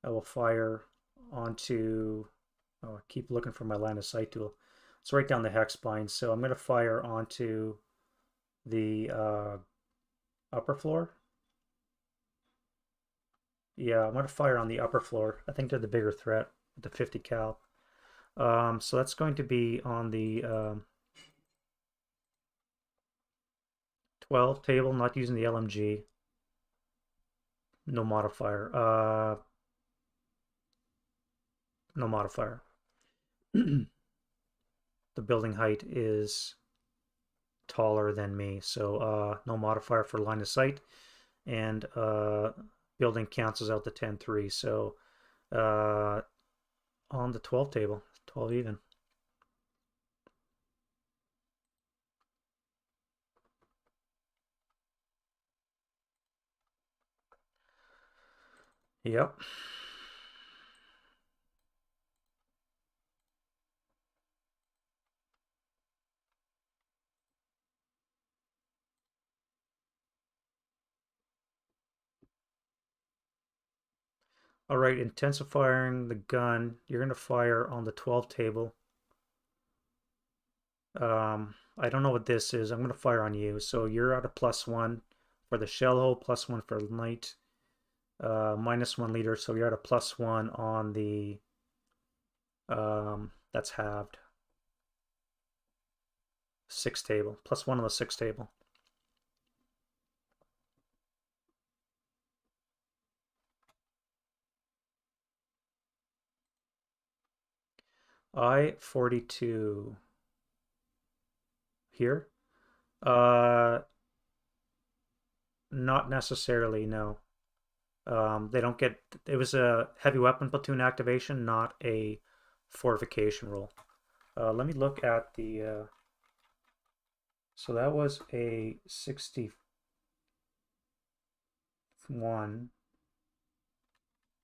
I will fire onto, oh, I keep looking for my line of sight tool. It's right down the hex spine, so I'm going to fire onto the upper floor. Yeah, I'm going to fire on the upper floor. I think they're the bigger threat with the 50 cal. So that's going to be on the 12 table, not using the LMG. No modifier. No modifier. The building height is taller than me, so no modifier for line of sight, and building cancels out the 10-3, so on the 12 table, 12 even. Yep. All right, intensifying the gun, you're going to fire on the 12 table. I don't know what this is. I'm going to fire on you. So you're at a +1 for the shell hole, +1 for light, -1 liter. So you're at a +1 on the, that's halved. 6 table, +1 on the 6 table. I-42 here. Not necessarily, no. They don't get, it was a heavy weapon platoon activation, not a fortification roll. Let me look at the, so that was a 61,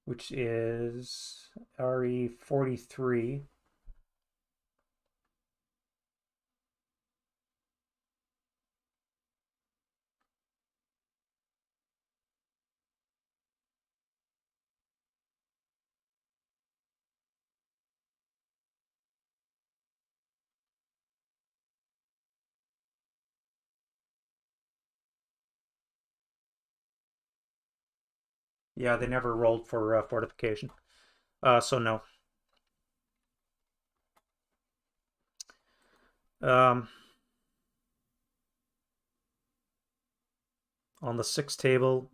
which is RE43. Yeah, they never rolled for fortification. So no. On the 6 table,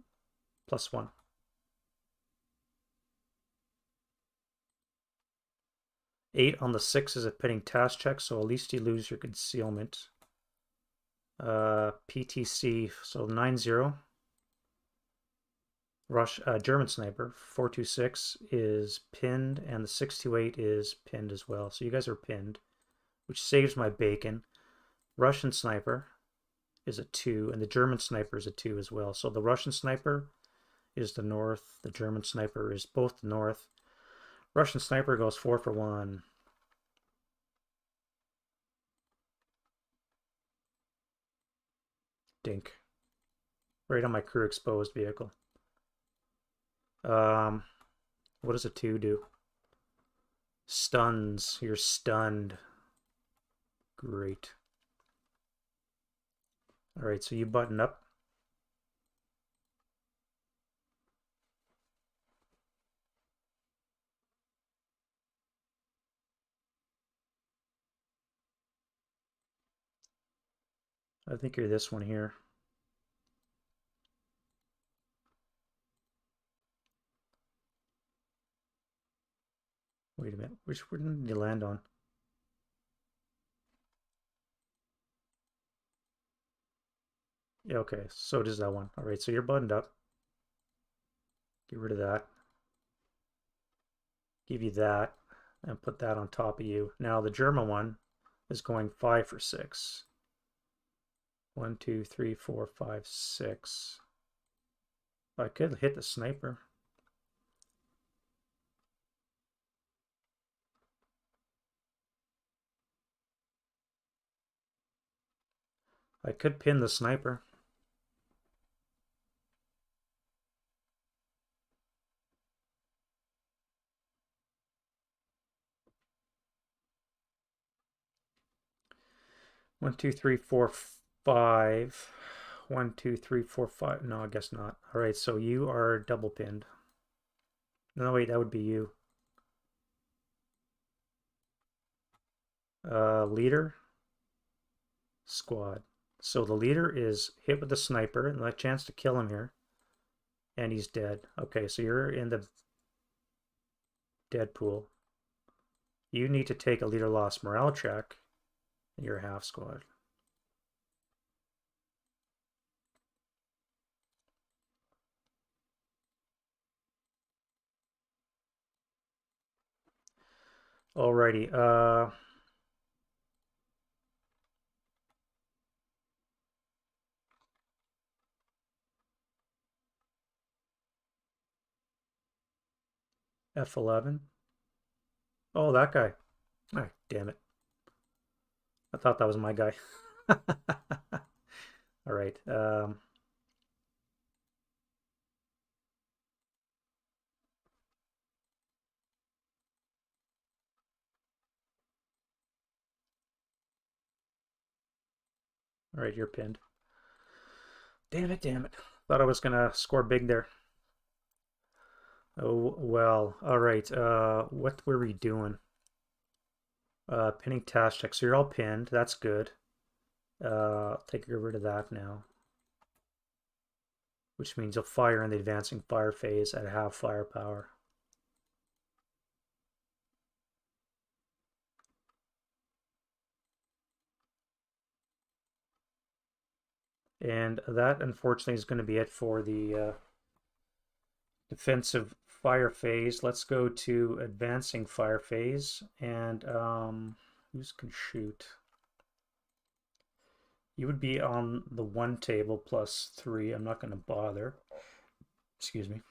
+1. 8 on the 6 is a pitting task check, so at least you lose your concealment. PTC, so 9-0. German sniper, 426 is pinned, and the 628 is pinned as well. So you guys are pinned, which saves my bacon. Russian sniper is a 2, and the German sniper is a 2 as well. So the Russian sniper is the north, the German sniper is both the north. Russian sniper goes 4 for 1. Dink. Right on my crew exposed vehicle. What does a 2 do? Stuns. You're stunned. Great. All right, so you button up. I think you're this one here. Wait a minute. Which one did you land on? Yeah, okay, so does that one. All right, so you're buttoned up. Get rid of that. Give you that, and put that on top of you. Now the German one is going 5 for 6. 1, 2, 3, 4, 5, 6. I could hit the sniper. I could pin the sniper. One, two, three, four, five. 1, 2, 3, 4, 5. No, I guess not. All right, so you are double pinned. No, wait, that would be you. Leader, squad. So the leader is hit with the sniper, and a chance to kill him here. And he's dead. Okay, so you're in the dead pool. You need to take a leader lost morale check, and you're half squad. Alrighty, F11. Oh, that guy. Oh, damn it. I thought that was my guy. All right. All right, you're pinned. Damn it, damn it. Thought I was going to score big there. Oh, well. All right. What were we doing? Pinning task check. So you're all pinned. That's good. I'll take rid of that now. Which means you'll fire in the advancing fire phase at half firepower. And that, unfortunately, is going to be it for the defensive fire phase. Let's go to advancing fire phase. And who's can shoot? You would be on the 1 table plus 3. I'm not going to bother. Excuse me.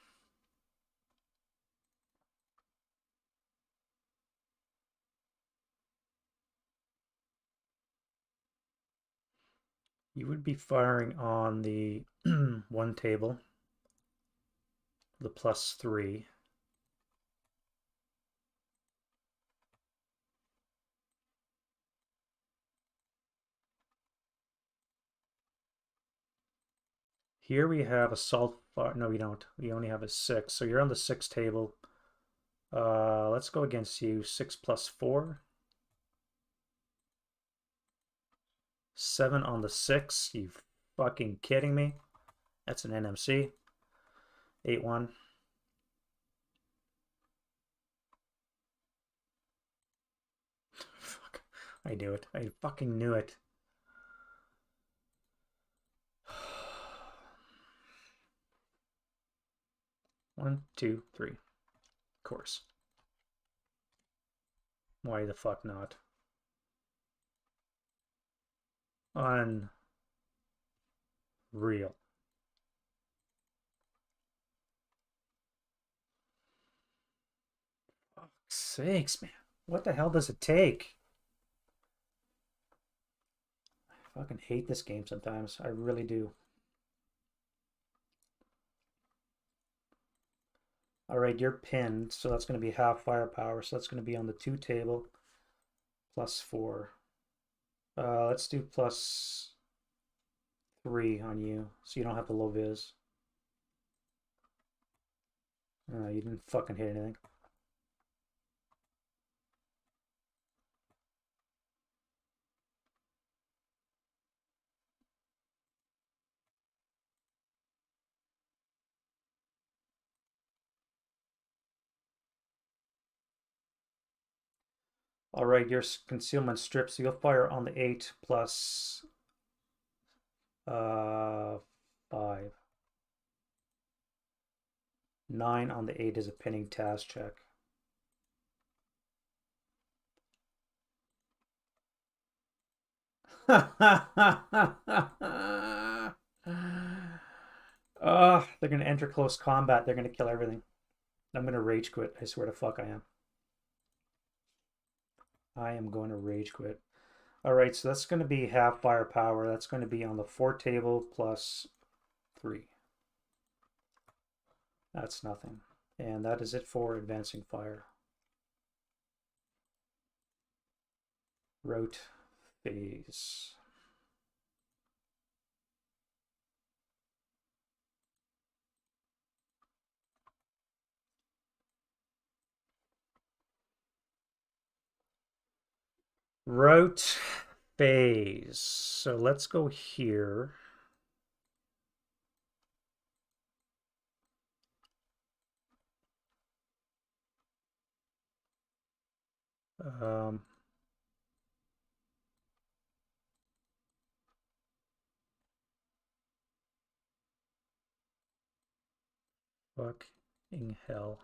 You would be firing on the 1 table, the plus 3. Here we have assault fire. No, we don't. We only have a 6. So you're on the 6 table. Let's go against you. 6 plus 4. 7 on the 6. You fucking kidding me? That's an NMC. 8-1. Fuck. I knew it. I fucking knew it. One, two, three. Of course. Why the fuck not? Unreal. Fuck's sakes, man. What the hell does it take? I fucking hate this game sometimes. I really do. All right, you're pinned, so that's going to be half firepower. So that's going to be on the 2 table plus 4. Let's do plus 3 on you, so you don't have the low vis. You didn't fucking hit anything. All right, your concealment strips. So you'll fire on the 8 plus 5. 9 on the 8 is a pinning task check. They're gonna enter close combat. They're gonna kill everything. I'm gonna rage quit. I swear to fuck I am. I am going to rage quit. All right, so that's going to be half firepower. That's going to be on the 4 table plus 3. That's nothing. And that is it for advancing fire. Rote phase. Rote phase. So let's go here. Um, fucking hell.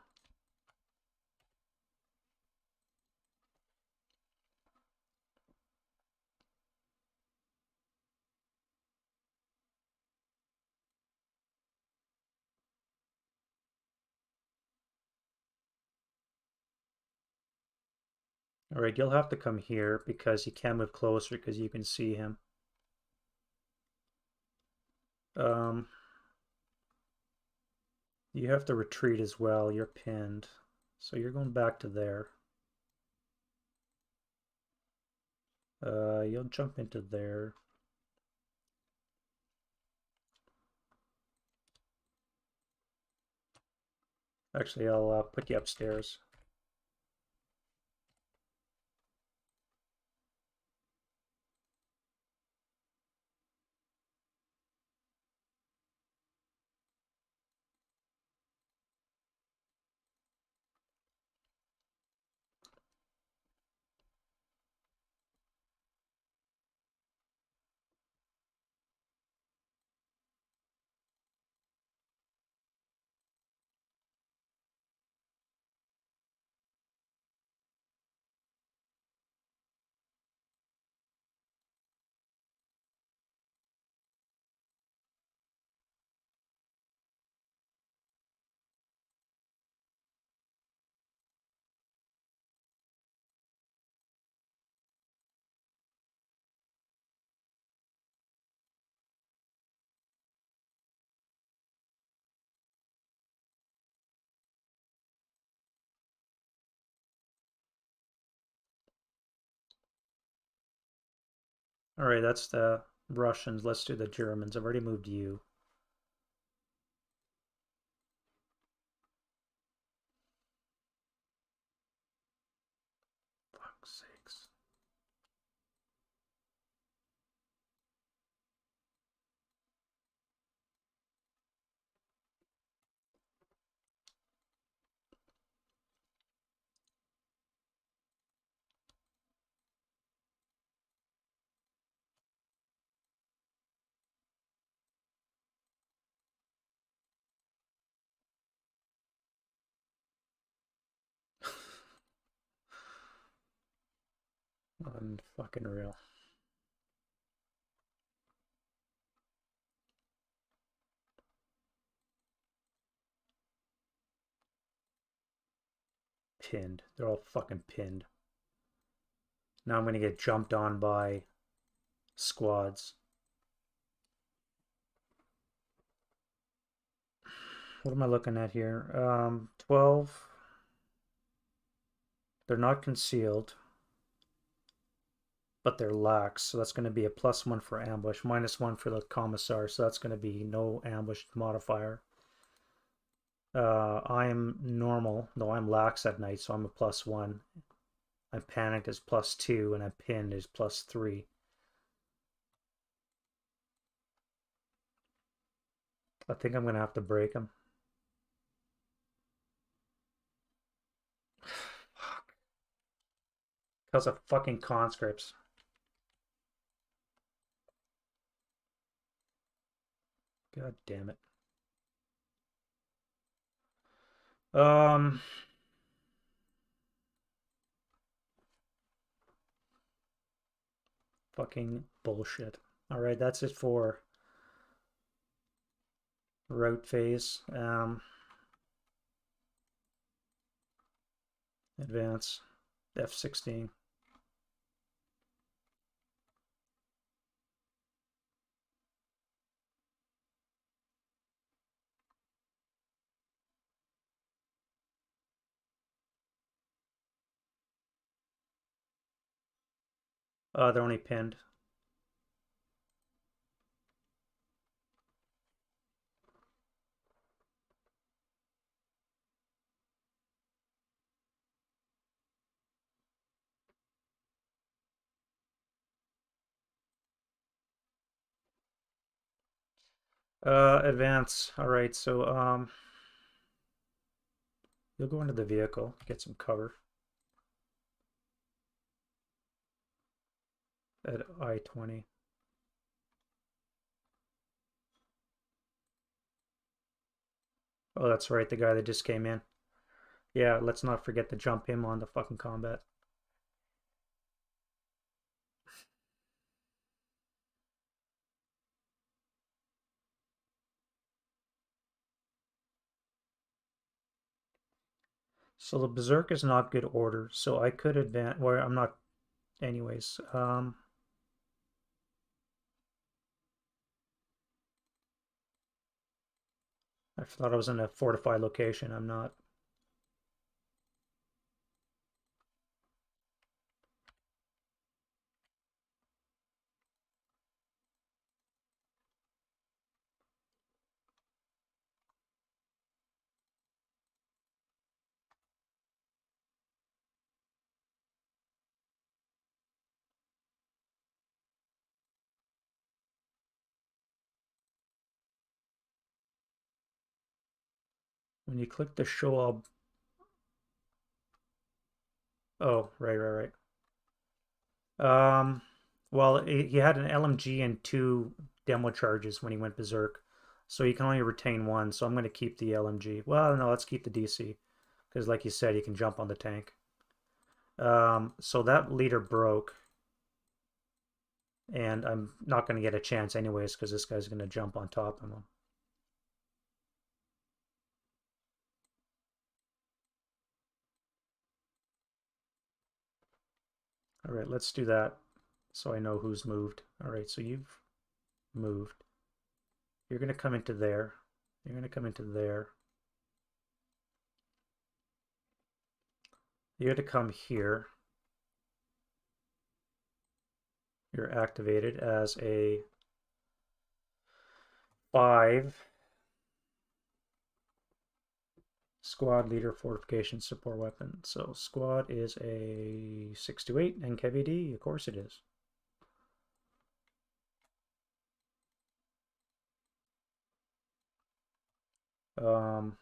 All right, you'll have to come here because you can move closer because you can see him. Um, you have to retreat as well. You're pinned. So you're going back to there. You'll jump into there. Actually, I'll put you upstairs. All right, that's the Russians. Let's do the Germans. I've already moved you. Fuck's sakes. Unfucking real. Pinned. They're all fucking pinned. Now I'm gonna get jumped on by squads. What am I looking at here? 12. They're not concealed, but they're lax. So that's going to be a +1 for ambush, -1 for the commissar. So that's going to be no ambush modifier. I'm normal. No, I'm lax at night, so I'm a +1. I'm panicked is +2, and I'm pinned is +3. I think I'm going to have to break him. Fuck. Because of fucking conscripts. God damn it. Um, Fucking bullshit. All right, that's it for route phase. Advance F16. They're only pinned. Advance. All right, so you'll go into the vehicle, get some cover at I-20. Oh, that's right, the guy that just came in. Yeah, let's not forget to jump him on the fucking combat. So the Berserk is not good order, so I could advance. Well, I'm not. Anyways, I thought I was in a fortified location. I'm not. When you click the show all. Oh, right. Um, well, he had an LMG and two demo charges when he went berserk, so you can only retain one. So I'm going to keep the LMG. Well, no, let's keep the DC because, like you said, you can jump on the tank. So that leader broke, and I'm not going to get a chance anyways because this guy's going to jump on top of him. All right, let's do that so I know who's moved. All right, so you've moved. You're going to come into there. You're going to come into there. You're going to come here. You're activated as a 5 squad leader fortification support weapon. So squad is a 628 and KVD, of course it is. Um,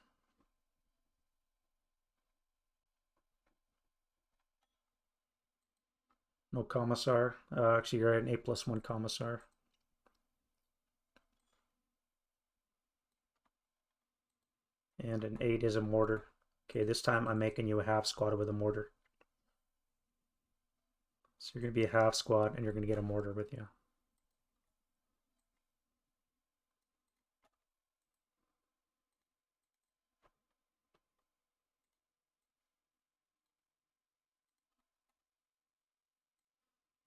no commissar. Actually, you're at an A+1 commissar. And an 8 is a mortar. Okay, this time I'm making you a half squad with a mortar. So you're going to be a half squad and you're going to get a mortar with you.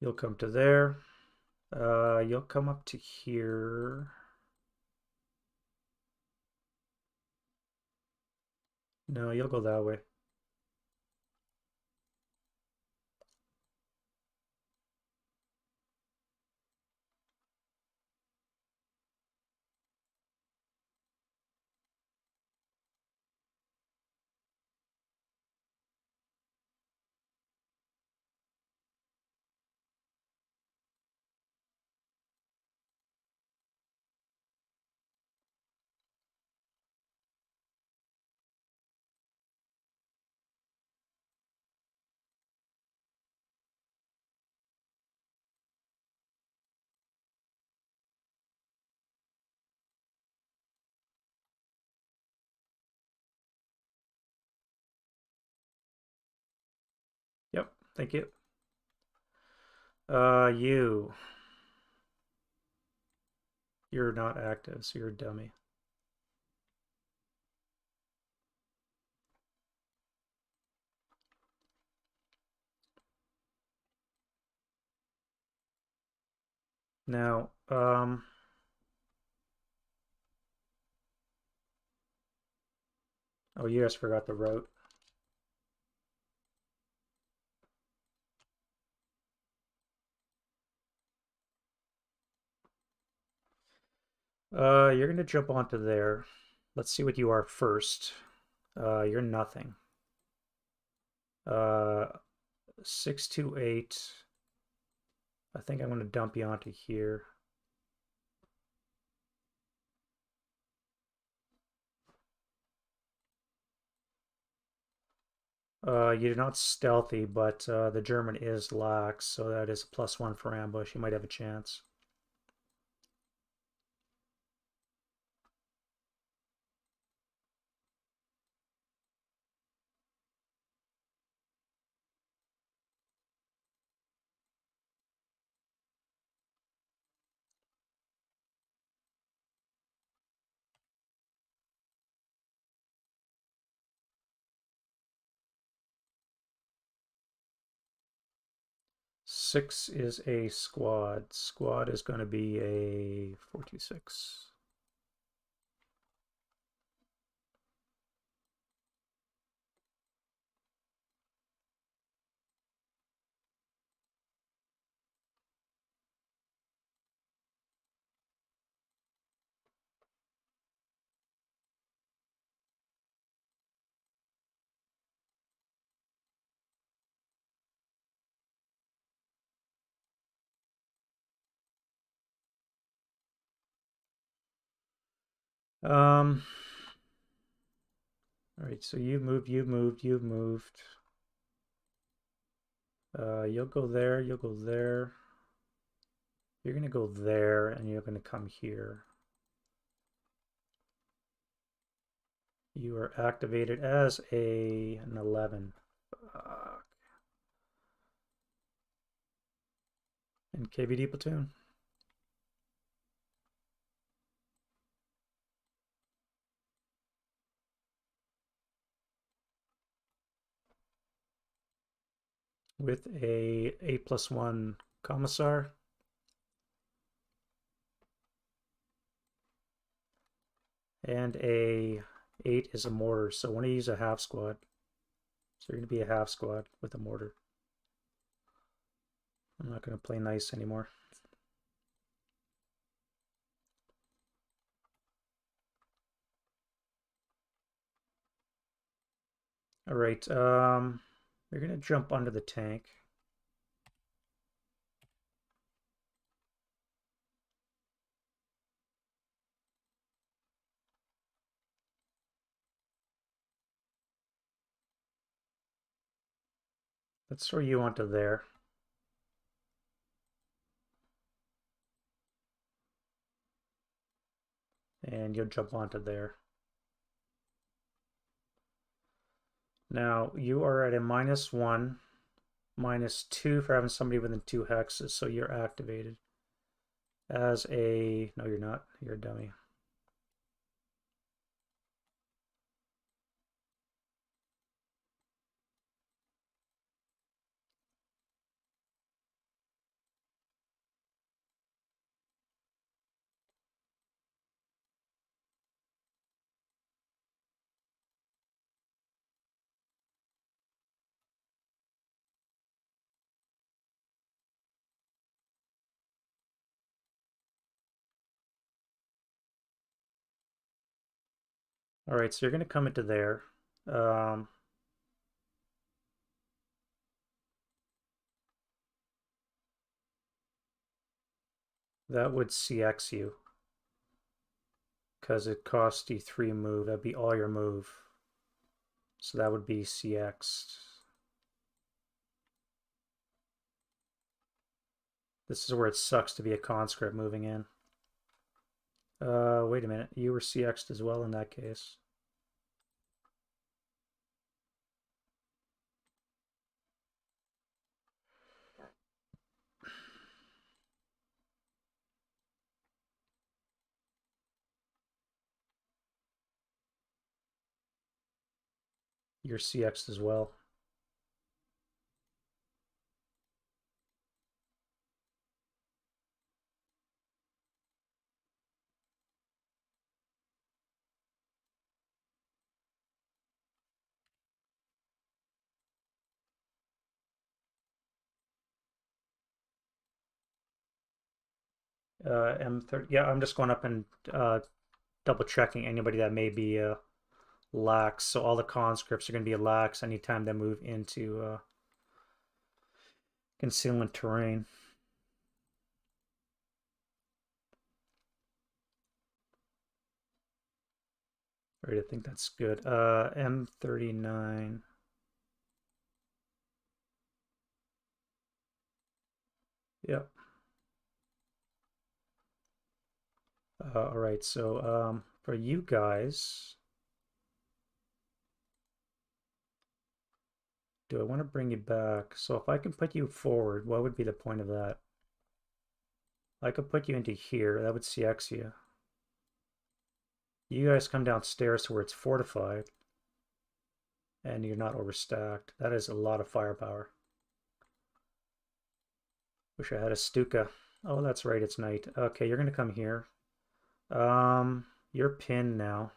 You'll come to there. You'll come up to here. No, you'll go that way. Yep, thank you. You. You're not active, so you're a dummy. Now, oh, you guys forgot the route. You're gonna jump onto there. Let's see what you are first. You're nothing. 628. I think I'm gonna dump you onto here. You're not stealthy, but the German is lax, so that is a +1 for ambush. You might have a chance. Six is a squad. Squad is going to be a 426. All right, so you've moved. You'll go there, you'll go there. You're gonna go there, and you're gonna come here. You are activated as an 11. Fuck. And KVD platoon. With a +1 commissar. And a 8 is a mortar, so when I use a half squad. So you're going to be a half squad with a mortar. I'm not going to play nice anymore. All right, you're going to jump under the tank. Let's throw you onto there. And you'll jump onto there. Now, you are at a -1, -2 for having somebody within 2 hexes, so you're activated as a... No, you're not. You're a dummy. All right, so you're going to come into there. That would CX you because it costs you 3 move. That'd be all your move. So that would be CX. This is where it sucks to be a conscript moving in. Wait a minute. You were CX'd as well in that case. You're CX'd as well. M30. Yeah, I'm just going up and double checking anybody that may be lax. So all the conscripts are going to be lax anytime they move into concealment terrain. Right, I think that's good. M39. Yep. All right, so for you guys, do I want to bring you back? So if I can put you forward, what would be the point of that? I could put you into here. That would CX you. You guys come downstairs to where it's fortified, and you're not overstacked. That is a lot of firepower. Wish I had a Stuka. Oh, that's right, it's night. Okay, you're gonna come here. You're pinned now.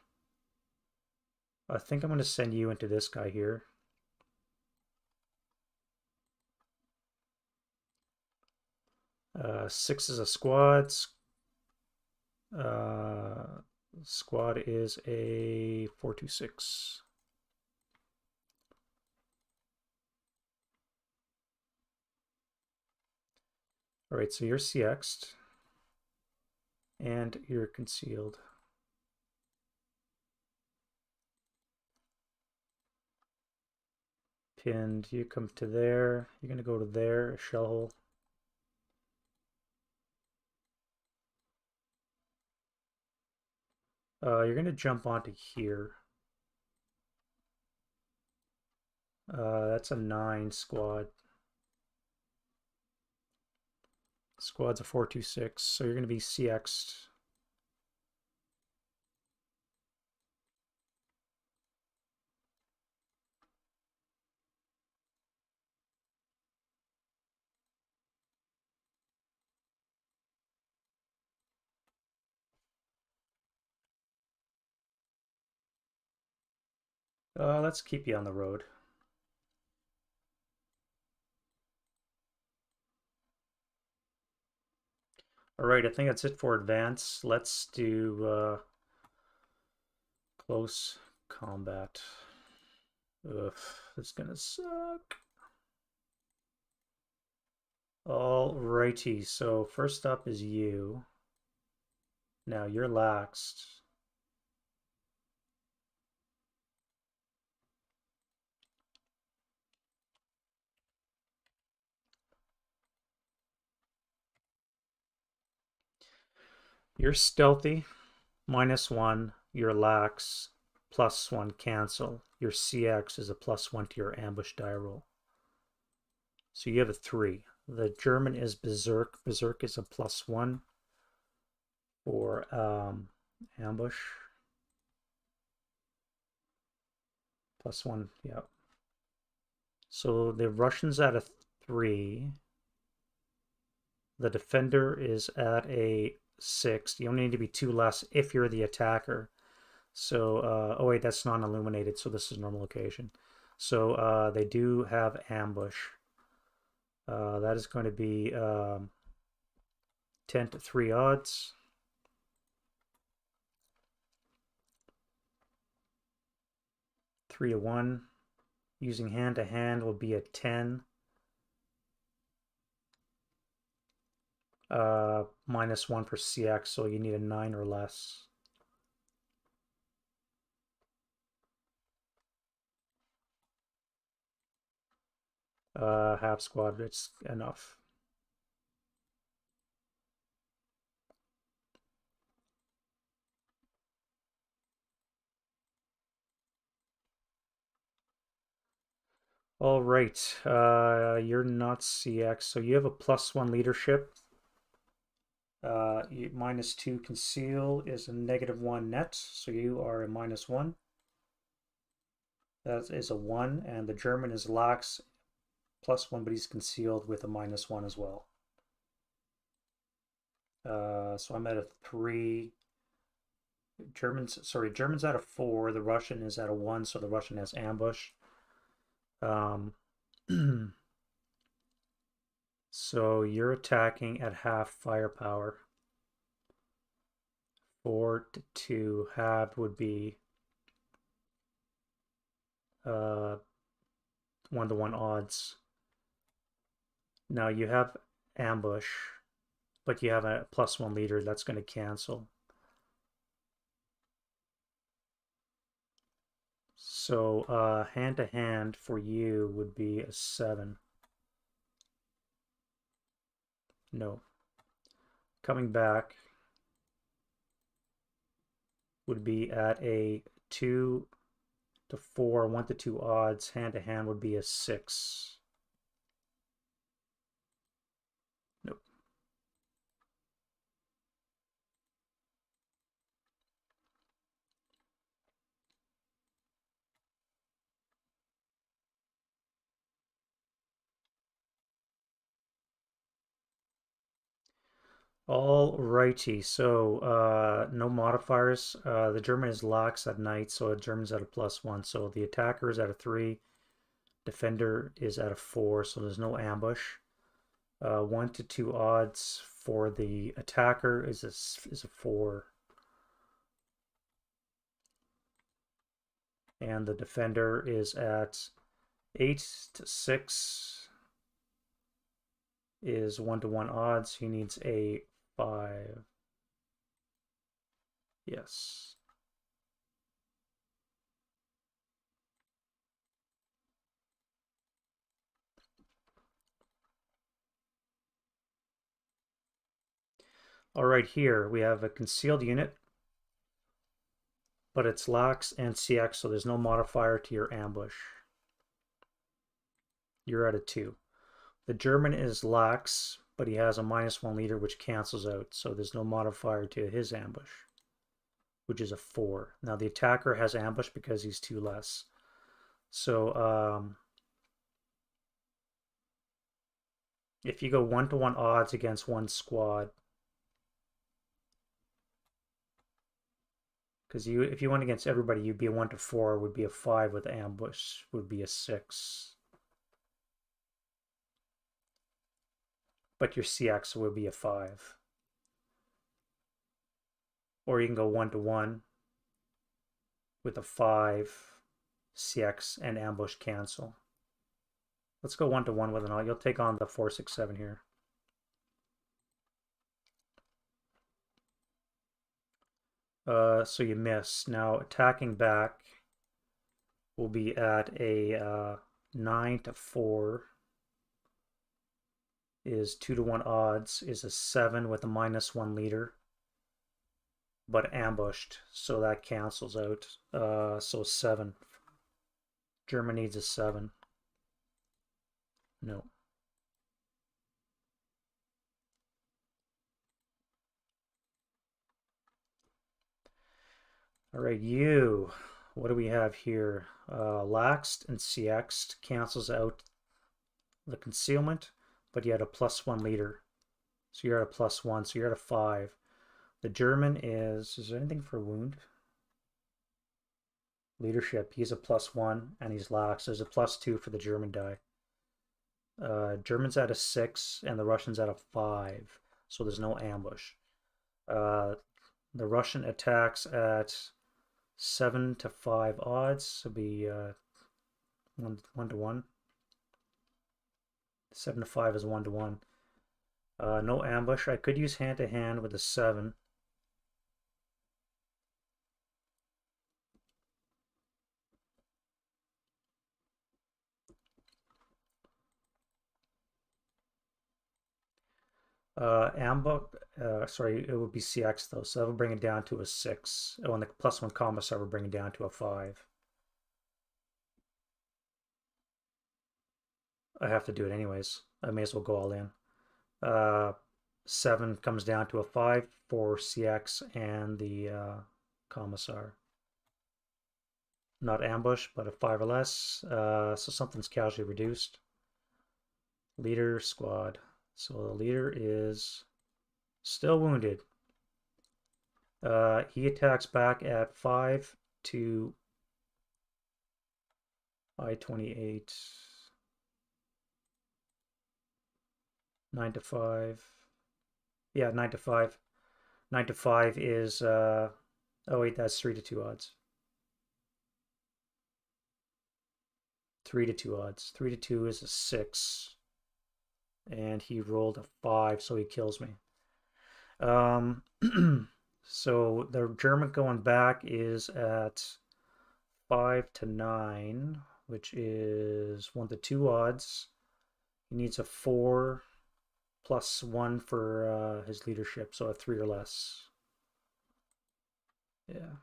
I think I'm gonna send you into this guy here. Six is a squad. Squad is a 426. All right, so you're CX'd and you're concealed. Pinned, you come to there. You're gonna go to there, a shell hole. You're gonna jump onto here. That's a 9 squad. Squad's a 426, so you're gonna be CX'd. Let's keep you on the road. All right, I think that's it for advance. Let's do close combat. Ugh, it's gonna suck. Alrighty, so first up is you. Now you're laxed. You're stealthy, -1. You're lax, +1 cancel. Your CX is a +1 to your ambush die roll. So you have a 3. The German is berserk. Berserk is a +1 for ambush. +1, yeah. So the Russian's at a 3. The defender is at a 6. You only need to be 2 less if you're the attacker. So, oh wait, that's non-illuminated, so this is normal location. So they do have ambush. That is going to be 10 to 3 odds. Three to 1. Using hand to hand will be a 10. -1 for CX, so you need a 9 or less. Half squad, it's enough. All right, you're not CX, so you have a +1 leadership. -2 conceal is a -1 net, so you are a -1. That is a 1, and the German is lax, +1, but he's concealed with a -1 as well. So I'm at a 3. German's at a 4. The Russian is at a 1, so the Russian has ambush. So you're attacking at half firepower. 4 to 2 halved would be 1-to-1 odds. Now you have ambush, but you have a +1 leader. That's going to cancel. So hand to hand for you would be a 7. No. Coming back would be at a 2 to 4, 1 to 2 odds. Hand to hand would be a 6. Nope. All righty, so no modifiers. The German is lax at night, so the German's at a +1. So the attacker is at a 3, defender is at a 4, so there's no ambush. 1 to 2 odds for the attacker is a 4. And the defender is at 8 to 6 is 1-to-1 odds. He needs a 5. Yes. All right, here we have a concealed unit, but it's lax and CX, so there's no modifier to your ambush. You're at a 2. The German is lax, but he has a -1 leader, which cancels out, so there's no modifier to his ambush, which is a 4. Now the attacker has ambush because he's 2 less. So if you go 1-to-1 odds against one squad, because if you went against everybody, you'd be a 1 to 4, would be a 5 with ambush, would be a 6. But your CX would be a 5. Or you can go 1-to-1 with a 5, CX, and ambush cancel. Let's go 1-to-1 with an all. You'll take on the 4, 6, 7 here. So you miss. Now attacking back will be at a 9 to 4 is 2-to-1 odds, is a 7 with a -1 leader, but ambushed, so that cancels out. So 7. German needs a 7. No. All right, you. What do we have here? Laxed and CX'd cancels out the concealment, but you had a +1 leader. So you're at a +1, so you're at a 5. The German is there anything for wound? Leadership, he's a +1 and he's lax. There's a +2 for the German die. German's at a 6 and the Russian's at a 5, so there's no ambush. The Russian attacks at 7 to 5 odds, so be 1-to-1. 7 to 5 is 1-to-1. No ambush. I could use hand to hand with a 7. Sorry, it would be CX though, so that would bring it down to a 6. Oh, and the +1 commissar would bring it down to a 5. I have to do it anyways. I may as well go all in. 7 comes down to a 5 for CX and the commissar. Not ambush, but a 5 or less. So something's casually reduced. Leader squad. So the leader is still wounded. He attacks back at 5 to I-28. 9 to 5. Yeah, 9 to 5. 9 to 5 is, oh wait, that's 3 to 2 odds. 3 to 2 odds. 3 to 2 is a 6. And he rolled a 5, so he kills me. So the German going back is at 5 to 9, which is 1 to 2 odds. He needs a 4 plus 1 for his leadership, so a 3 or less. Yeah.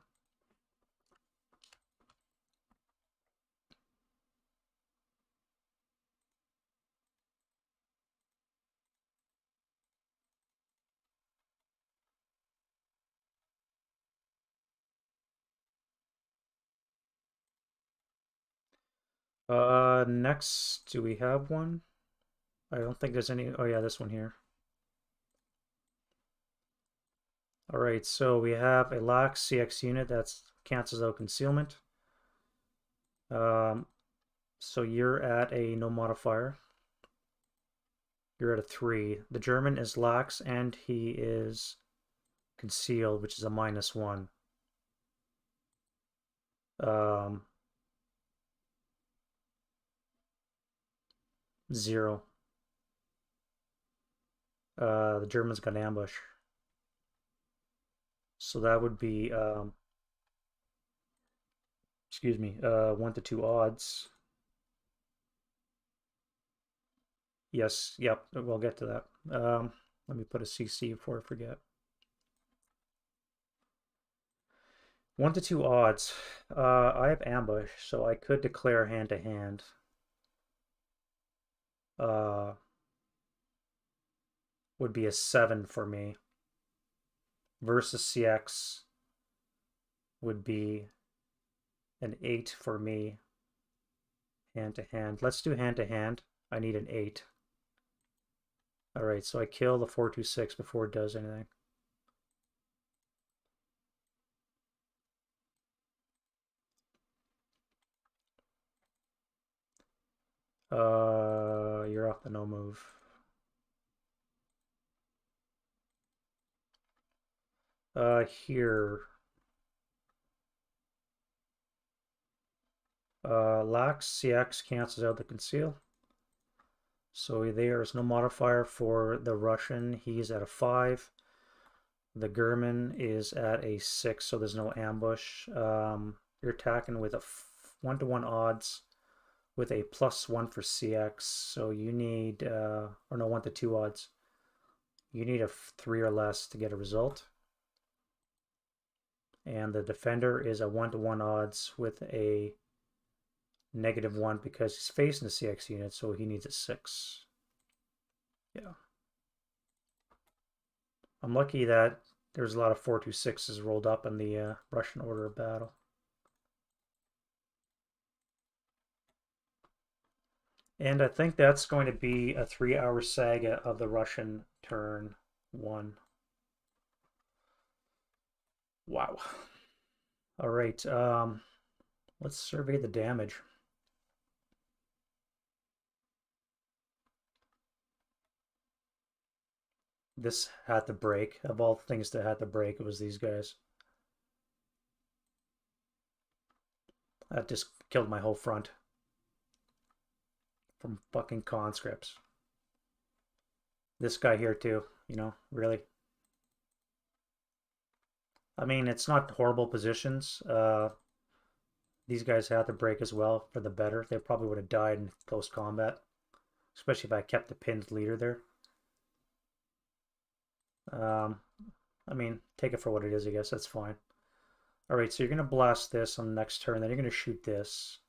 Next, do we have one? I don't think there's any. Oh yeah, this one here. All right, so we have a lax CX unit that cancels out concealment. So you're at a no modifier. You're at a 3. The German is lax and he is concealed, which is a -1. Um, 0. The German's got an ambush. So that would be, excuse me, 1 to 2 odds. Yes, yep, we'll get to that. Let me put a CC before I forget. 1 to 2 odds. I have ambush, so I could declare hand to hand. Would be a 7 for me. Versus CX would be an 8 for me. Hand to hand. Let's do hand to hand. I need an 8. All right, so I kill the 426 before it does anything. You're off the no move. Here. Lax CX cancels out the conceal. So there is no modifier for the Russian. He's at a 5. The German is at a 6, so there's no ambush. You're attacking with a 1 to 1 odds with a +1 for CX. So you need, or no, 1 to 2 odds. You need a 3 or less to get a result. And the defender is a 1 to 1 odds with a -1 because he's facing the CX unit, so he needs a 6. Yeah. I'm lucky that there's a lot of 426s rolled up in the Russian order of battle. And I think that's going to be a 3-hour saga of the Russian turn 1. Wow. All right, let's survey the damage. This had to break. Of all things that had to break, it was these guys. That just killed my whole front. From fucking conscripts. This guy here too, you know, really. I mean, it's not horrible positions. These guys had to break as well for the better. They probably would have died in close combat, especially if I kept the pinned leader there. I mean, take it for what it is, I guess. That's fine. All right, so you're going to blast this on the next turn. Then you're going to shoot this.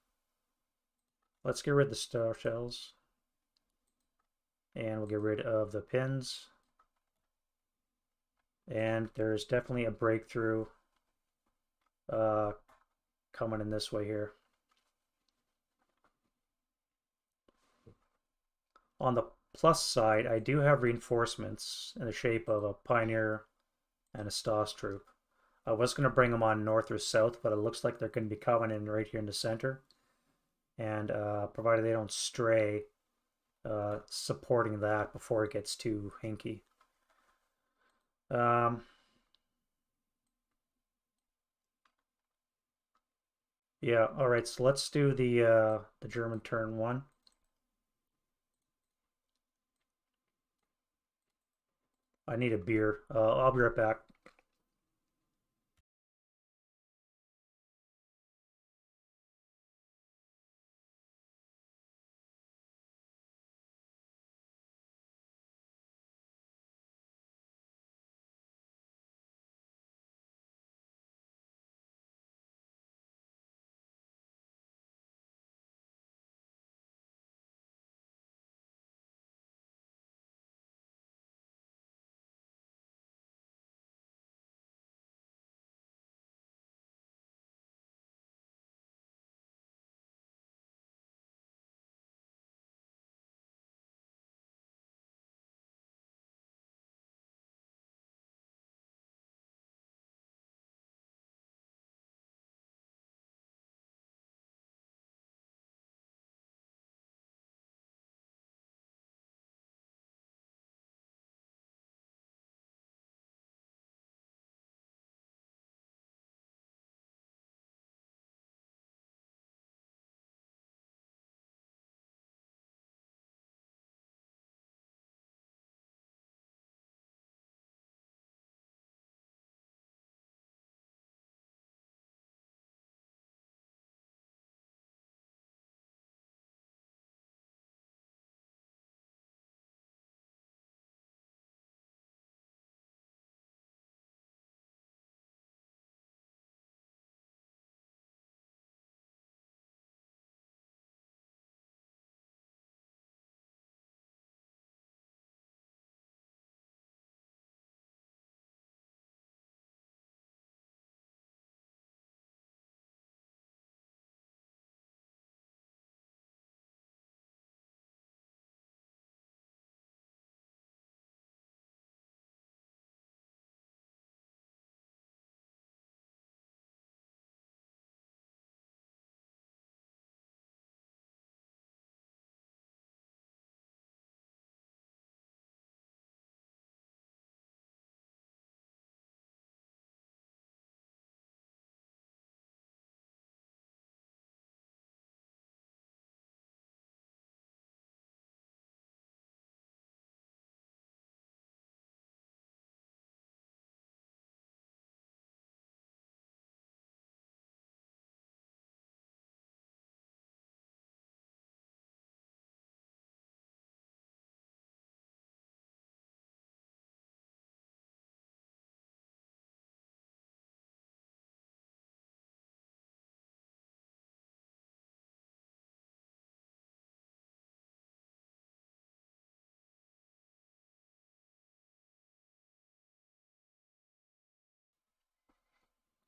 Let's get rid of the star shells. And we'll get rid of the pins. And there's definitely a breakthrough coming in this way here. On the plus side, I do have reinforcements in the shape of a Pioneer and a Stoss troop. I was going to bring them on north or south, but it looks like they're going to be coming in right here in the center. And provided they don't stray, supporting that before it gets too hinky. Yeah, all right, so let's do the German turn one. I need a beer. I'll be right back.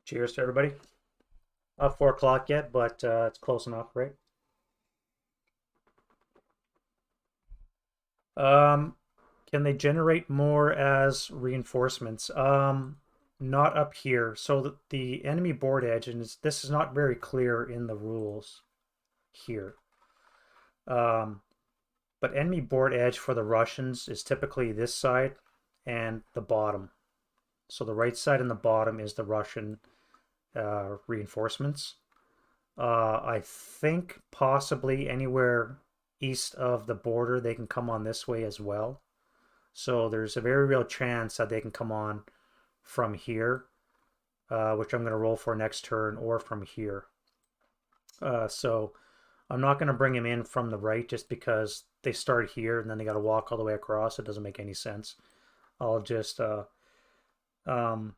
Cheers to everybody. Not 4 o'clock yet, but it's close enough, right? Um, can they generate more as reinforcements? Not up here. So the enemy board edge, and this is not very clear in the rules here. Um, but enemy board edge for the Russians is typically this side and the bottom. So the right side and the bottom is the Russian reinforcements. I think possibly anywhere east of the border they can come on this way as well. So there's a very real chance that they can come on from here, which I'm going to roll for next turn, or from here. So I'm not going to bring him in from the right just because they start here and then they got to walk all the way across. It doesn't make any sense. I'll just um,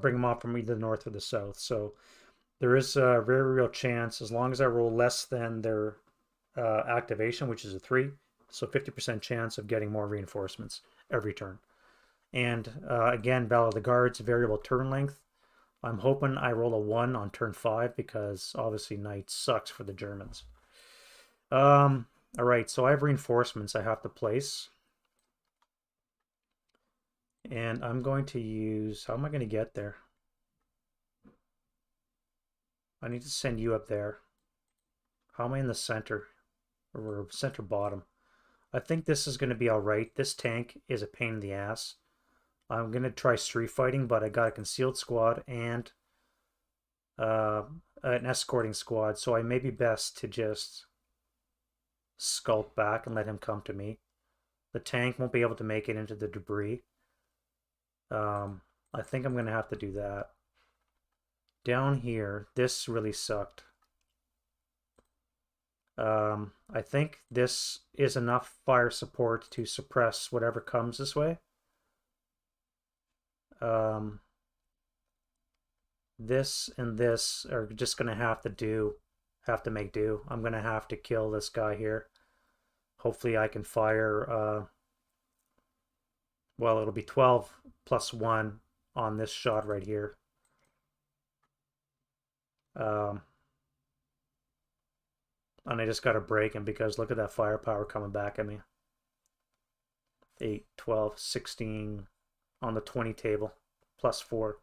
bring him off from either the north or the south. So there is a very real chance, as long as I roll less than their activation, which is a 3, so 50% chance of getting more reinforcements every turn. And again, Battle of the Guards, variable turn length. I'm hoping I roll a 1 on turn 5 because obviously Knight sucks for the Germans. All right, so I have reinforcements I have to place. And I'm going to use, how am I going to get there? I need to send you up there. How am I in the center? Or center bottom? I think this is going to be all right. This tank is a pain in the ass. I'm going to try street fighting, but I got a concealed squad and an escorting squad, so I may be best to just skulk back and let him come to me. The tank won't be able to make it into the debris. I think I'm going to have to do that. Down here, this really sucked. I think this is enough fire support to suppress whatever comes this way. This and this are just going to have to make do. I'm going to have to kill this guy here. Hopefully I can fire, well, it'll be 12 plus 1 on this shot right here. And I just got to break him because look at that firepower coming back at me. 8, 12, 16 on the 20 table, plus 4.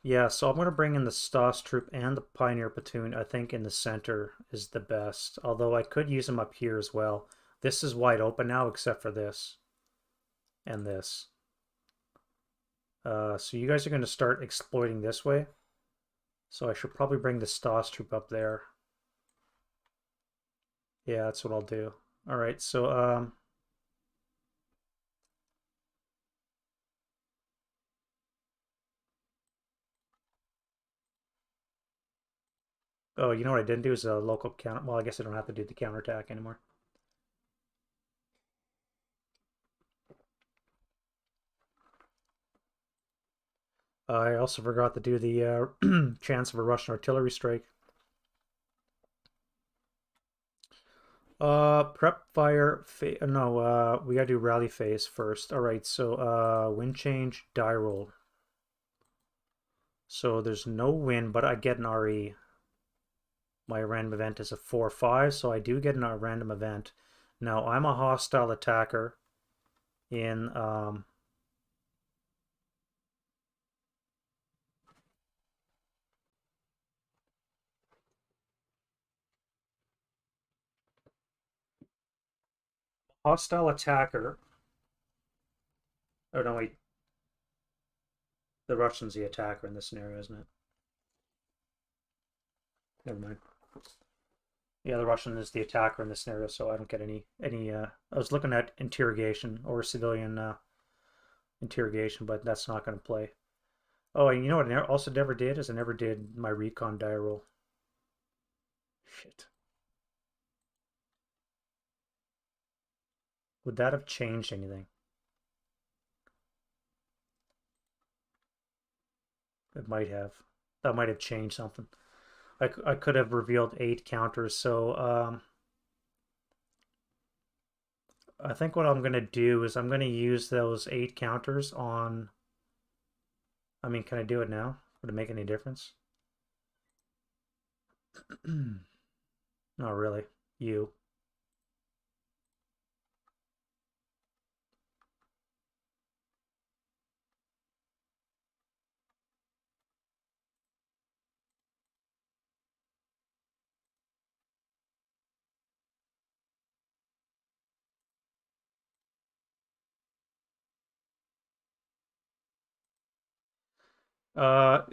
Yeah, so I'm going to bring in the STAS troop and the Pioneer platoon. I think in the center is the best, although I could use them up here as well. This is wide open now except for this and this. So you guys are going to start exploiting this way. So I should probably bring the STAS troop up there. Yeah, that's what I'll do. All right, so oh, you know what I didn't do is a local counter. Well, I guess I don't have to do the counterattack anymore. I also forgot to do the chance of a Russian artillery strike. Prep fire. No, we gotta do rally phase first. All right, so wind change, die roll. So there's no wind, but I get an RE. My random event is a 4-5, so I do get a random event. Now I'm a hostile attacker in hostile attacker. Oh no, wait. The Russian's the attacker in this scenario, isn't it? Never mind. Yeah, the Russian is the attacker in this scenario, so I don't get any. I was looking at interrogation or civilian interrogation, but that's not going to play. Oh, and you know what I also never did is I never did my recon die roll. Shit. Would that have changed anything? It might have. That might have changed something. I could have revealed 8 counters, so I think what I'm going to do is I'm going to use those 8 counters on... I mean, can I do it now? Would it make any difference? Not really. You.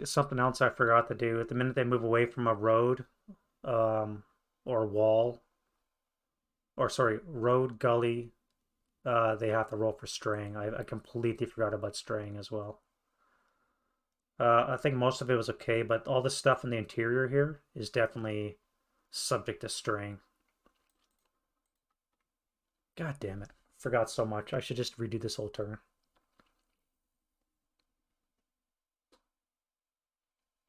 Something else I forgot to do. At the minute they move away from a road, um, or wall, or sorry, road, gully, they have to roll for straying. I completely forgot about straying as well. I think most of it was okay, but all the stuff in the interior here is definitely subject to straying. God damn it. Forgot so much. I should just redo this whole turn.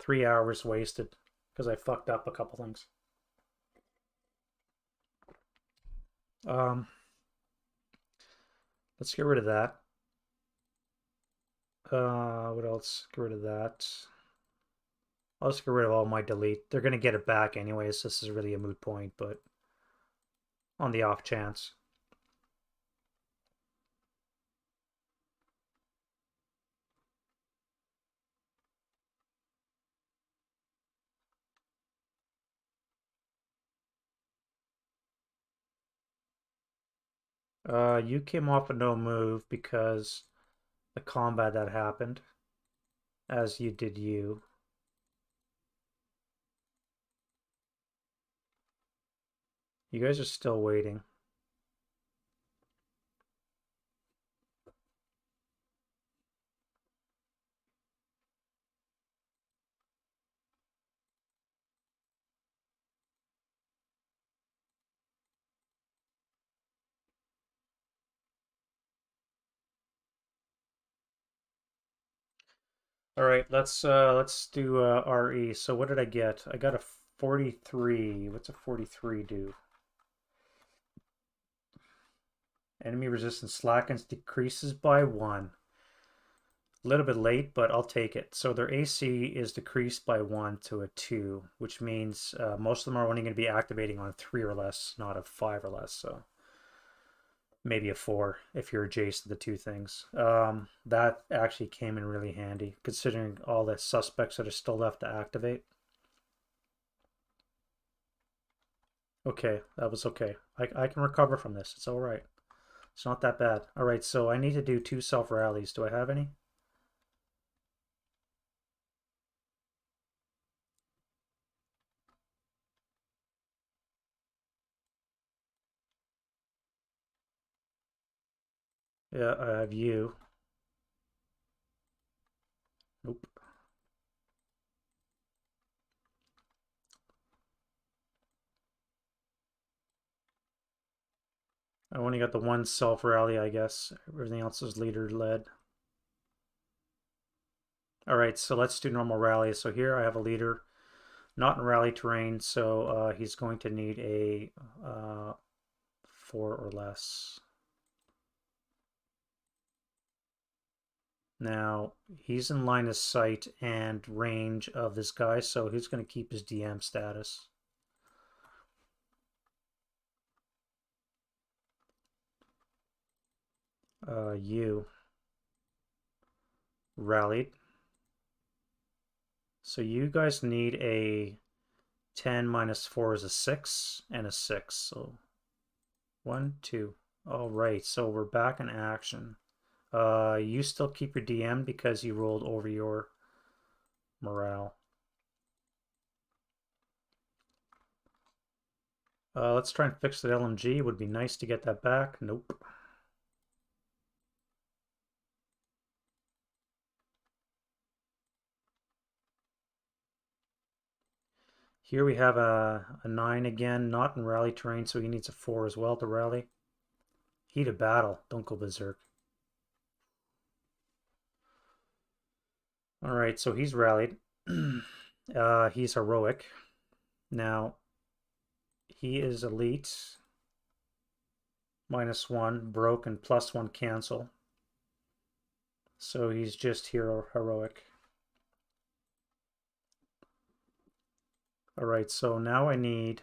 3 hours wasted because I fucked up a couple things. Um, let's get rid of that. What else? Get rid of that. I'll just get rid of all my delete. They're gonna get it back anyways. This is really a moot point, but on the off chance. You came off a no move because the combat that happened, as you did you. You guys are still waiting. All right, let's do RE. So what did I get? I got a 43. What's a 43 do? Enemy resistance slackens, decreases by 1. A little bit late, but I'll take it. So their AC is decreased by 1 to a 2, which means most of them are only going to be activating on 3 or less, not a 5 or less. So maybe a 4 if you're adjacent to the two things. That actually came in really handy, considering all the suspects that are still left to activate. Okay, that was okay. I can recover from this. It's all right. It's not that bad. All right, so I need to do 2 self-rallies. Do I have any? Yeah, I have you. Nope. I only got the 1 self-rally, I guess. Everything else is leader-led. All right, so let's do normal rally. So here I have a leader, not in rally terrain, so he's going to need a 4 or less. Now, he's in line of sight and range of this guy, so he's going to keep his DM status. You rallied. So you guys need a 10 minus 4 is a 6 and a 6. So 1, 2. All right, so we're back in action. You still keep your DM because you rolled over your morale. Let's try and fix the LMG. Would be nice to get that back. Nope. Here we have a 9 again, not in rally terrain, so he needs a 4 as well to rally. Heat of battle. Don't go berserk. All right, so he's rallied. He's heroic. Now, he is elite. -1, broke, and +1 cancel. So he's just hero heroic. All right, so now I need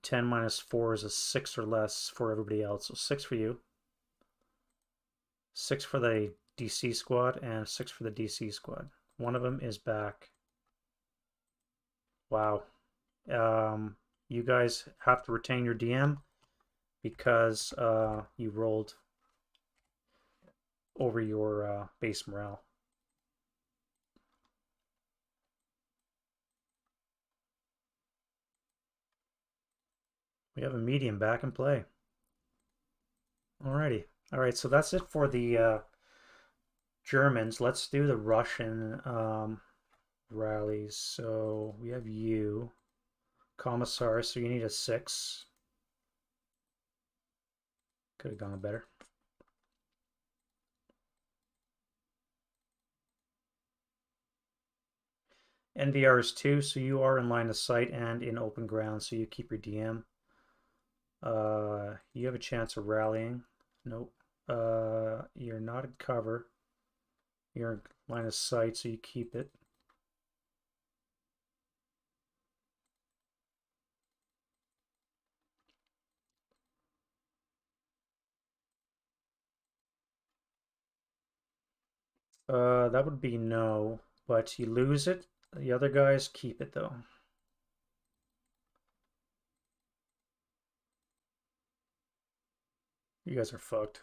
10 minus 4 is a 6 or less for everybody else. So 6 for you, 6 for the DC squad, and 6 for the DC squad. One of them is back. Wow. You guys have to retain your DM because you rolled over your base morale. We have a medium back in play. Alrighty. Alright, so that's it for the Germans. Let's do the Russian rallies. So we have you, Commissar, so you need a 6. Could have gone better. NVR is 2, so you are in line of sight and in open ground, so you keep your DM. You have a chance of rallying. Nope. You're not in cover. You're in line of sight, so you keep it. That would be no, but you lose it. The other guys keep it though. You guys are fucked.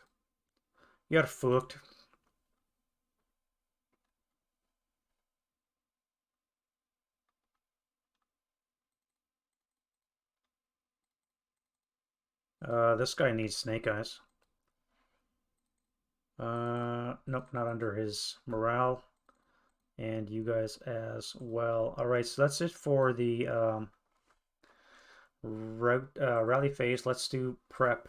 You're fucked. This guy needs snake eyes. Nope, not under his morale. And you guys as well. All right, so that's it for the rally phase. Let's do prep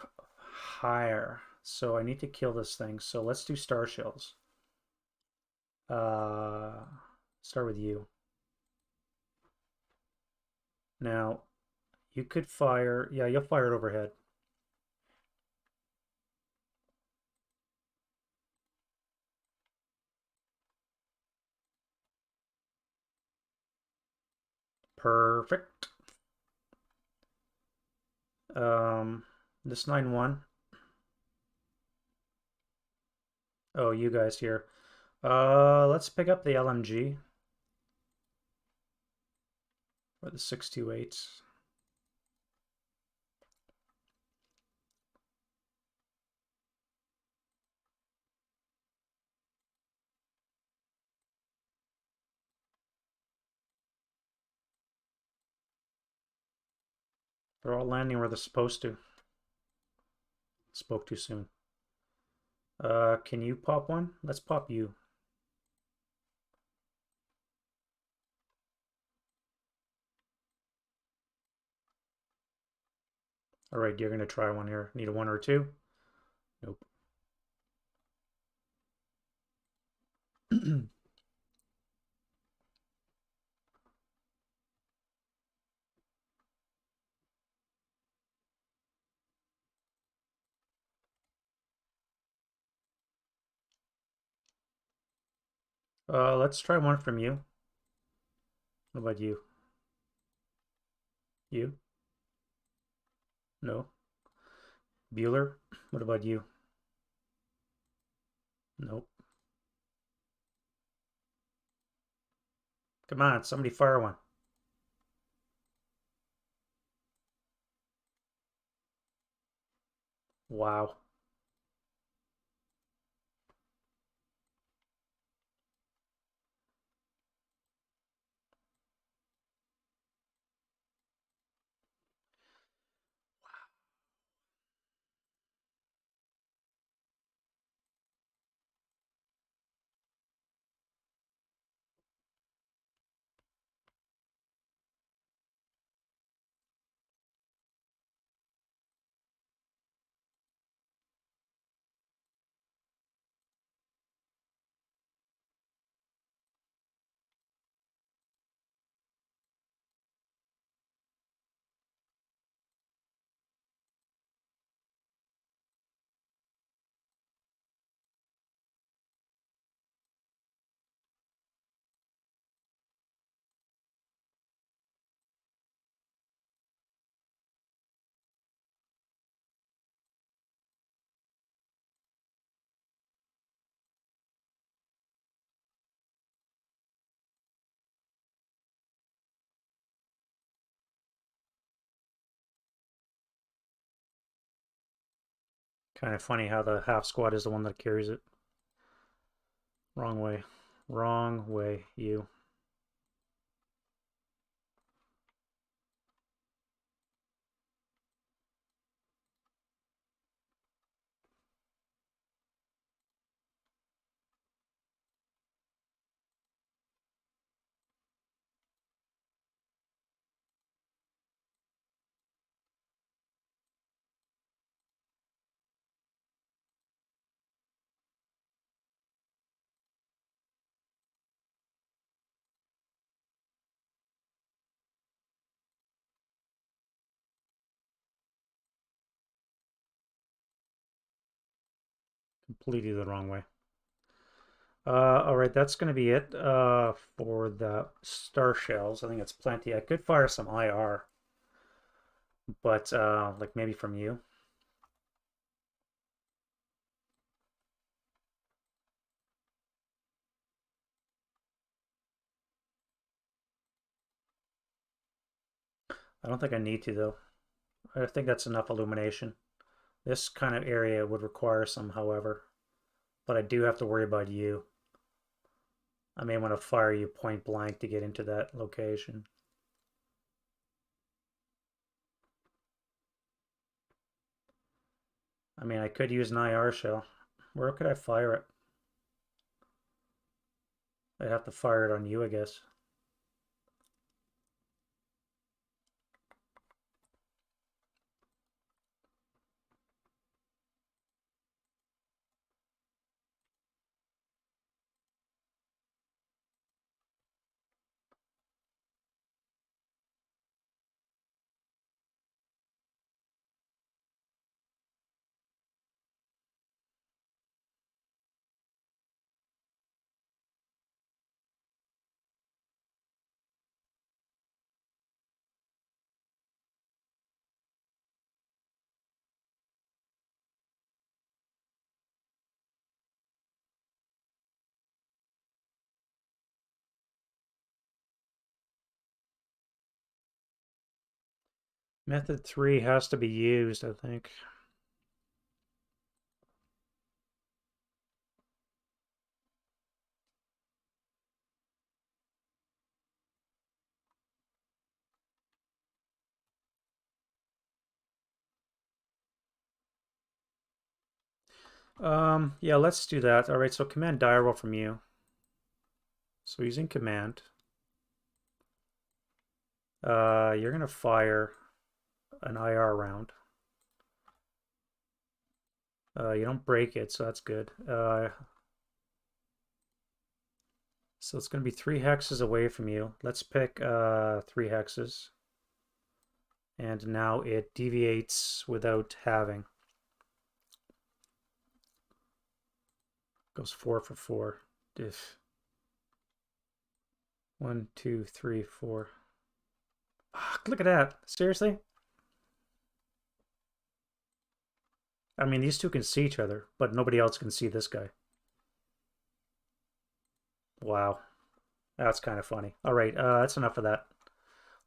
higher. So I need to kill this thing. So let's do star shells. Uh, start with you. Now, you could fire. Yeah, you'll fire it overhead. Perfect. This 9-1. Oh, you guys here. Let's pick up the LMG or the 628. They're all landing where they're supposed to. Spoke too soon. Can you pop one? Let's pop you. All right, you're gonna try one here. Need a 1 or 2? Nope. Let's try one from you. What about you? You? No. Bueller? What about you? Nope. Come on, somebody fire one. Wow. Kind of funny how the half squad is the one that carries it. Wrong way. Wrong way, you. Completely the wrong way. All right, that's going to be it for the star shells. I think it's plenty. I could fire some IR, but like maybe from you. I don't think I need to though. I think that's enough illumination. This kind of area would require some, however, but I do have to worry about you. I may want to fire you point blank to get into that location. I mean, I could use an IR shell. Where could I fire it? I'd have to fire it on you, I guess. Method 3 has to be used, I think. Yeah, let's do that. All right, so command die roll from you. So using command, you're gonna fire an IR round. You don't break it, so that's good. So it's gonna be 3 hexes away from you. Let's pick 3 hexes. And now it deviates without having. Goes 4 for 4. Diff. 1, 2, 3, 4. Fuck, look at that. Seriously? I mean, these two can see each other, but nobody else can see this guy. Wow. That's kind of funny. All right, that's enough of that.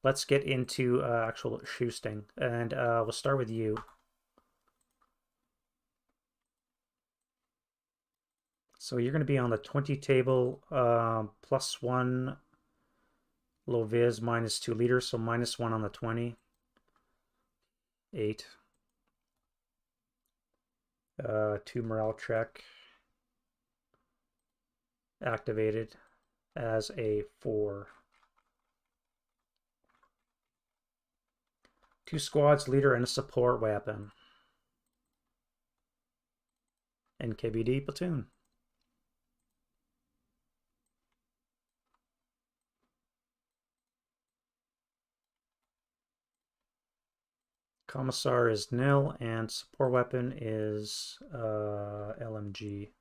Let's get into actual shoosting, and we'll start with you. So you're going to be on the 20 table, +1 low vis, -2 liters, so -1 on the 20. 8. 2 morale check. Activated as a 4. 2 squads, leader, and a support weapon. NKVD platoon. Commissar is nil, and support weapon is LMG.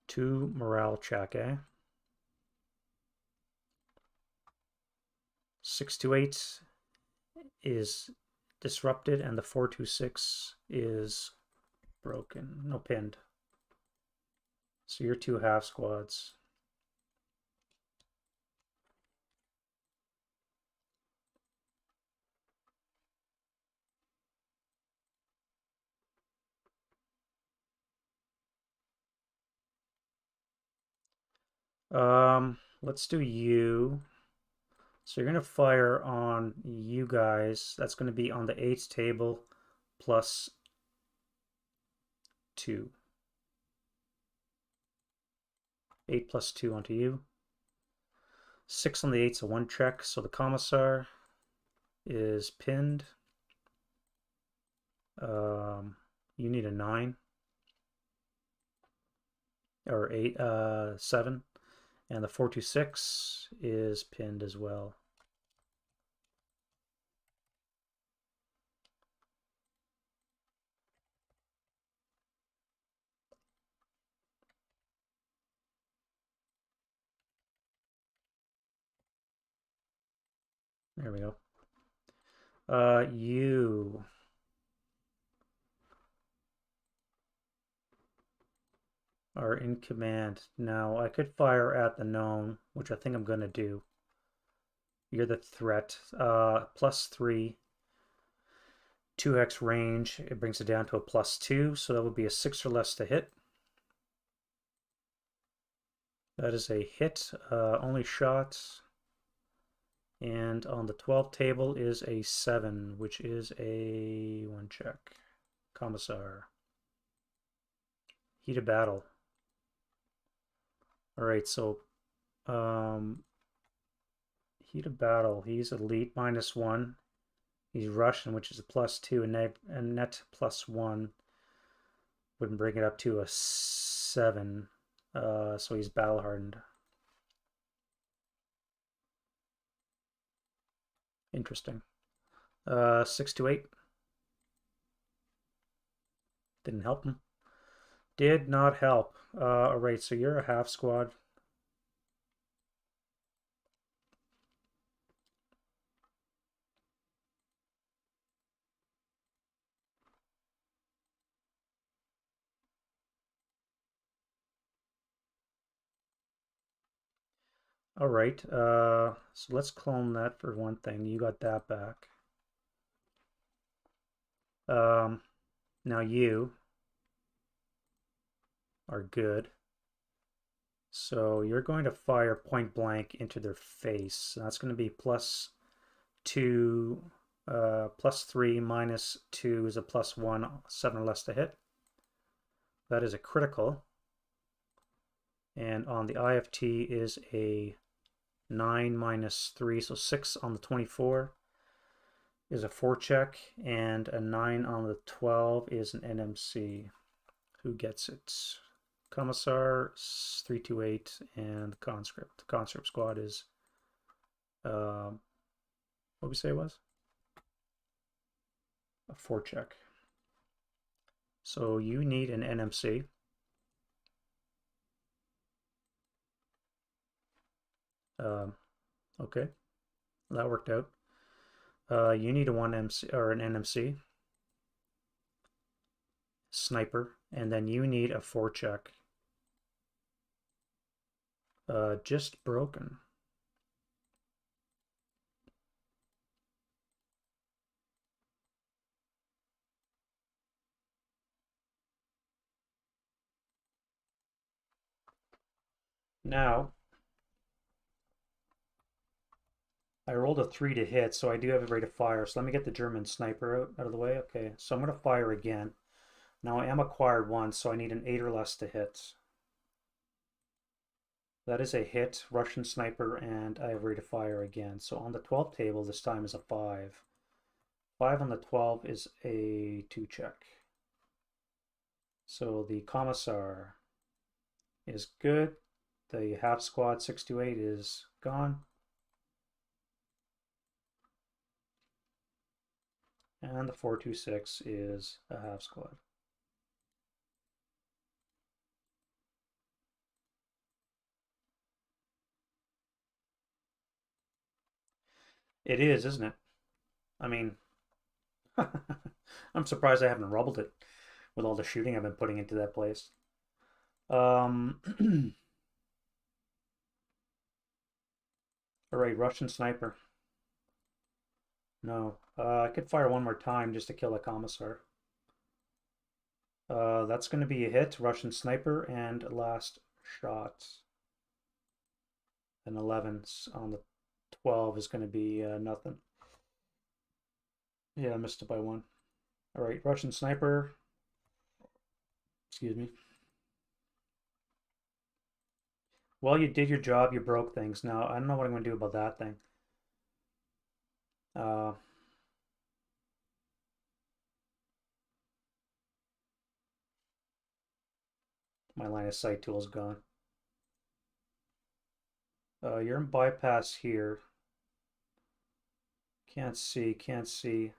2 morale check, eh? 628 is disrupted, and the 426 is broken. No, pinned. So you're 2 half squads. Let's do you. So you're going to fire on you guys. That's going to be on the 8th table +2. 8 + 2 onto you. 6 on the 8's a 1 check, so the commissar is pinned. You need a 9 or 8, 7, and the 426 is pinned as well. There we go. You are in command. Now, I could fire at the known, which I think I'm going to do. You're the threat. +3, 2x range. It brings it down to a +2, so that would be a 6 or less to hit. That is a hit. Only shots. And on the 12 table is a 7, which is a 1 check. Commissar. Heat of battle. Alright, so heat of battle. He's elite -1. He's Russian, which is a +2, and net +1 would bring it up to a 7. So he's battle hardened. Interesting. 6 to 8. Didn't help him. Did not help. Alright, so you're a half squad. Alright, so let's clone that for one thing. You got that back. Now you are good. So you're going to fire point blank into their face. That's going to be +2, +3 -2 is a +1, 7 or less to hit. That is a critical. And on the IFT is a 9 -3, so 6 on the 24 is a 4 check, and a 9 on the 12 is an NMC. Who gets it? Commissar 328 and conscript. The conscript squad is what we say it was? A 4 check. So you need an NMC. Okay, that worked out. You need a 1 MC or an NMC. Sniper, and then you need a 4 check. Just broken. Now, I rolled a 3 to hit, so I do have a rate of fire. So let me get the German sniper out of the way. Okay, so I'm going to fire again. Now I am acquired 1, so I need an 8 or less to hit. That is a hit, Russian sniper, and I have rate of fire again. So on the 12 table, this time is a 5. 5 on the 12 is a 2 check. So the commissar is good. The half squad 628 is gone. And the 426 is a half squad. It is, isn't it? I mean, I'm surprised I haven't rubbled it with all the shooting I've been putting into that place. All right, Russian sniper. No, I could fire one more time just to kill a commissar. That's going to be a hit, Russian sniper, and last shot. An 11 on the 12 is going to be nothing. Yeah, I missed it by 1. All right, Russian sniper. Excuse me. Well, you did your job. You broke things. Now, I don't know what I'm going to do about that thing. My line of sight tool is gone. You're in bypass here. Can't see, can't see.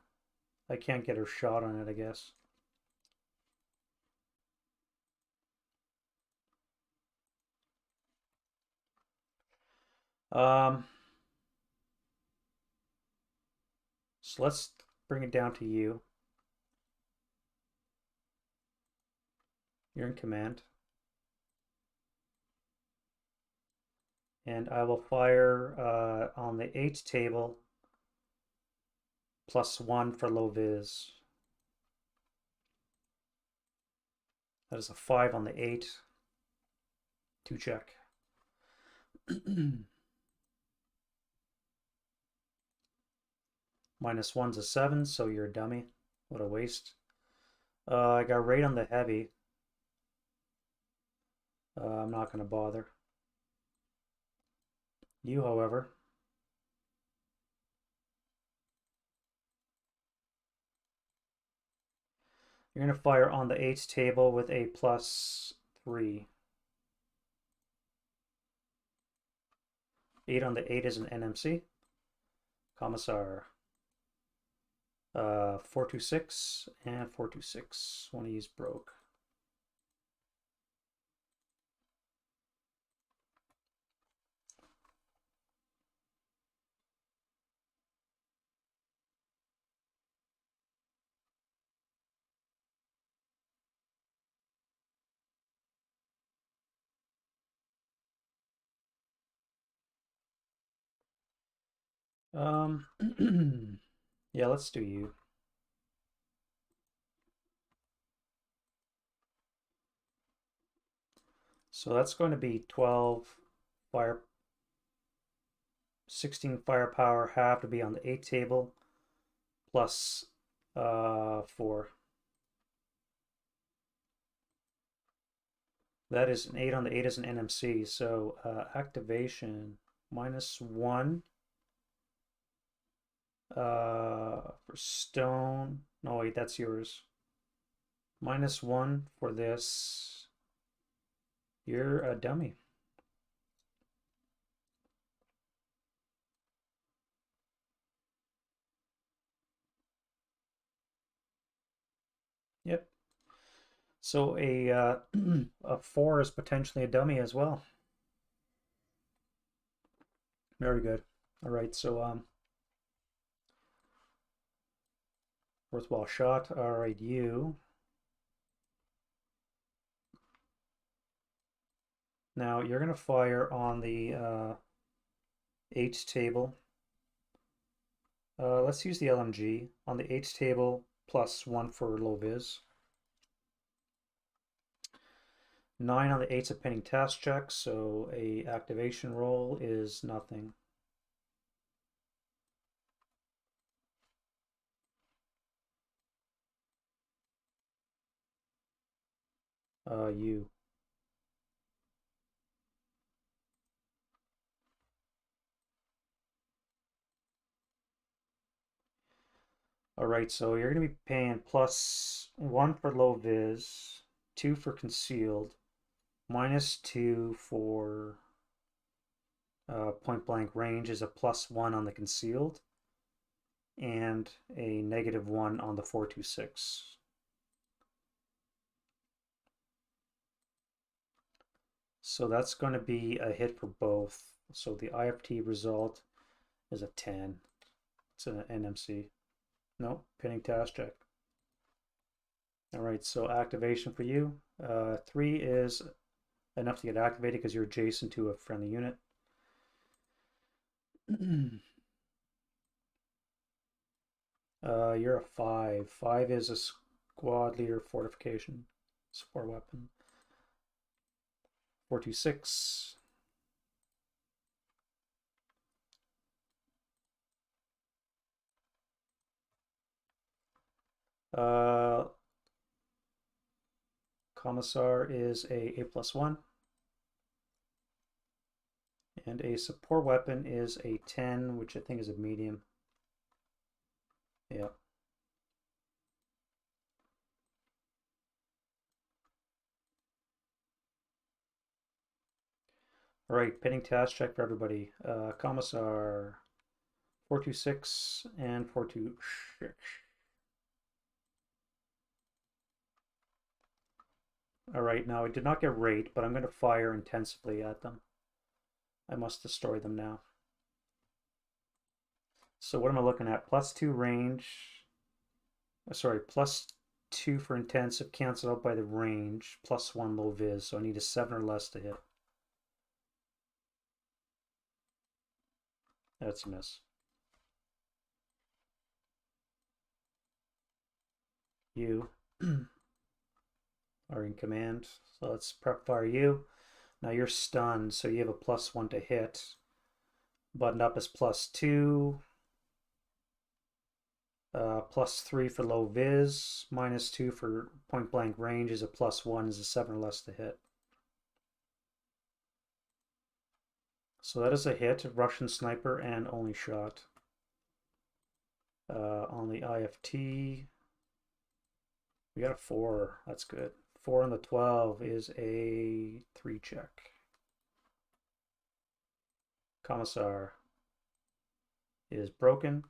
I can't get a shot on it, I guess. So let's bring it down to you. You're in command. And I will fire on the 8 table +1 for low vis. That is a 5 on the 8. 2 check. -1's a 7, so you're a dummy. What a waste. I got rate on the heavy. I'm not going to bother. You, however. You're going to fire on the 8 table with a +3. 8 on the 8 is an NMC. Commissar. 426 and 426. One of these broke. Yeah, let's do you. So that's going to be 12 fire, 16 firepower, have to be on the 8 table, plus 4. That is an 8 on the 8 is an NMC, so activation -1 for stone. No, wait, that's yours. -1 for this. You're a dummy. Yep. So a 4 is potentially a dummy as well. Very good. All right, so worthwhile shot. All right, you. Now you're gonna fire on the 8 table. Let's use the LMG on the 8 table +1 for low vis. 9 on the 8's a pending task check, so a activation roll is nothing. You. All right, so you're going to be paying +1 for low vis, 2 for concealed, -2 for point blank range is a +1 on the concealed, and a -1 on the 426. So that's going to be a hit for both. So the IFT result is a 10. It's an NMC. Nope, pinning task check. All right, so activation for you. 3 is enough to get activated because you're adjacent to a friendly unit. You're a 5. 5 is a squad leader fortification. Support weapon. 426. Commissar is a +1. And a support weapon is a 10, which I think is a medium. Yeah. All right, pending task check for everybody. Commissar 426 and 426. All right, now I did not get rate, but I'm going to fire intensively at them. I must destroy them now. So what am I looking at? +2 range. Sorry, +2 for intensive, canceled out by the range. +1 low vis, so I need a 7 or less to hit. That's a miss. You are in command. So let's prep fire you. Now you're stunned, so you have a +1 to hit. Buttoned up is +2. +3 for low vis. -2 for point blank range is a +1, is a 7 or less to hit. So that is a hit. Russian sniper and only shot. On the IFT, we got a 4. That's good. 4 on the 12 is a 3 check. Commissar is broken.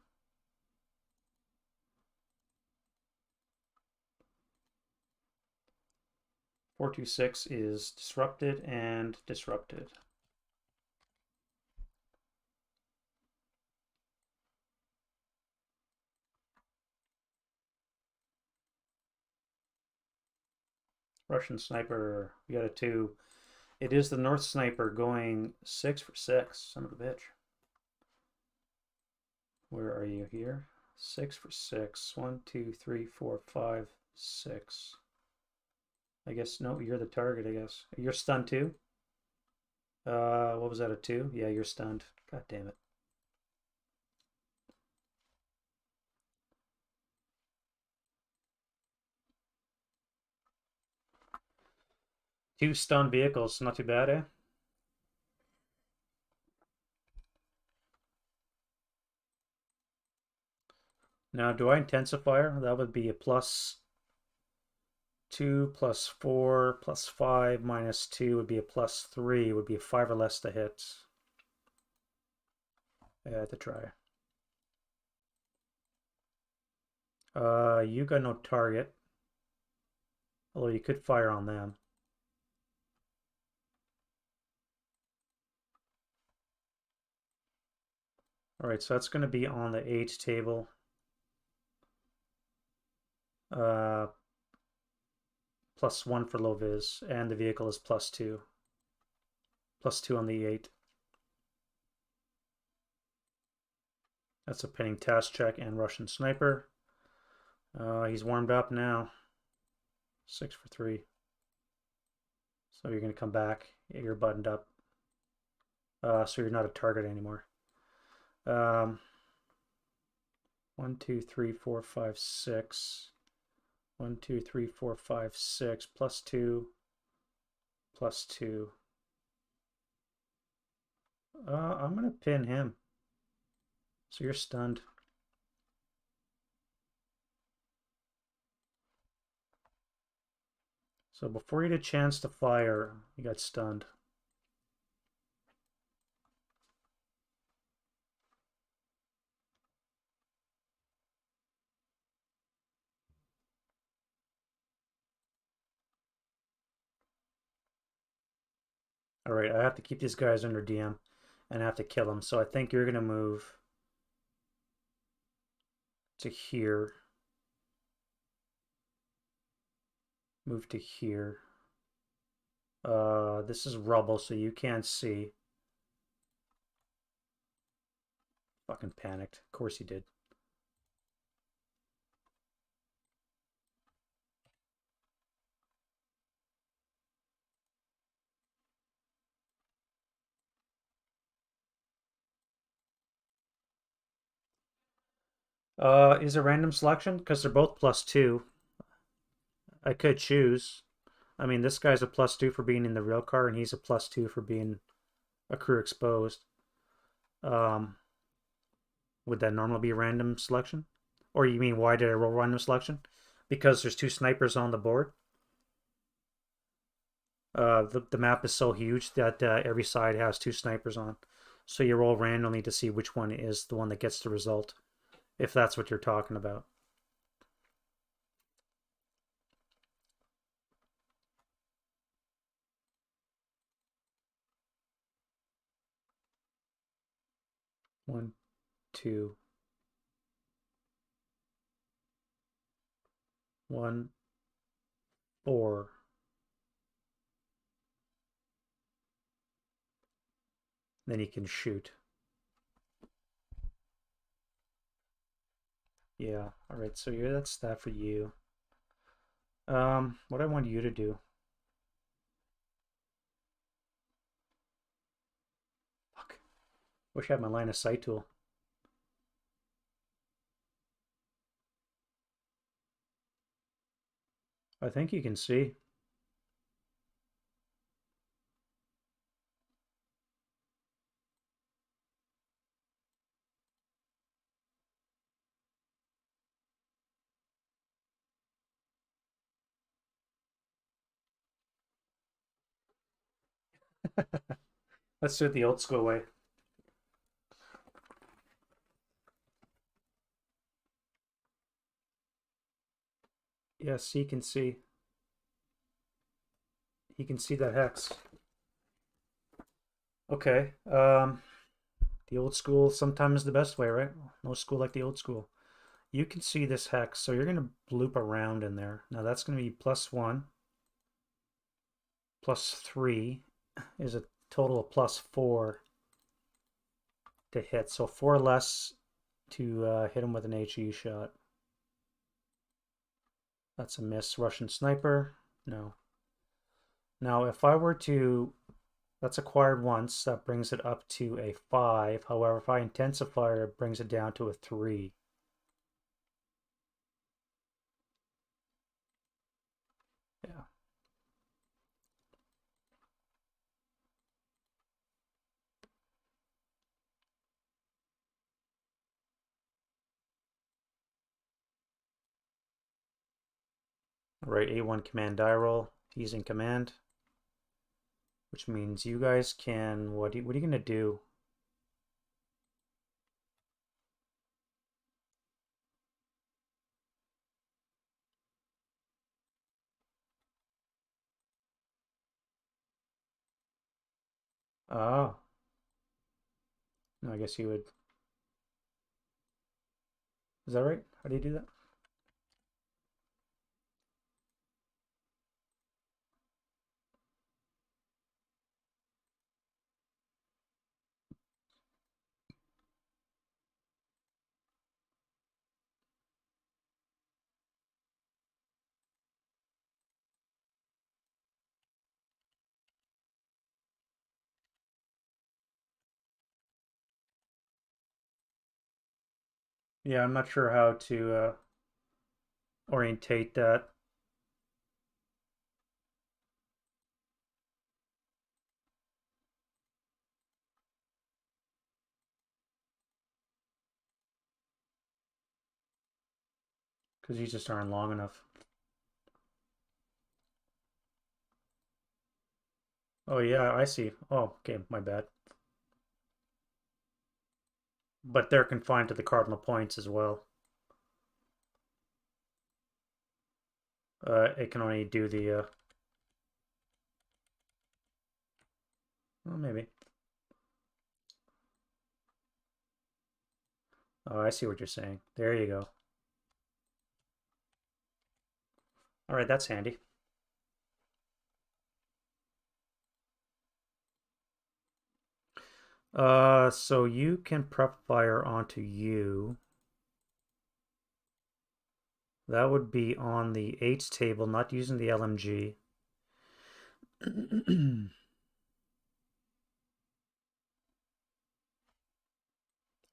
.426 is disrupted and disrupted. Russian sniper, we got a 2. It is the North sniper going 6 for 6. Son of a bitch. Where are you here? 6 for 6. 1, 2, 3, 4, 5, 6. I guess, no, you're the target, I guess. You're stunned too? What was that, a 2? Yeah, you're stunned. God damn it. Two stunned vehicles, not too bad, eh? Now, do I intensify? That would be a +2 +4 +5 -2 would be a +3, would be a 5 or less to hit. I had to try. You got no target. Although you could fire on them. Alright, so that's going to be on the 8 table. +1 for low vis, and the vehicle is +2. +2 on the 8. That's a pinning task check and Russian sniper. He's warmed up now. 6 for 3. So you're going to come back. You're buttoned up. So you're not a target anymore. 1, 2, 3, 4, 5, 6. 1, 2, 3, 4, 5, 6. +2. +2. I'm going to pin him. So you're stunned. So before you had a chance to fire, you got stunned. All right, I have to keep these guys under DM and I have to kill them. So I think you're going to move to here. Move to here. This is rubble, so you can't see. Fucking panicked. Of course he did. Is a random selection? Because they're both +2. I could choose. I mean, this guy's a +2 for being in the real car, and he's a +2 for being a crew exposed. Would that normally be a random selection? Or you mean, why did I roll random selection? Because there's 2 snipers on the board. The map is so huge that every side has 2 snipers on. So you roll randomly to see which one is the one that gets the result, if that's what you're talking about. One, 2, 1, 4. Then you can shoot. Yeah. All right. So yeah, that's that for you. What I want you to do. Fuck. Wish I had my line of sight tool. I think you can see. Let's do it the old school way. Yes, he can see. He can see that hex. Okay. The old school sometimes is the best way, right? No school like the old school. You can see this hex, so you're going to loop around in there. Now that's going to be +1, +3 is a total of +4 to hit. So 4 less to hit him with an HE shot. That's a miss. Russian sniper. No. Now if I were to, that's acquired once, that brings it up to a 5. However, if I intensify it, it brings it down to a 3. Yeah. All right, A1 command die roll. He's in command, which means you guys can, what are you going to do? Ah, no, I guess you would. Is that right? How do you do that? Yeah, I'm not sure how to orientate that. Because these just aren't long enough. Oh yeah, I see. Oh, okay, my bad. But they're confined to the cardinal points as well. It can only do the, well, maybe. Oh, I see what you're saying. There you go. All right, that's handy. So you can prep fire onto you. That would be on the 8 table, not using the LMG.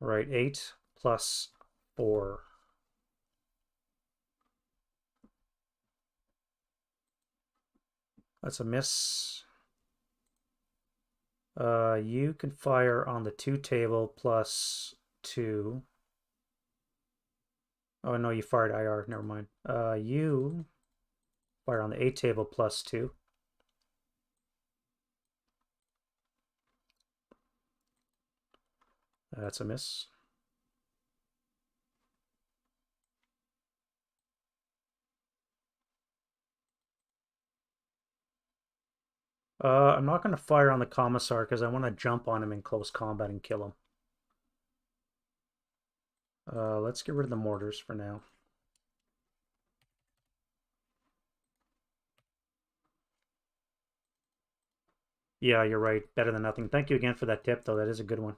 Right, 8 plus 4. That's a miss. You can fire on the 2 table +2. Oh no, you fired IR. Never mind. You fire on the 8 table +2. That's a miss. I'm not going to fire on the commissar because I want to jump on him in close combat and kill him. Let's get rid of the mortars for now. Yeah, you're right. Better than nothing. Thank you again for that tip, though. That is a good one.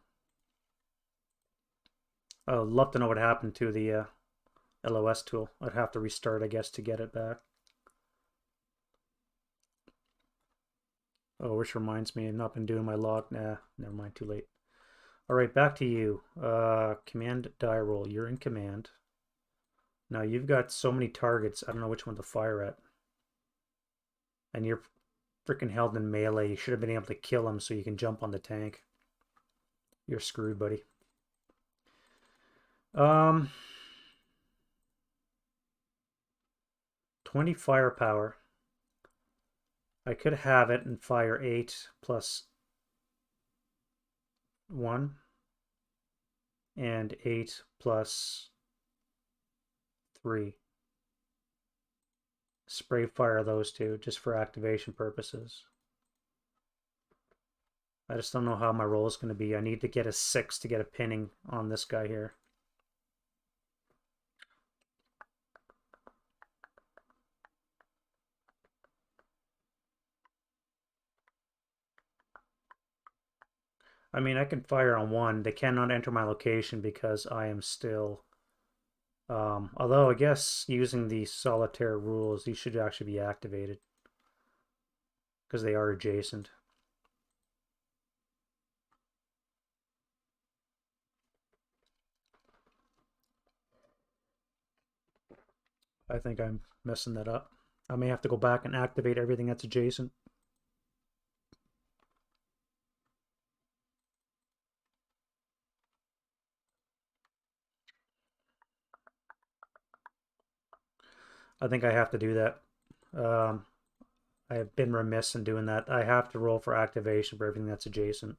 I'd love to know what happened to the LOS tool. I'd have to restart, I guess, to get it back. Oh, which reminds me, I've not been doing my log. Nah, never mind, too late. All right, back to you. Command die roll. You're in command. Now you've got so many targets, I don't know which one to fire at. And you're freaking held in melee. You should have been able to kill him so you can jump on the tank. You're screwed, buddy. 20 firepower. I could have it and fire 8 plus 1 and 8 plus 3. Spray fire those two just for activation purposes. I just don't know how my roll is going to be. I need to get a 6 to get a pinning on this guy here. I mean, I can fire on 1. They cannot enter my location because I am still... although I guess using the solitaire rules, these should actually be activated because they are adjacent. I think I'm messing that up. I may have to go back and activate everything that's adjacent. I think I have to do that. I have been remiss in doing that. I have to roll for activation for everything that's adjacent.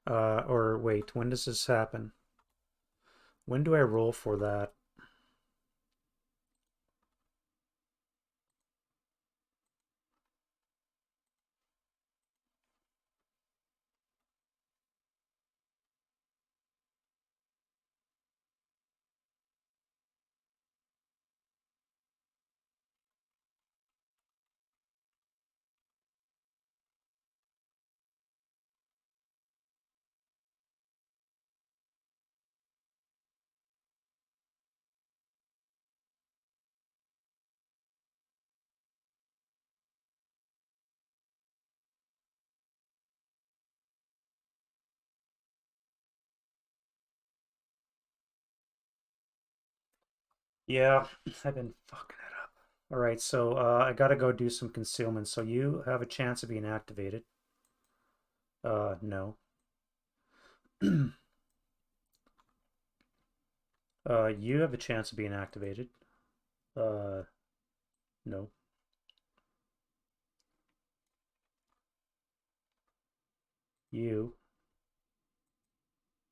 Or wait, when does this happen? When do I roll for that? Yeah, I've been fucking it up. All right, so I gotta go do some concealment. So you have a chance of being activated. No. You have a chance of being activated. Uh, no. You,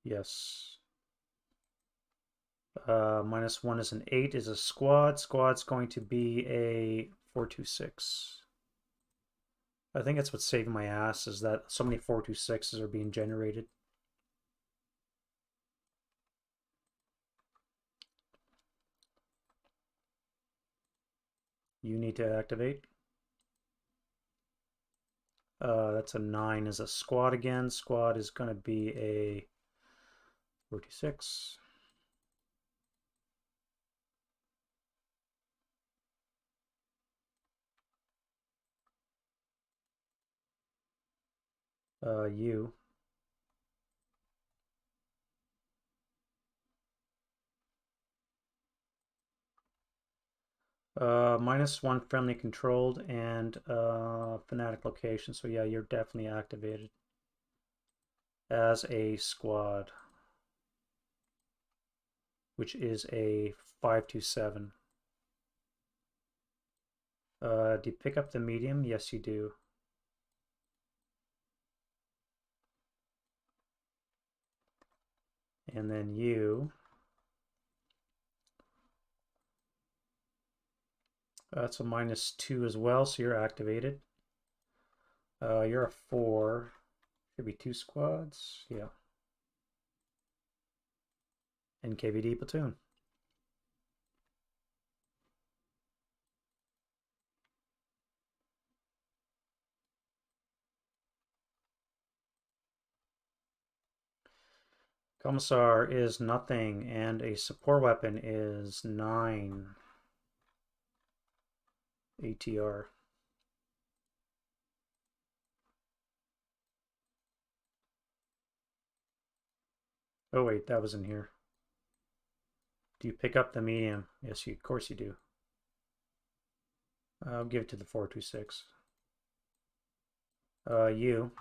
yes. -1 is an 8 is a squad. Squad's going to be a 426. I think that's what's saving my ass is that so many 426s are being generated. You need to activate. That's a 9 is a squad again. Squad is going to be a 46. You. -1 friendly controlled and fanatic location. So yeah, you're definitely activated as a squad, which is a 527. Do you pick up the medium? Yes, you do. And then you. That's a -2 as well, so you're activated. You're a 4. Could be 2 squads. Yeah. And KVD platoon. Commissar is nothing, and a support weapon is 9 ATR. Oh wait, that was in here. Do you pick up the medium? Yes, of course you do. I'll give it to the 426. You.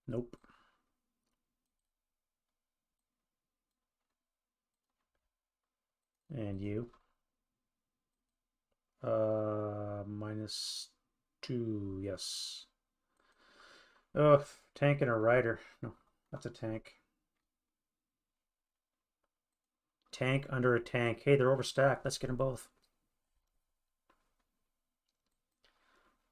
Nope. And you. -2, yes. Oh, tank and a rider. No, that's a tank. Tank under a tank. Hey, they're overstacked. Let's get them both.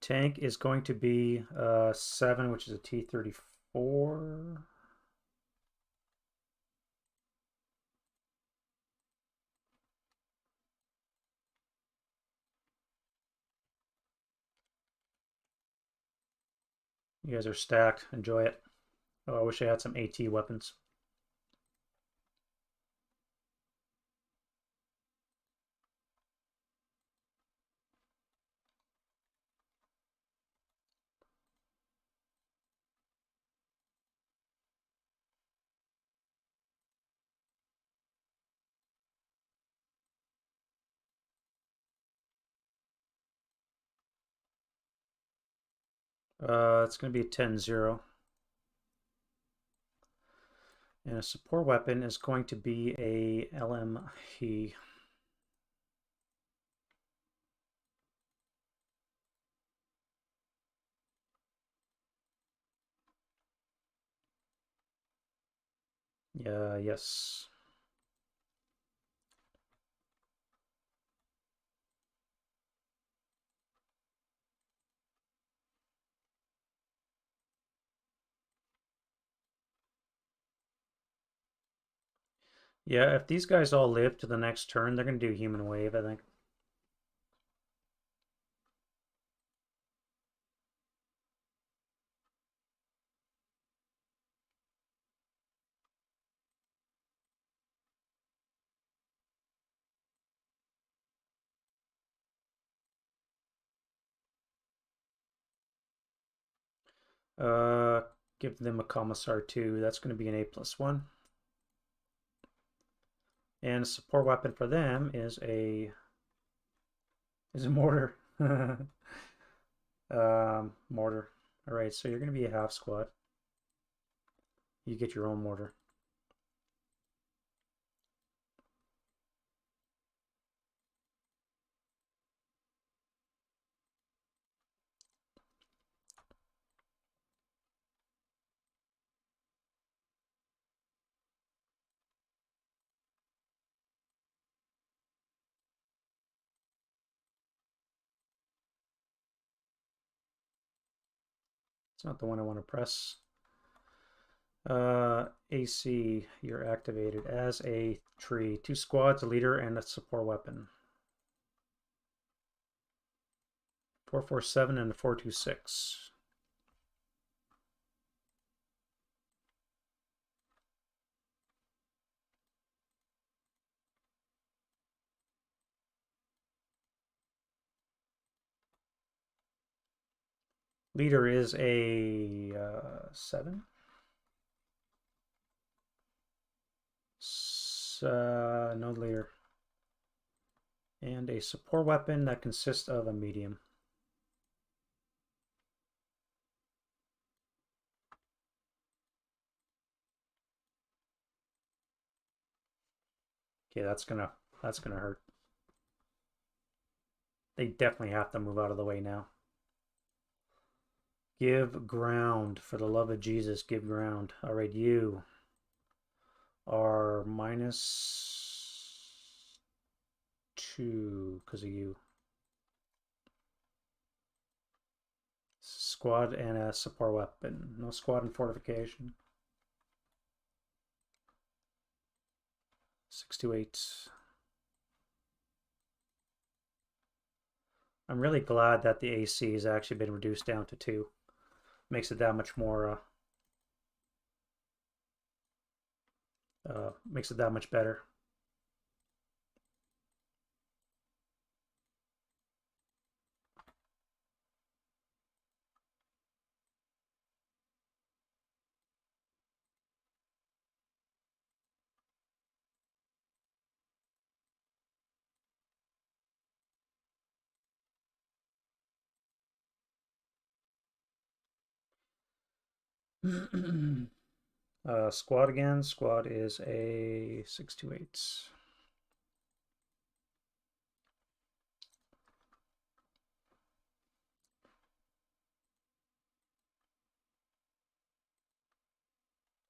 Tank is going to be 7, which is a T-34. You guys are stacked. Enjoy it. Oh, I wish I had some AT weapons. It's going to be a 10-0. And a support weapon is going to be a LME. Yeah, yes. Yeah, if these guys all live to the next turn, they're going to do human wave, I think. Uh, Give them a commissar too. That's going to be an A+1. And a support weapon for them is a mortar. Mortar. All right, so you're going to be a half squad. You get your own mortar. It's not the one I want to press. AC, you're activated as a tree. 2 squads, a leader, and a support weapon. 447 and a 426. Leader is a 7. No leader. And a support weapon that consists of a medium. Okay, that's gonna hurt. They definitely have to move out of the way now. Give ground. For the love of Jesus, give ground. All right, you are -2 because of you. Squad and a support weapon. No squad and fortification. 628. I'm really glad that the AC has actually been reduced down to 2. Makes it that much more Makes it that much better. Squad again. Squad is a 628.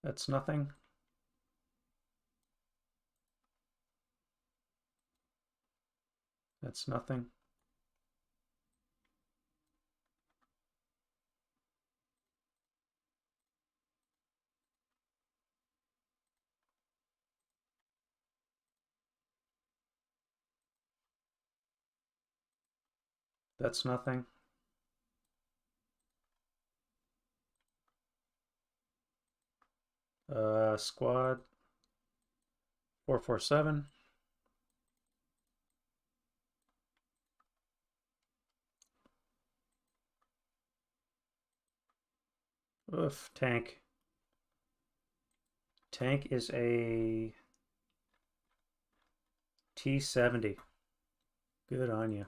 That's nothing. That's nothing. That's nothing. Squad 447. Oof, tank. Tank is a T70. Good on you.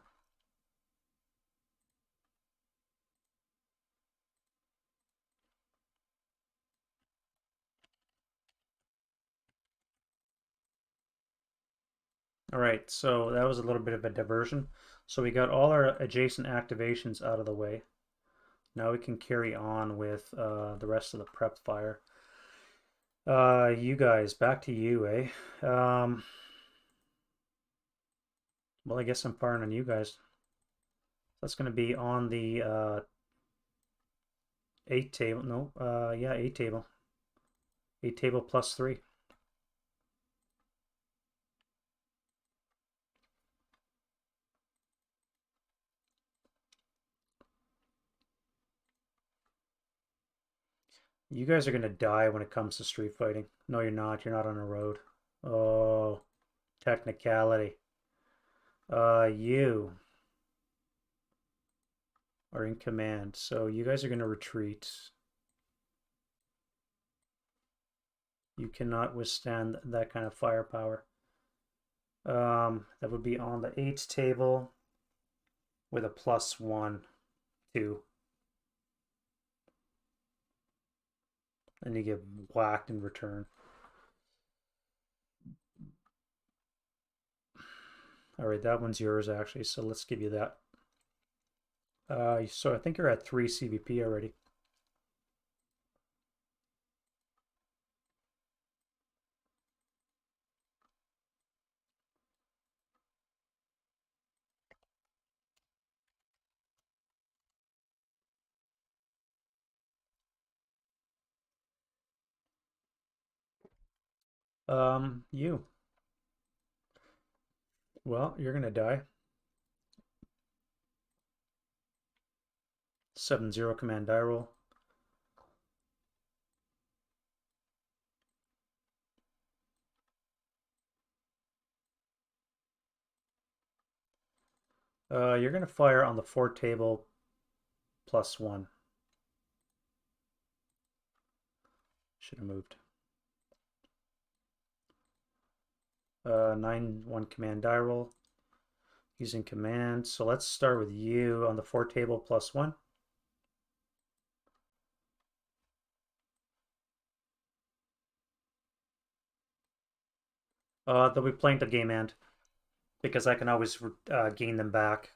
All right, so that was a little bit of a diversion. So we got all our adjacent activations out of the way. Now we can carry on with the rest of the prep fire. You guys, back to you, eh? Well, I guess I'm firing on you guys. That's going to be on the 8 table. No, yeah, 8 table. 8 table plus 3. You guys are going to die when it comes to street fighting. No, you're not. You're not on a road. Oh, technicality. You are in command. So you guys are going to retreat. You cannot withstand that kind of firepower. That would be on the 8 table with a +1, 2. And you get whacked in return. All right, that one's yours actually, so let's give you that. So I think you're at 3 CVP already. You. Well, you're gonna die. 7-0 command die roll. You're gonna fire on the 4 table +1. Should have moved. 9-1 command die roll. Using command. So let's start with you on the 4 table +1. They'll be playing the game end because I can always gain them back.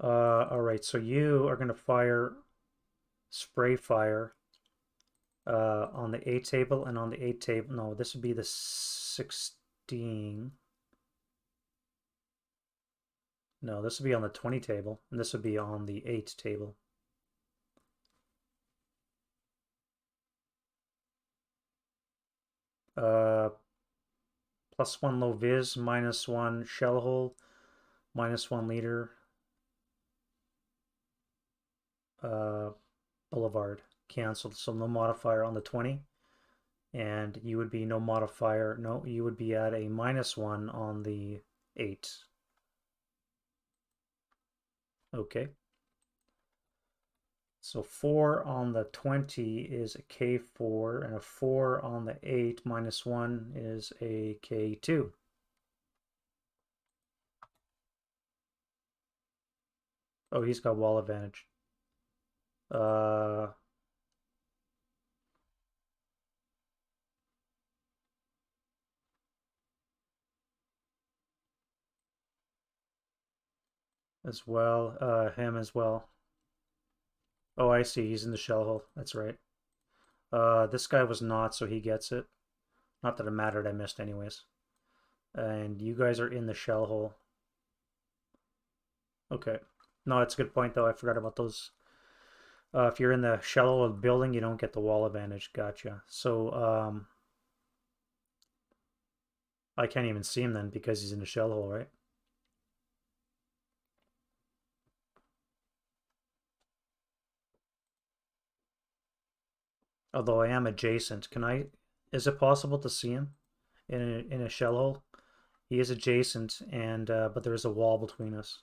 All right, so you are going to fire spray fire on the 8 table and on the 8 table. No, this would be the 16. No, this would be on the 20 table, and this would be on the 8 table. +1 low vis, -1 shell hole, -1 leader. Boulevard. Canceled. So no modifier on the 20. And you would be no modifier. No, you would be at a -1 on the 8. Okay. So 4 on the 20 is a K4, and a 4 on the 8 -1 is a K2. Oh, he's got wall advantage. Uh, as well. Him as well. Oh, I see. He's in the shell hole. That's right. This guy was not, so he gets it. Not that it mattered. I missed anyways. And you guys are in the shell hole. Okay. No, that's a good point, though. I forgot about those. If you're in the shell hole of the building, you don't get the wall advantage. Gotcha. So, I can't even see him then because he's in the shell hole, right? Although I am adjacent. Can I... Is it possible to see him in a shell hole? He is adjacent, and but there is a wall between us.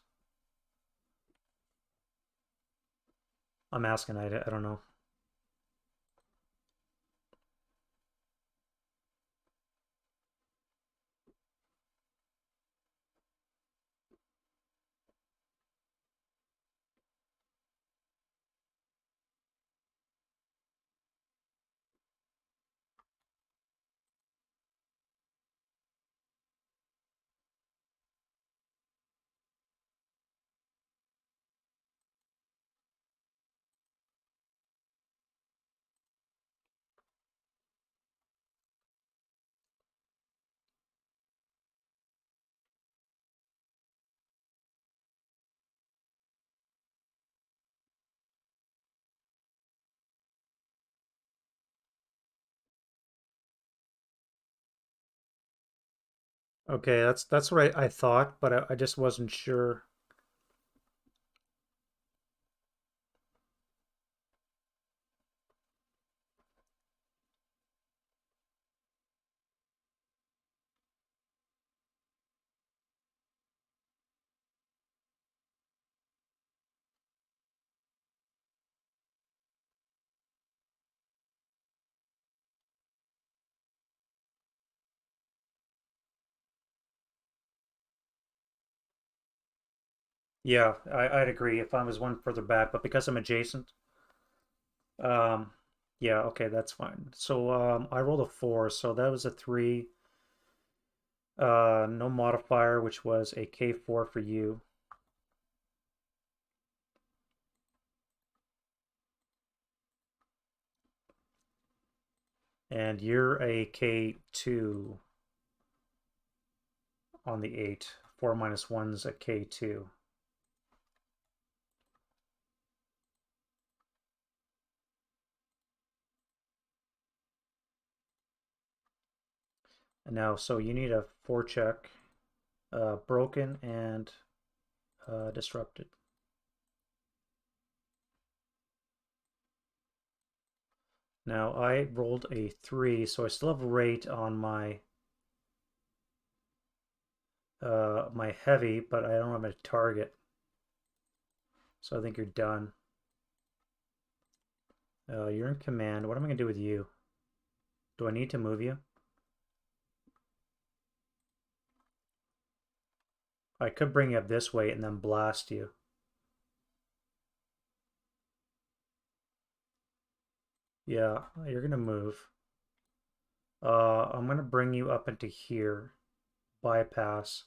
I'm asking. I don't know. Okay, that's what I thought, but I just wasn't sure. Yeah, I'd agree if I was one further back, but because I'm adjacent, um, yeah, okay, that's fine. So I rolled a 4, so that was a 3. No modifier, which was a K4 for you. And you're a K2 on the 8. 4 -1's a K2. And now, so you need a 4 check, broken and disrupted. Now I rolled a 3, so I still have a rate on my heavy, but I don't have a target. So I think you're done. You're in command. What am I gonna do with you? Do I need to move you? I could bring you up this way and then blast you. Yeah, you're gonna move. I'm gonna bring you up into here, bypass,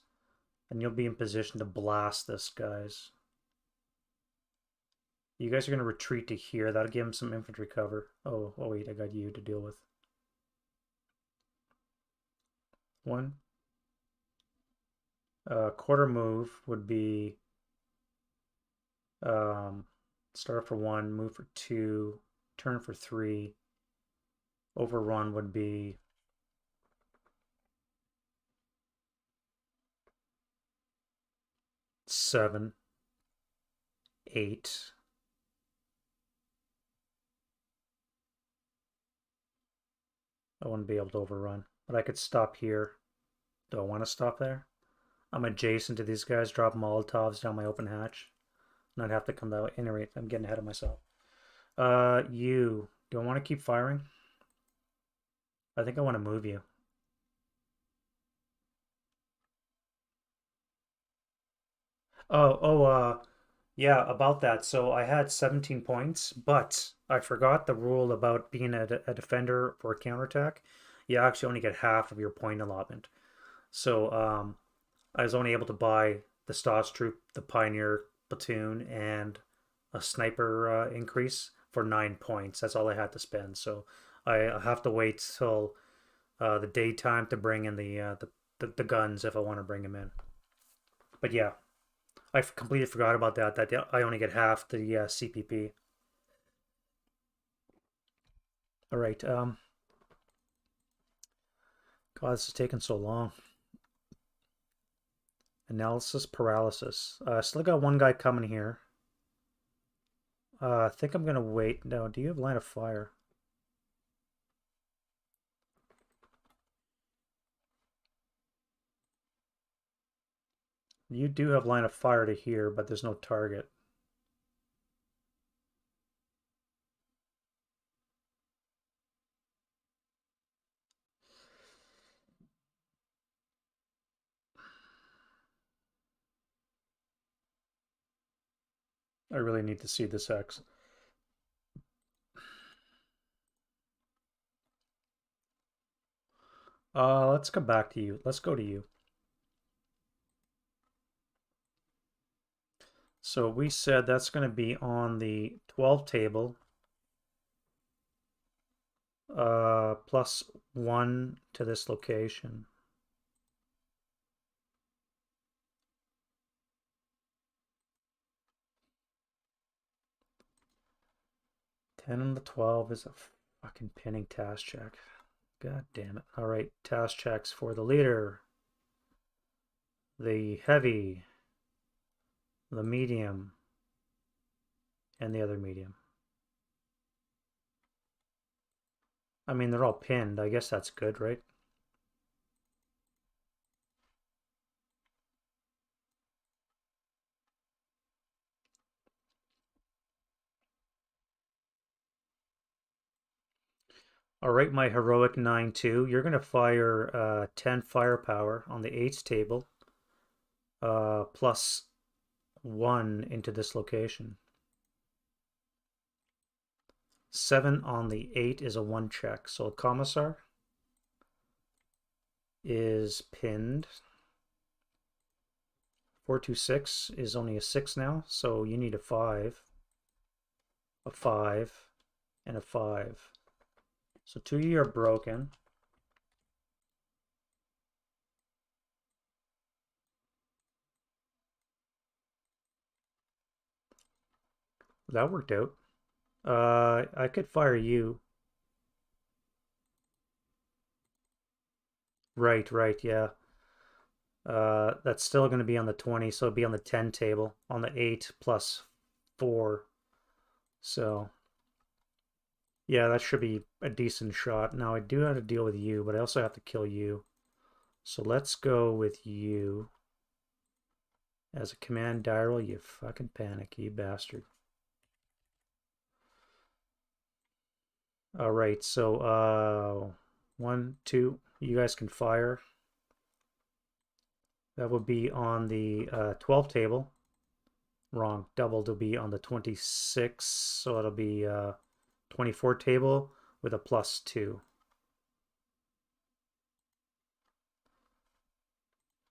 and you'll be in position to blast this, guys. You guys are gonna retreat to here. That'll give him some infantry cover. Oh wait, I got you to deal with. 1. Quarter move would be um, start for 1, move for 2, turn for 3. Overrun would be 7, 8. I wouldn't be able to overrun. But I could stop here. Do I want to stop there? I'm adjacent to these guys, drop Molotovs down my open hatch. And I'd have to come that way. Anyway, I'm getting ahead of myself. You. Do I want to keep firing? I think I want to move you. Yeah, about that. So I had 17 points, but I forgot the rule about being a defender for a counterattack. You actually only get half of your point allotment. So I was only able to buy the Stas troop, the Pioneer platoon, and a sniper increase for 9 points. That's all I had to spend. So I have to wait till the daytime to bring in the guns if I want to bring them in. But yeah, I completely forgot about that. That I only get half the CPP. All right. God, this is taking so long. Analysis paralysis. Still got one guy coming here. I think I'm gonna wait. No, do you have line of fire? You do have line of fire to here, but there's no target. I really need to see this X. Let's come back to you. Let's go to you. So we said that's going to be on the 12 table, plus 1 to this location. 10 and the 12 is a fucking pinning task check. God damn it. All right, task checks for the leader, the heavy, the medium, and the other medium. I mean, they're all pinned. I guess that's good, right? All right, my heroic 9-2. You're going to fire 10 firepower on the 8's table, plus 1 into this location. 7 on the 8 is a 1 check. So Commissar is pinned. 426 is only a 6 now, so you need a 5, and a 5. So 2 of you are broken. That worked out. I could fire you. Right, right, yeah. That's still going to be on the 20, so it'll be on the 10 table, on the 8 plus 4. So, yeah, that should be a decent shot. Now, I do have to deal with you, but I also have to kill you. So let's go with you as a command dial. You fucking panic, you bastard. All right, so 1, 2, you guys can fire. That would be on the 12 table. Wrong, double to be on the 26, so it'll be 24 table with a plus 2.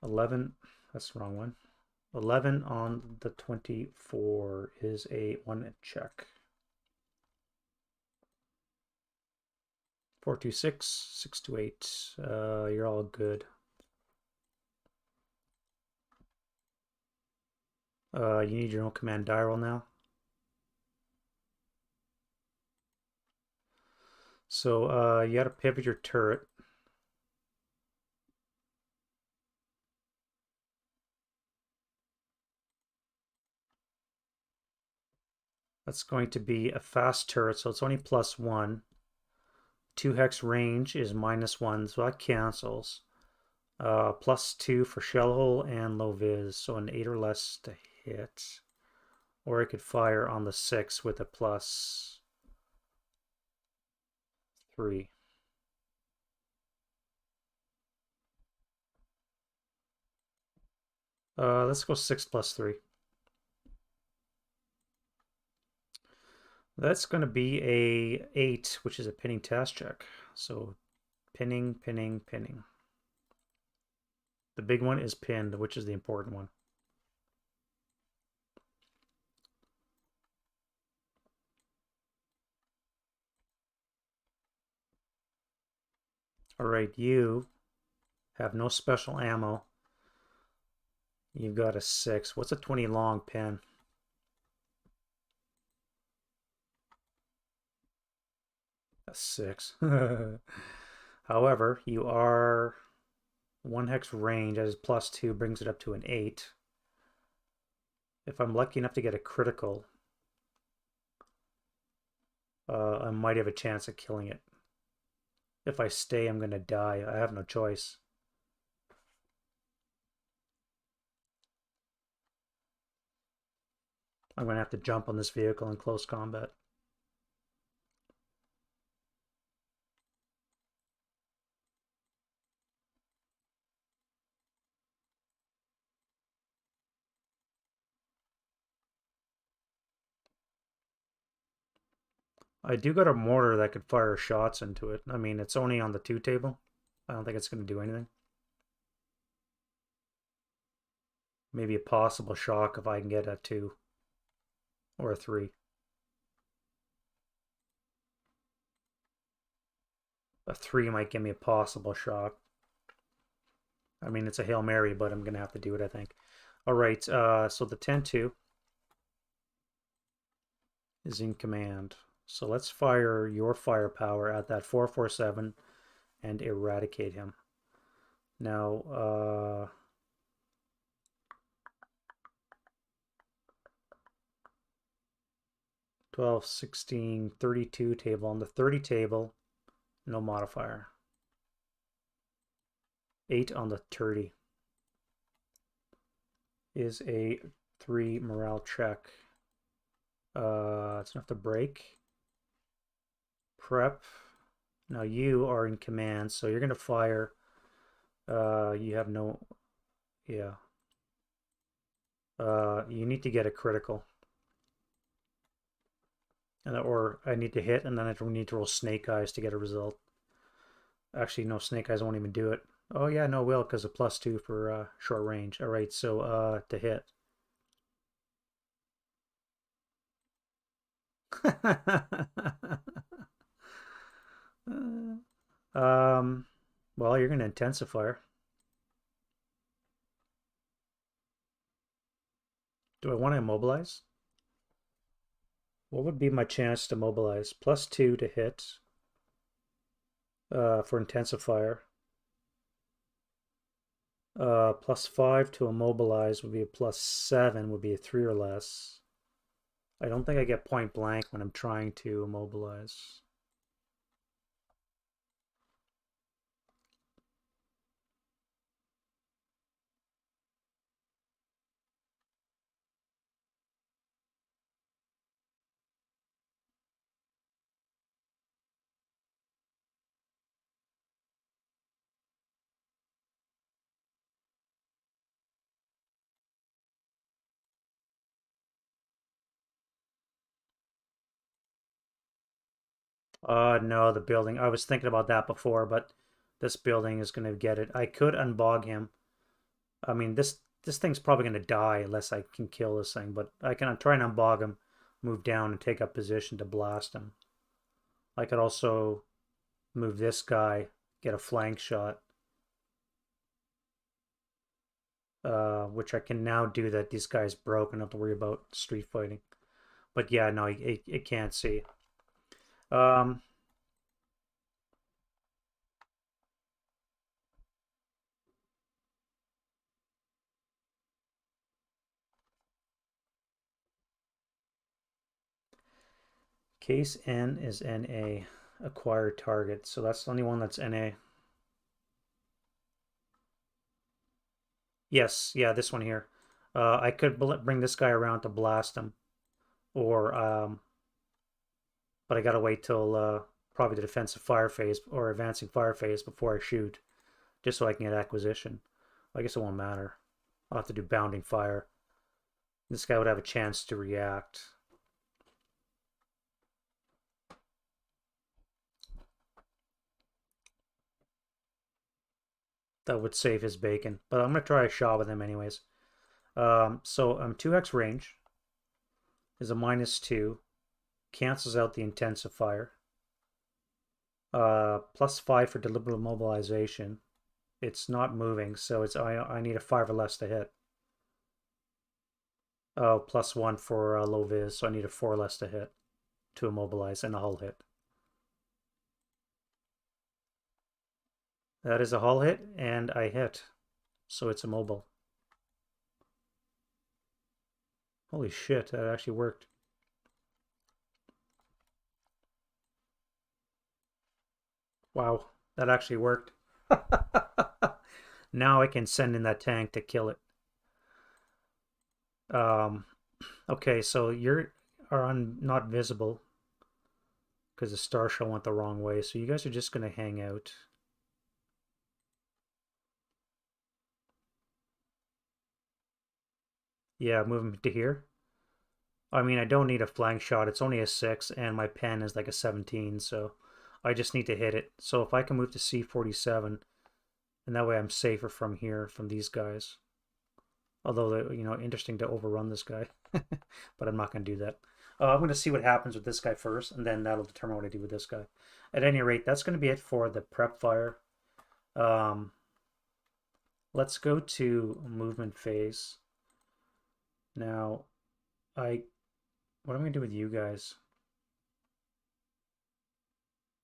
11, that's the wrong one. 11 on the 24 is a 1 check. 426, 628. You're all good. You need your own command die roll now. So you got to pivot your turret. That's going to be a fast turret, so it's only plus 1. 2 hex range is -1, so that cancels. +2 for shell hole and low vis, so an 8 or less to hit. Or I could fire on the 6 with a +3. Let's go 6 +3. That's going to be a 8, which is a pinning task check. So pinning, pinning, pinning. The big one is pinned, which is the important one. All right, you have no special ammo. You've got a 6. What's a 20 long pin? A 6. However, you are 1 hex range as +2 brings it up to an 8. If I'm lucky enough to get a critical, I might have a chance of killing it. If I stay, I'm going to die. I have no choice. I'm going to have to jump on this vehicle in close combat. I do got a mortar that could fire shots into it. I mean, it's only on the 2 table. I don't think it's going to do anything. Maybe a possible shock if I can get a 2 or a 3. A 3 might give me a possible shock. I mean, it's a Hail Mary, but I'm going to have to do it, I think. All right, so the 10-2 is in command. So let's fire your firepower at that 447 and eradicate him. Now, 12, 16, 32 table. On the 30 table, no modifier. 8 on the 30 is a 3 morale check. It's enough to break. Prep. Now you are in command, so you're going to fire. You have no... Yeah. You need to get a critical. Or I need to hit, and then I need to roll snake eyes to get a result. Actually, no, snake eyes won't even do it. Oh yeah, no, will, because of +2 for short range. All right, so to hit. um, well, you're gonna intensifier. Do I want to immobilize? What would be my chance to mobilize? +2 to hit for intensifier. +5 to immobilize would be a +7, would be a 3 or less. I don't think I get point blank when I'm trying to immobilize. No, the building. I was thinking about that before, but this building is going to get it. I could unbog him. I mean, this thing's probably going to die unless I can kill this thing, but I can try and unbog him, move down, and take up position to blast him. I could also move this guy, get a flank shot, which I can now do that this guy's broken. I don't have to worry about street fighting. But yeah, no, it can't see. Um, Case N is NA. acquire target. So that's the only one that's NA. Yes, yeah, this one here. I could bring this guy around to blast him, or but I gotta wait till probably the defensive fire phase or advancing fire phase before I shoot, just so I can get acquisition. I guess it won't matter. I'll have to do bounding fire. This guy would have a chance to react. That would save his bacon, but I'm gonna try a shot with him anyways. So 2x range is a -2, cancels out the intensifier. +5 for deliberate mobilization. It's not moving, so I need a 5 or less to hit. Oh, +1 for low vis, so I need a 4 or less to hit to immobilize and a hull hit. That is a hull hit, and I hit, so it's immobile. Holy shit, that actually worked. Wow, that actually worked. Now I can send in that tank to kill it. Okay, so you're not visible because the star shell went the wrong way. So you guys are just gonna hang out. Yeah, move him to here. I mean, I don't need a flank shot. It's only a 6, and my pen is like a 17, so I just need to hit it. So if I can move to C47, and that way I'm safer from here, from these guys. Although, interesting to overrun this guy, but I'm not going to do that. I'm going to see what happens with this guy first, and then that'll determine what I do with this guy. At any rate, that's going to be it for the prep fire. Let's go to movement phase. Now, what am I going to do with you guys?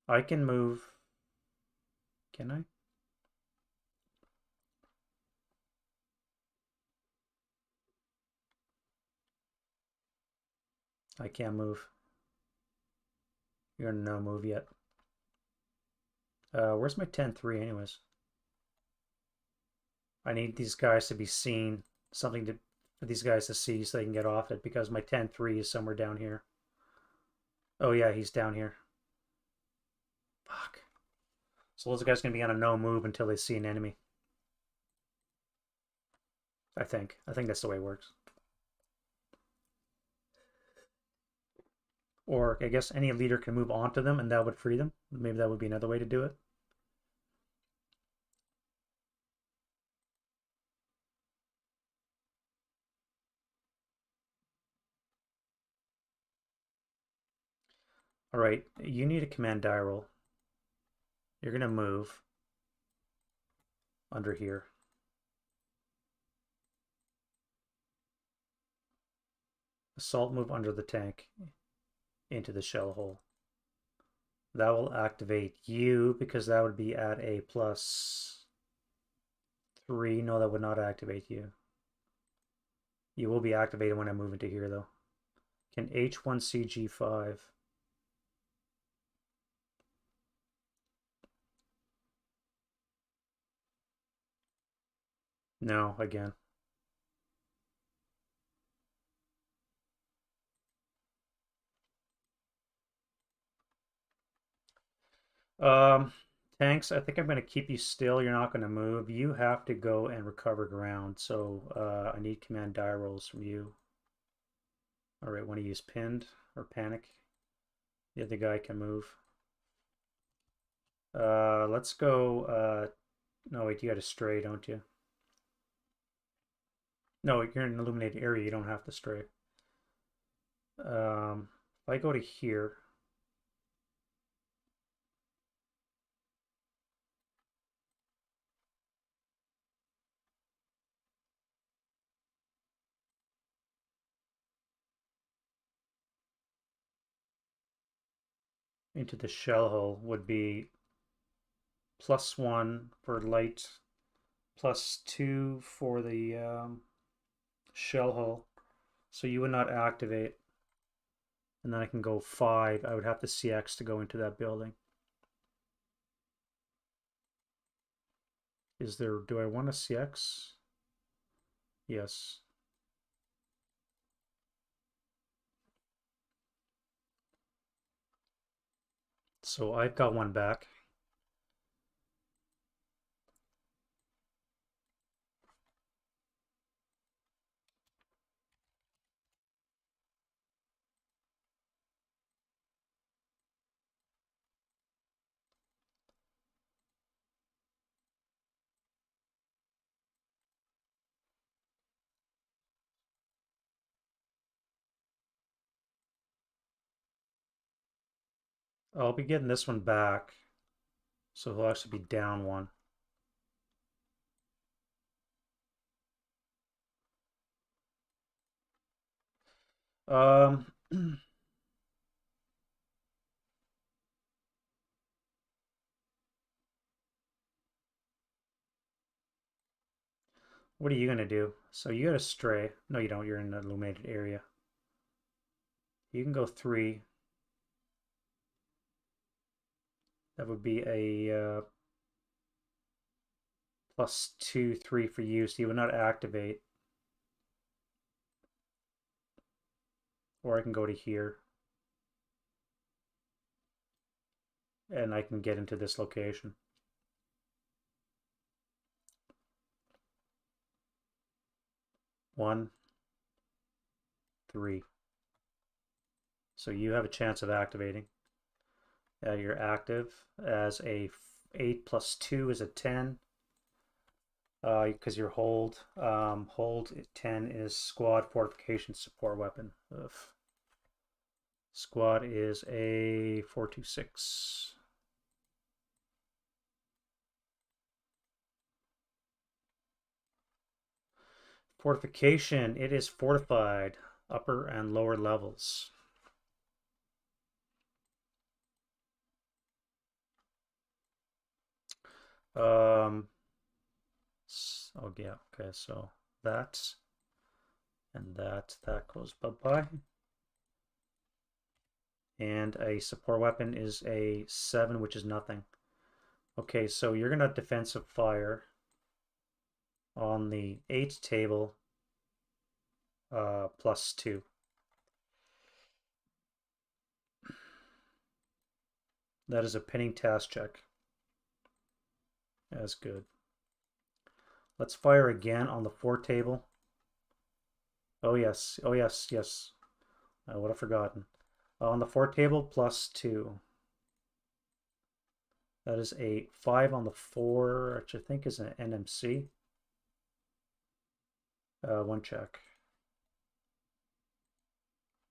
I can move. Can I? I can't move. You're in no move yet. Where's my 10-3 anyways? I need these guys to be seen. Something for these guys to see so they can get off it because my 10-3 is somewhere down here. Oh yeah, he's down here. Fuck. So those guys are going to be on a no move until they see an enemy. I think. I think that's the way it works. Or I guess any leader can move onto them and that would free them. Maybe that would be another way to do it. All right, you need a command die roll. You're going to move under here. Assault move under the tank into the shell hole. That will activate you because that would be at a +3. No, that would not activate you. You will be activated when I move into here, though. Can H1C G5. No, again. Um, Tanks, I think I'm going to keep you still. You're not going to move. You have to go and recover ground. So I need command die rolls from you. All right, want to use pinned or panic? The other guy can move. Let's go. No, wait, you got to stray, don't you? No, you're in an illuminated area. You don't have to stray. If I go to here, into the shell hole would be +1 for light, +2 for the shell hole. So you would not activate. And then I can go 5. I would have to CX to go into that building. Is there, do I want a CX? Yes. So I've got one back. I'll be getting this one back. So he'll actually be down one. Um, what are you gonna do? So you got a stray. No, you don't. You're in an illuminated area. You can go 3. That would be a +2, 3 for you. So you would not activate. Or I can go to here. And I can get into this location. 1, 3. So you have a chance of activating. You're active as a 8 plus 2 is a 10. Because you're hold. Hold 10 is squad fortification support weapon. Ugh. Squad is a 426. Fortification, it is fortified, upper and lower levels. Oh yeah, okay, so that and that goes bye-bye. And a support weapon is a 7, which is nothing. Okay, so you're gonna defensive fire on the 8 table, +2. That is a pinning task check. That's good. Let's fire again on the 4 table. Oh yes, oh yes, yes. I would have forgotten. On the 4 table, +2. That is a 5 on the 4, which I think is an NMC. 1 check.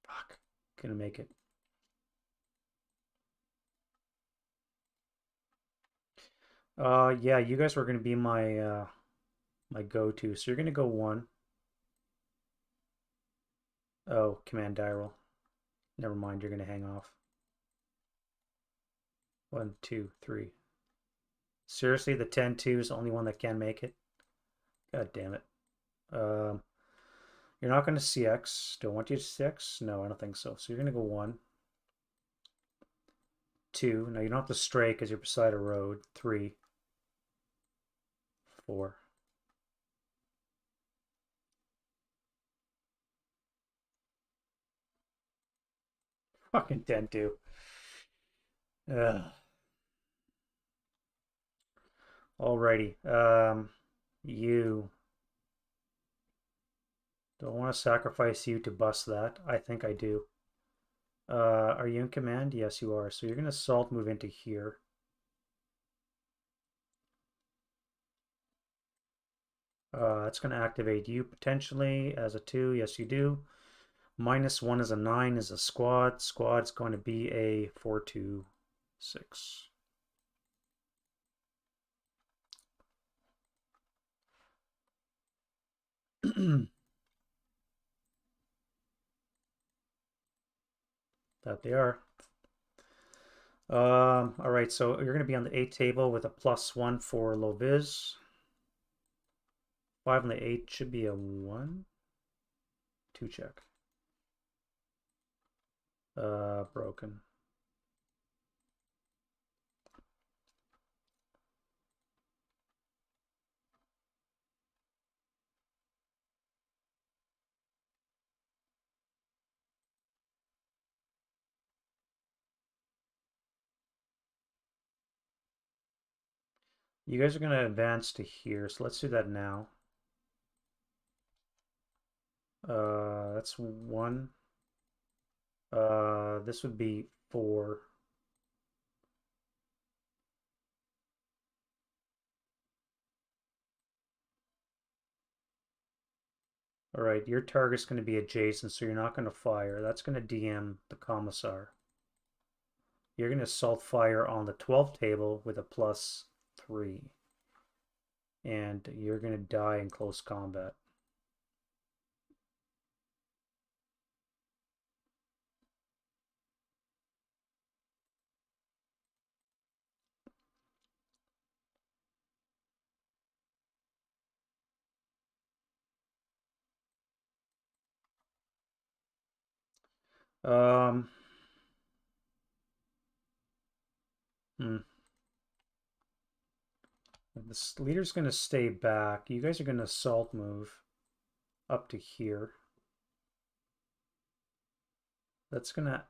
Fuck. Gonna make it. Yeah, you guys were gonna be my go-to. So you're gonna go 1. Oh, command die roll. Never mind, you're gonna hang off. 1, 2, 3. Seriously, the 10-2 is the only one that can make it? God damn it. Um, you're not going to CX. Do I want you to CX? No, I don't think so. So you're going to go 1. 2. Now you don't have to stray because you're beside a road. 3. 4. Fucking 10-2. Ugh. Alrighty. You don't want to sacrifice you to bust that. I think I do. Are you in command? Yes, you are. So you're going to assault move into here. That's going to activate you potentially as a 2. Yes, you do. -1 is a 9 is a squad. Squad's going to be a 426. That they are. All right, so you're going to be on the 8 table with a +1 for low vis. 5 on the 8 should be a 1. 2 check. Broken. You guys are going to advance to here, so let's do that now. That's 1. This would be 4. All right, your target's going to be adjacent, so you're not going to fire. That's going to DM the commissar. You're going to assault fire on the 12 table with a +3. And you're going to die in close combat. Um, hmm. This leader's going to stay back. You guys are going to assault move up to here. That's going to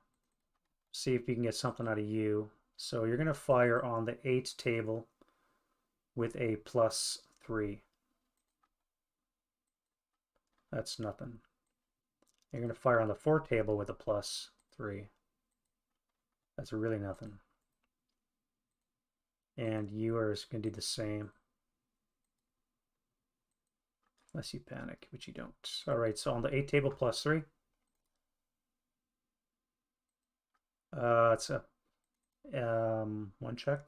see if you can get something out of you. So you're going to fire on the 8 table with a +3. That's nothing. You're going to fire on the 4 table with a +3. That's really nothing. And you are going to do the same. Unless you panic, which you don't. All right, so on the 8 table +3. It's a 1 check.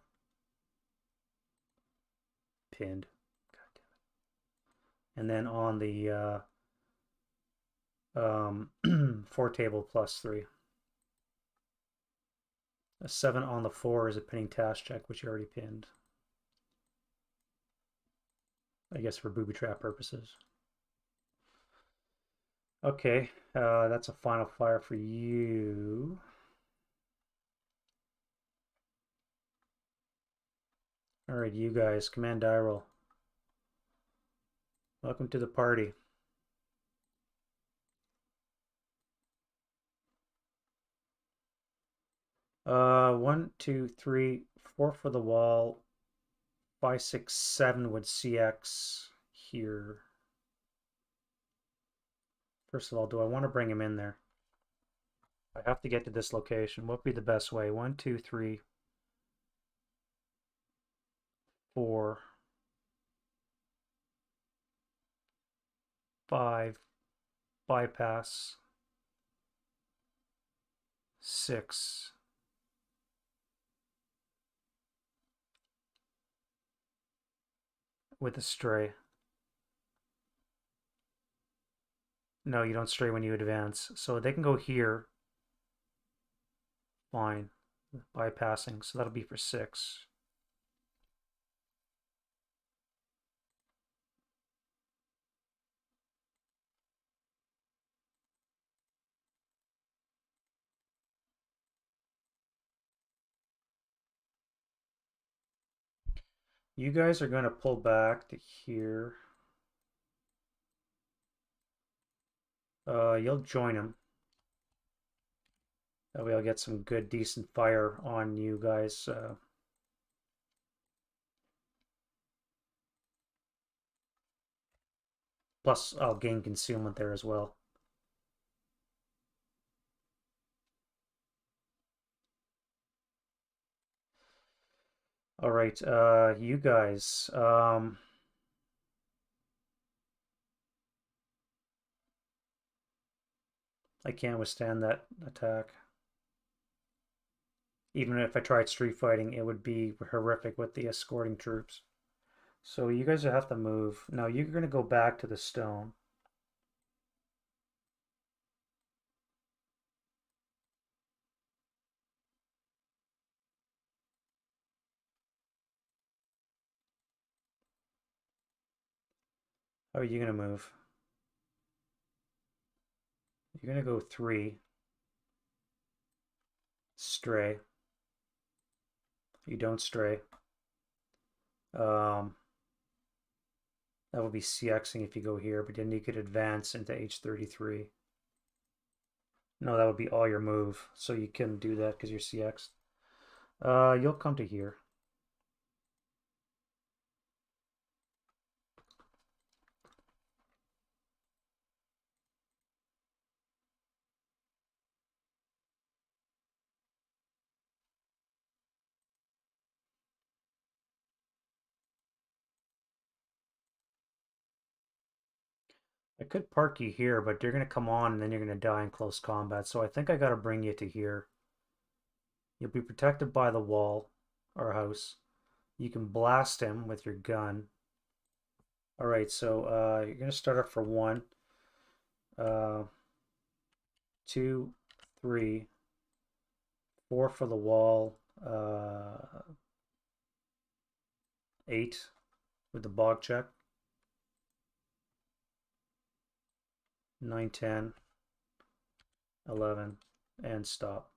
Pinned. God damn it. And then on the 4 table +3. A 7 on the 4 is a pinning task check, which you already pinned. I guess for booby trap purposes. Okay, that's a final fire for you. All right, you guys, command die roll. Welcome to the party. One, two, three, 4 for the wall. 5, 6, 7 with CX here. First of all, do I want to bring him in there? I have to get to this location. What would be the best way? 1, 2, 3, 4, 5, bypass, 6. With a stray. No, you don't stray when you advance. So they can go here. Fine. Bypassing. So that'll be for 6. You guys are going to pull back to here. You'll join him. That way I'll get some good, decent fire on you guys. Plus, I'll gain concealment there as well. All right, you guys. I can't withstand that attack. Even if I tried street fighting, it would be horrific with the escorting troops. So you guys have to move. Now you're going to go back to the stone. How are you going to move? You're going to go 3. Stray. You don't stray. That would be CXing if you go here, but then you could advance into H33. No, that would be all your move, so you can do that because you're CX. You'll come to here. I could park you here, but you're going to come on and then you're going to die in close combat. So I think I got to bring you to here. You'll be protected by the wall or house. You can blast him with your gun. All right, so you're going to start up for 1, 2, 3, 4 for the wall, 8 with the bog check, 9, 10, 11, and stop.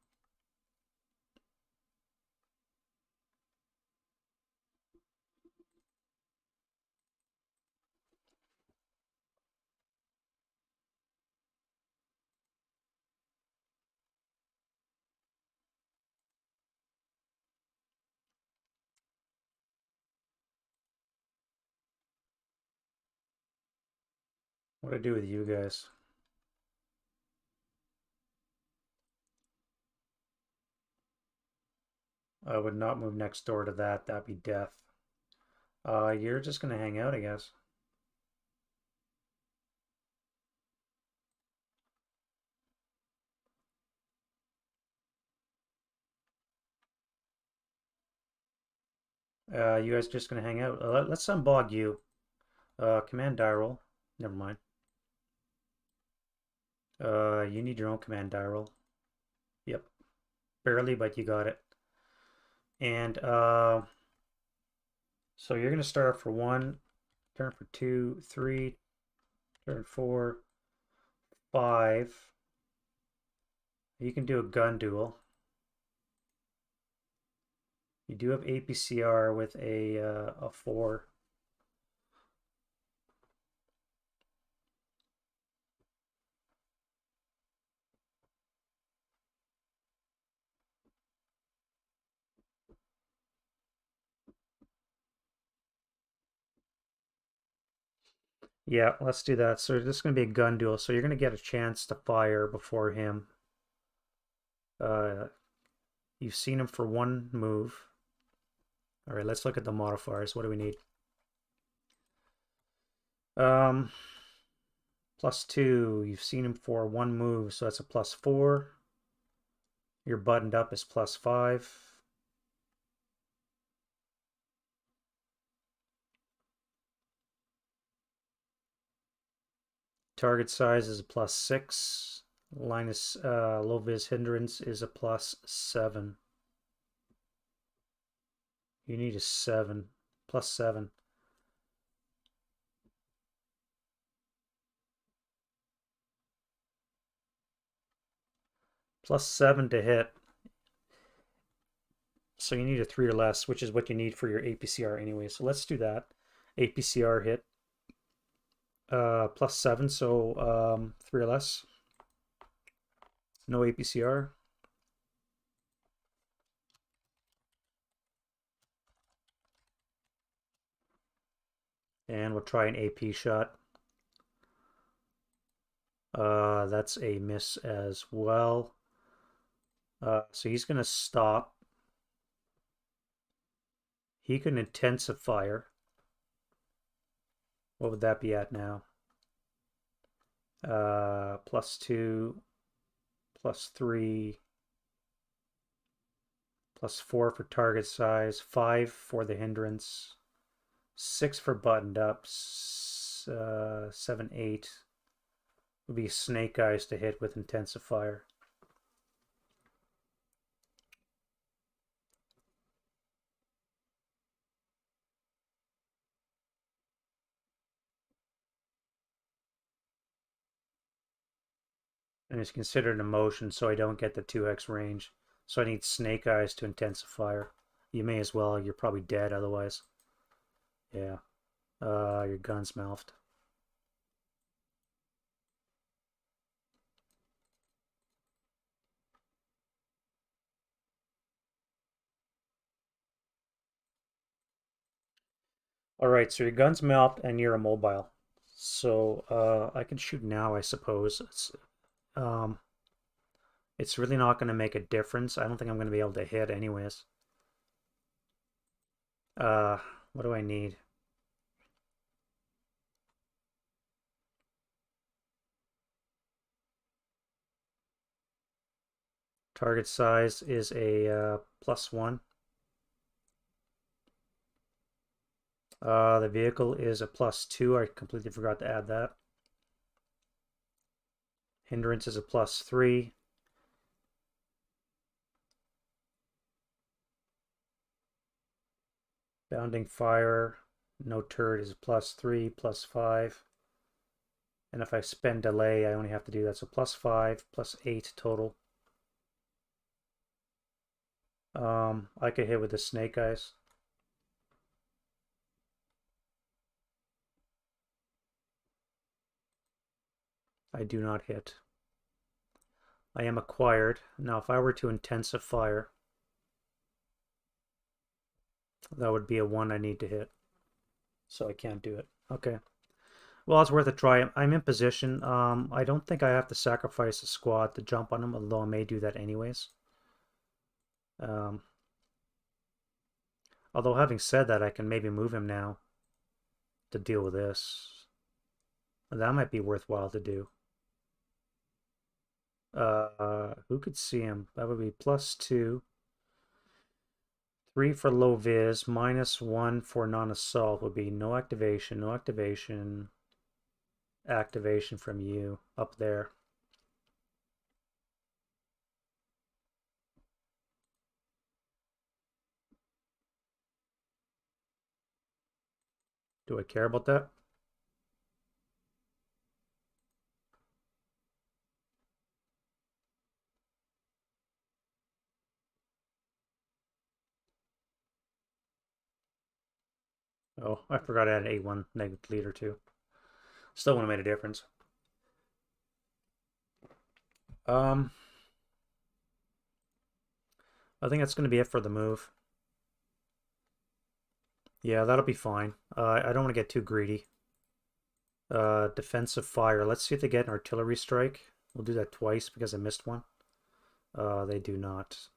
What do I do with you guys? I would not move next door to that. That'd be death. You're just gonna hang out, I guess. You guys just gonna hang out. Let's unbog you. Command die roll. Never mind. You need your own command die roll. Yep. Barely, but you got it. And so you're gonna start for 1, turn for 2, 3, turn 4, 5. You can do a gun duel. You do have APCR with a 4. Yeah, let's do that. So this is going to be a gun duel. So you're going to get a chance to fire before him. Uh, you've seen him for 1 move. All right, let's look at the modifiers. What do we need? Um, +2. You've seen him for 1 move, so that's a +4. Your buttoned up is +5. Target size is a +6. Linus low vis hindrance is a +7. You need a 7. +7. +7 to hit. So you need a 3 or less, which is what you need for your APCR anyway. So let's do that. APCR hit. +7, so 3 or less. No APCR. And we'll try an AP shot. That's a miss as well. So he's going to stop. He can intensify. What would that be at now? +2, +3, +4 for target size, 5 for the hindrance, 6 for buttoned ups, 7, 8 would be snake eyes to hit with intensifier. And it's considered a motion, so I don't get the 2x range. So I need snake eyes to intensifier. You may as well, you're probably dead otherwise. Yeah. Your gun's mouthed. Alright, so your gun's mouthed and you're immobile. So I can shoot now, I suppose. It's really not going to make a difference. I don't think I'm going to be able to hit anyways. What do I need? Target size is a +1. The vehicle is a +2. I completely forgot to add that. Hindrance is a +3. Bounding fire, no turret is a +3, +5. And if I spend delay, I only have to do that. So +5, +8 total. I could hit with the snake eyes. I do not hit. I am acquired. Now, if I were to intensive fire, that would be a 1 I need to hit. So I can't do it. Okay. Well, it's worth a try. I'm in position. I don't think I have to sacrifice a squad to jump on him, although I may do that anyways. Although having said that, I can maybe move him now to deal with this. That might be worthwhile to do. Who could see him? That would be +2. 3 for low vis, -1 for non-assault would be no activation, no activation, activation from you up there. Do I care about that? Oh, I forgot I had an A1 negative leader too. Still wouldn't have made a difference. I think that's going to be it for the move. Yeah, that'll be fine. I don't want to get too greedy. Defensive fire. Let's see if they get an artillery strike. We'll do that twice because I missed one. They do not.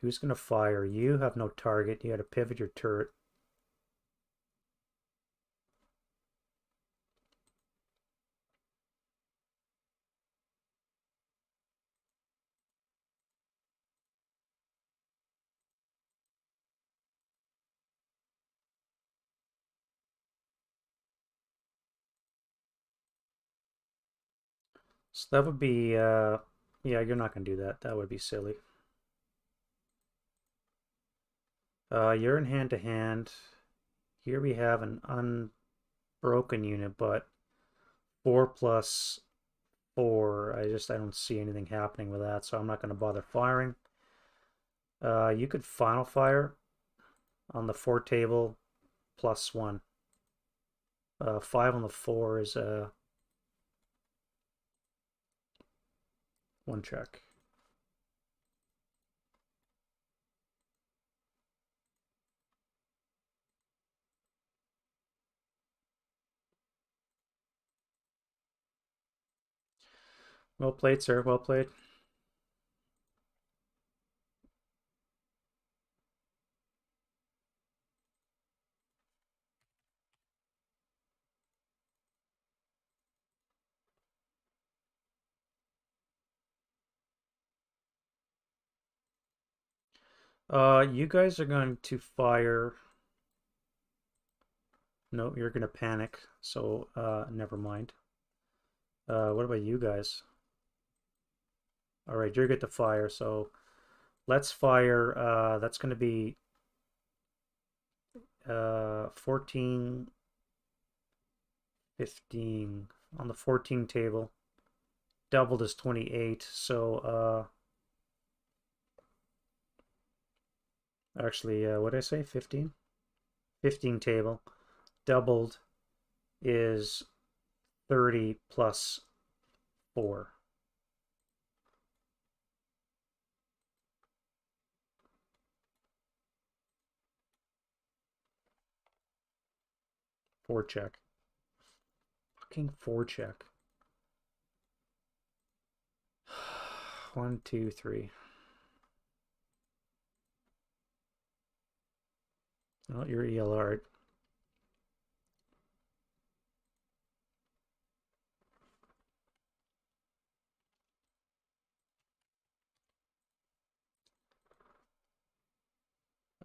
Who's going to fire? You have no target. You got to pivot your turret. So that would be, yeah, you're not going to do that. That would be silly. You're in hand-to-hand. Here we have an unbroken unit, but 4+4. I don't see anything happening with that, so I'm not going to bother firing. You could final fire on the 4 table +1. 5 on the 4 is 1 check. Well played, sir. Well played. You guys are going to fire. No, you're going to panic. So, never mind. What about you guys? All right, you're good to fire. So, let's fire. That's going to be 14, 15 on the 14 table. Doubled is 28. So, actually, what did I say? 15? 15 table. Doubled is 30 plus 4. Forecheck. Fucking forecheck. 1, 2, 3. Oh, you're ELR.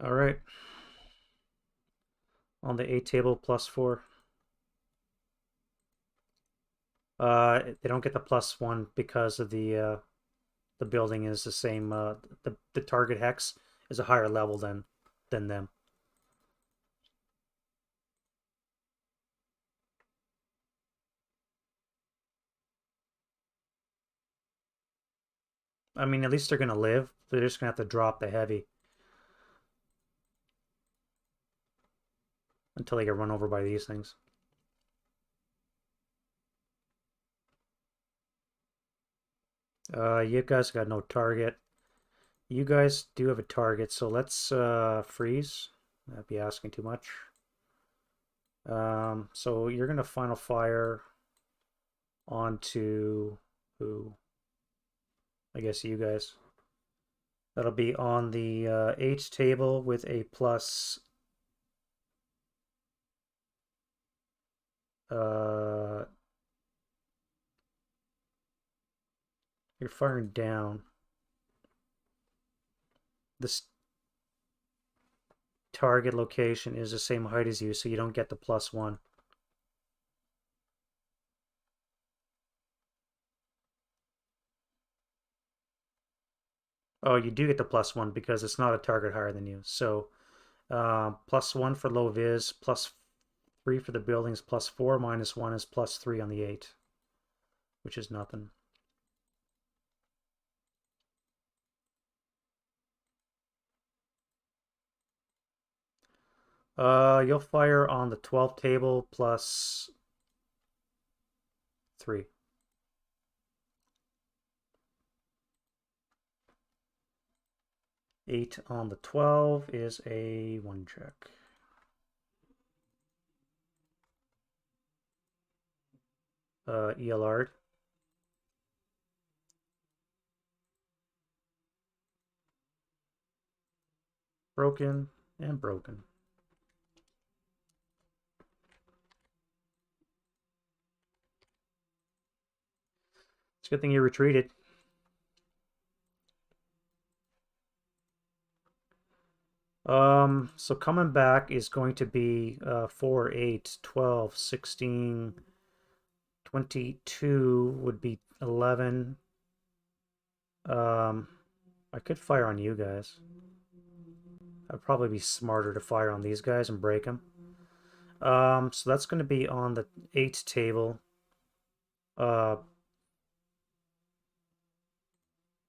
All right. On the A table, +4. They don't get the +1 because of the building is the same. The target hex is a higher level than them. I mean, at least they're gonna live. They're just gonna have to drop the heavy until they get run over by these things. You guys got no target. You guys do have a target, so let's freeze. That'd be asking too much. So you're gonna final fire onto who? I guess you guys. That'll be on the H table with a plus. Uh, you're firing down. This target location is the same height as you, so you don't get the +1. Oh, you do get the +1 because it's not a target higher than you. So +1 for low vis, +3 for the buildings, +4 -1 is +3 on the 8, which is nothing. You'll fire on the 12 table +3. 8 on the 12 is a 1 check. ELR. Broken and broken. It's a good thing you retreated. So coming back is going to be 4, 8, 12, 16, 22 would be 11. I could fire on you guys. I'd probably be smarter to fire on these guys and break them. So that's going to be on the 8 table.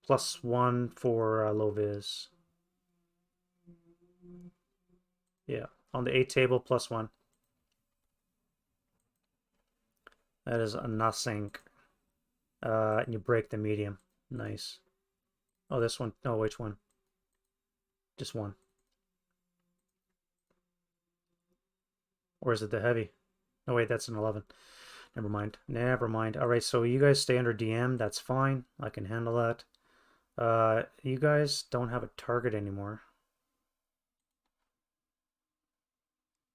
+1 for low vis. Yeah, on the 8 table, +1. That is a nothing. And you break the medium. Nice. Oh, this one. No, which one? Just one. Or is it the heavy? No, wait, that's an 11. Never mind. Never mind. All right, so you guys stay under DM. That's fine. I can handle that. You guys don't have a target anymore.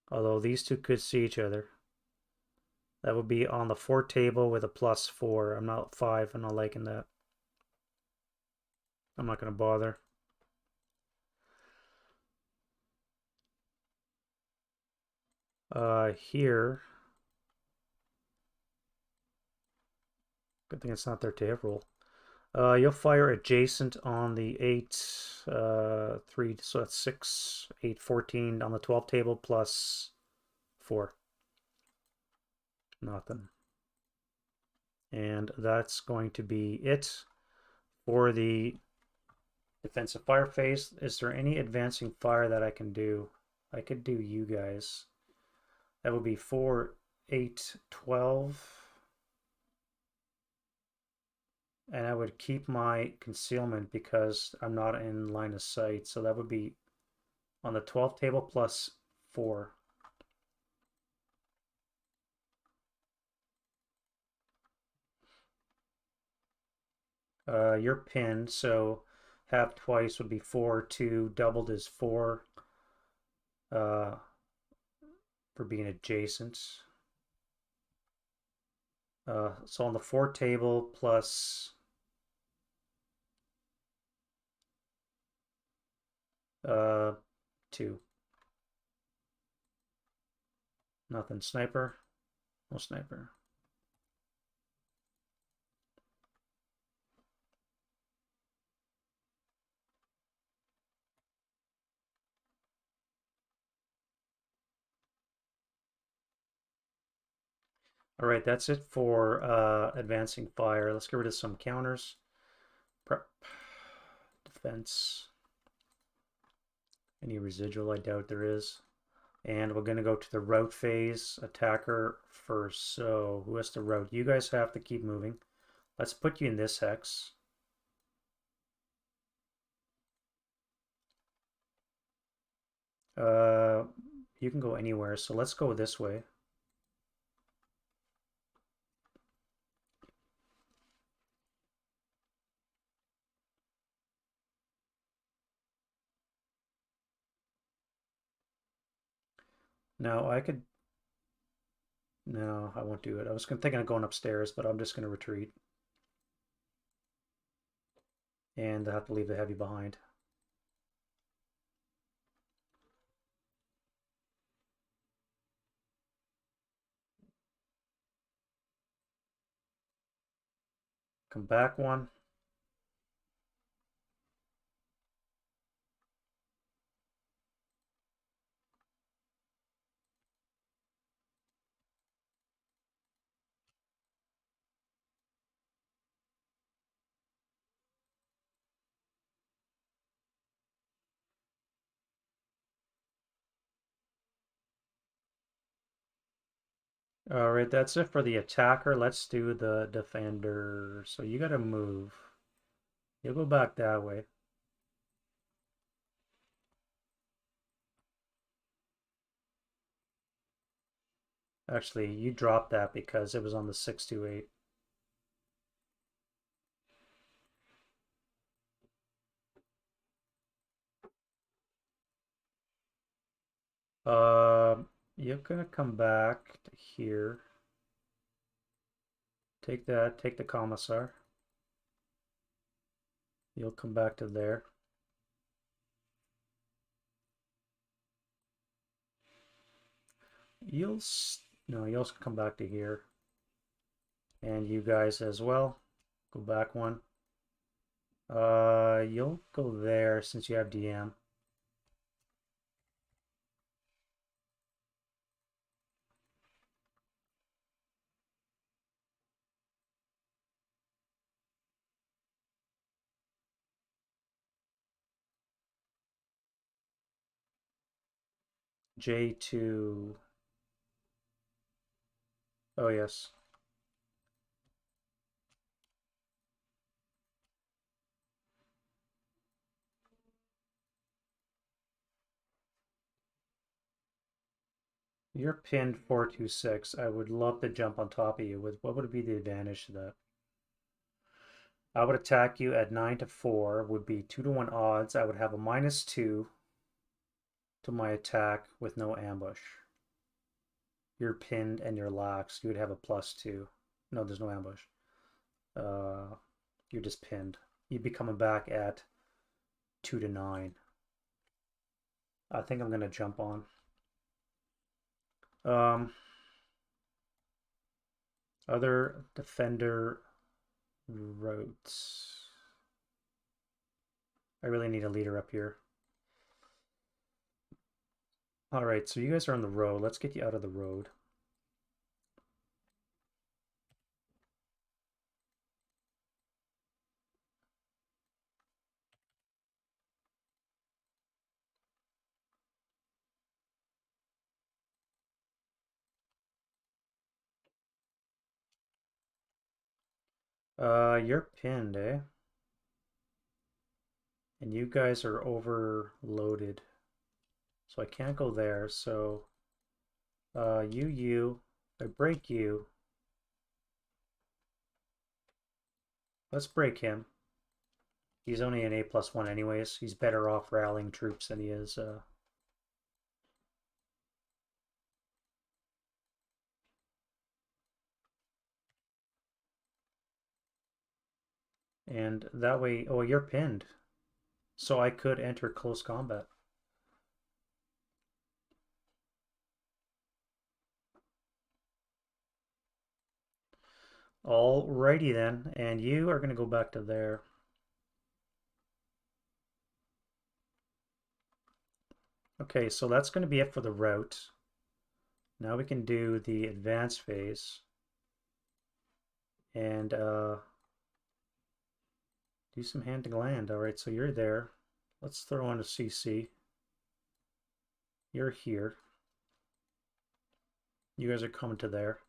Although these two could see each other. That would be on the 4 table with a +4. I'm not 5. I'm not liking that. I'm not going to bother. Here. Good thing it's not their to hit roll. You'll fire adjacent on the 8, 3, so that's 6, 8, 14 on the 12 table +4. Nothing. And that's going to be it for the defensive fire phase. Is there any advancing fire that I can do? I could do you guys. That would be 4, 8, 12. And I would keep my concealment because I'm not in line of sight. So that would be on the 12 table +4. You're pinned, so half twice would be 4. 2 doubled is 4 for being adjacent. So on the 4 table plus 2. Nothing. Sniper. No sniper. All right, that's it for advancing fire. Let's get rid of some counters. Prep. Defense. Any residual? I doubt there is. And we're going to go to the route phase. Attacker first. So who has to route? You guys have to keep moving. Let's put you in this hex. You can go anywhere. So let's go this way. Now I could... No, I won't do it. I was thinking of going upstairs, but I'm just going to retreat. And I have to leave the heavy behind. Come back one. All right, that's it for the attacker. Let's do the defender. So you got to move. You'll go back that way. Actually, you dropped that because it was on the 628. You're gonna come back to here. Take that, take the commissar. You'll come back to there. You'll come back to here. And you guys as well. Go back one. You'll go there since you have DM. J2. Oh, yes. You're pinned 426. I would love to jump on top of you. What would be the advantage to that? I would attack you at 9 to 4, would be 2 to 1 odds. I would have a -2 to my attack with no ambush. You're pinned and you're lax. You would have a +2. No, there's no ambush. You're just pinned. You'd be coming back at 2 to 9. I think I'm going to jump on. Other defender routes. I really need a leader up here. All right, so you guys are on the road. Let's get you out of the road. You're pinned, eh? And you guys are overloaded. So I can't go there, so if I break you, let's break him. He's only an A+1 anyways. He's better off rallying troops than he is and that way, oh, you're pinned. So I could enter close combat. Alrighty then, and you are going to go back to there. Okay, so that's going to be it for the route. Now we can do the advanced phase and do some handing land. All right, so you're there. Let's throw on a CC. You're here. You guys are coming to there.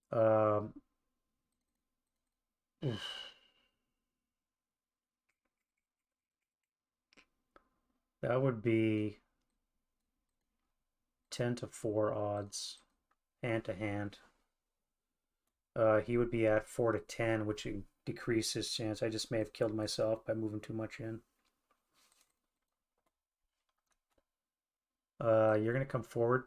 Um, that would be 10 to 4 odds, hand to hand. He would be at 4 to 10, which would decrease his chance. I just may have killed myself by moving too much in. You're going to come forward.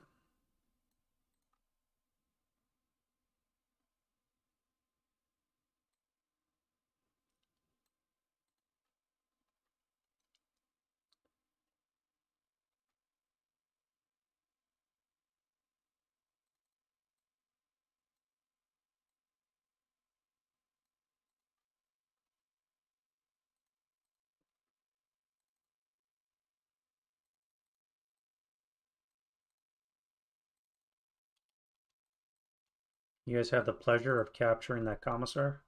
You guys have the pleasure of capturing that commissar.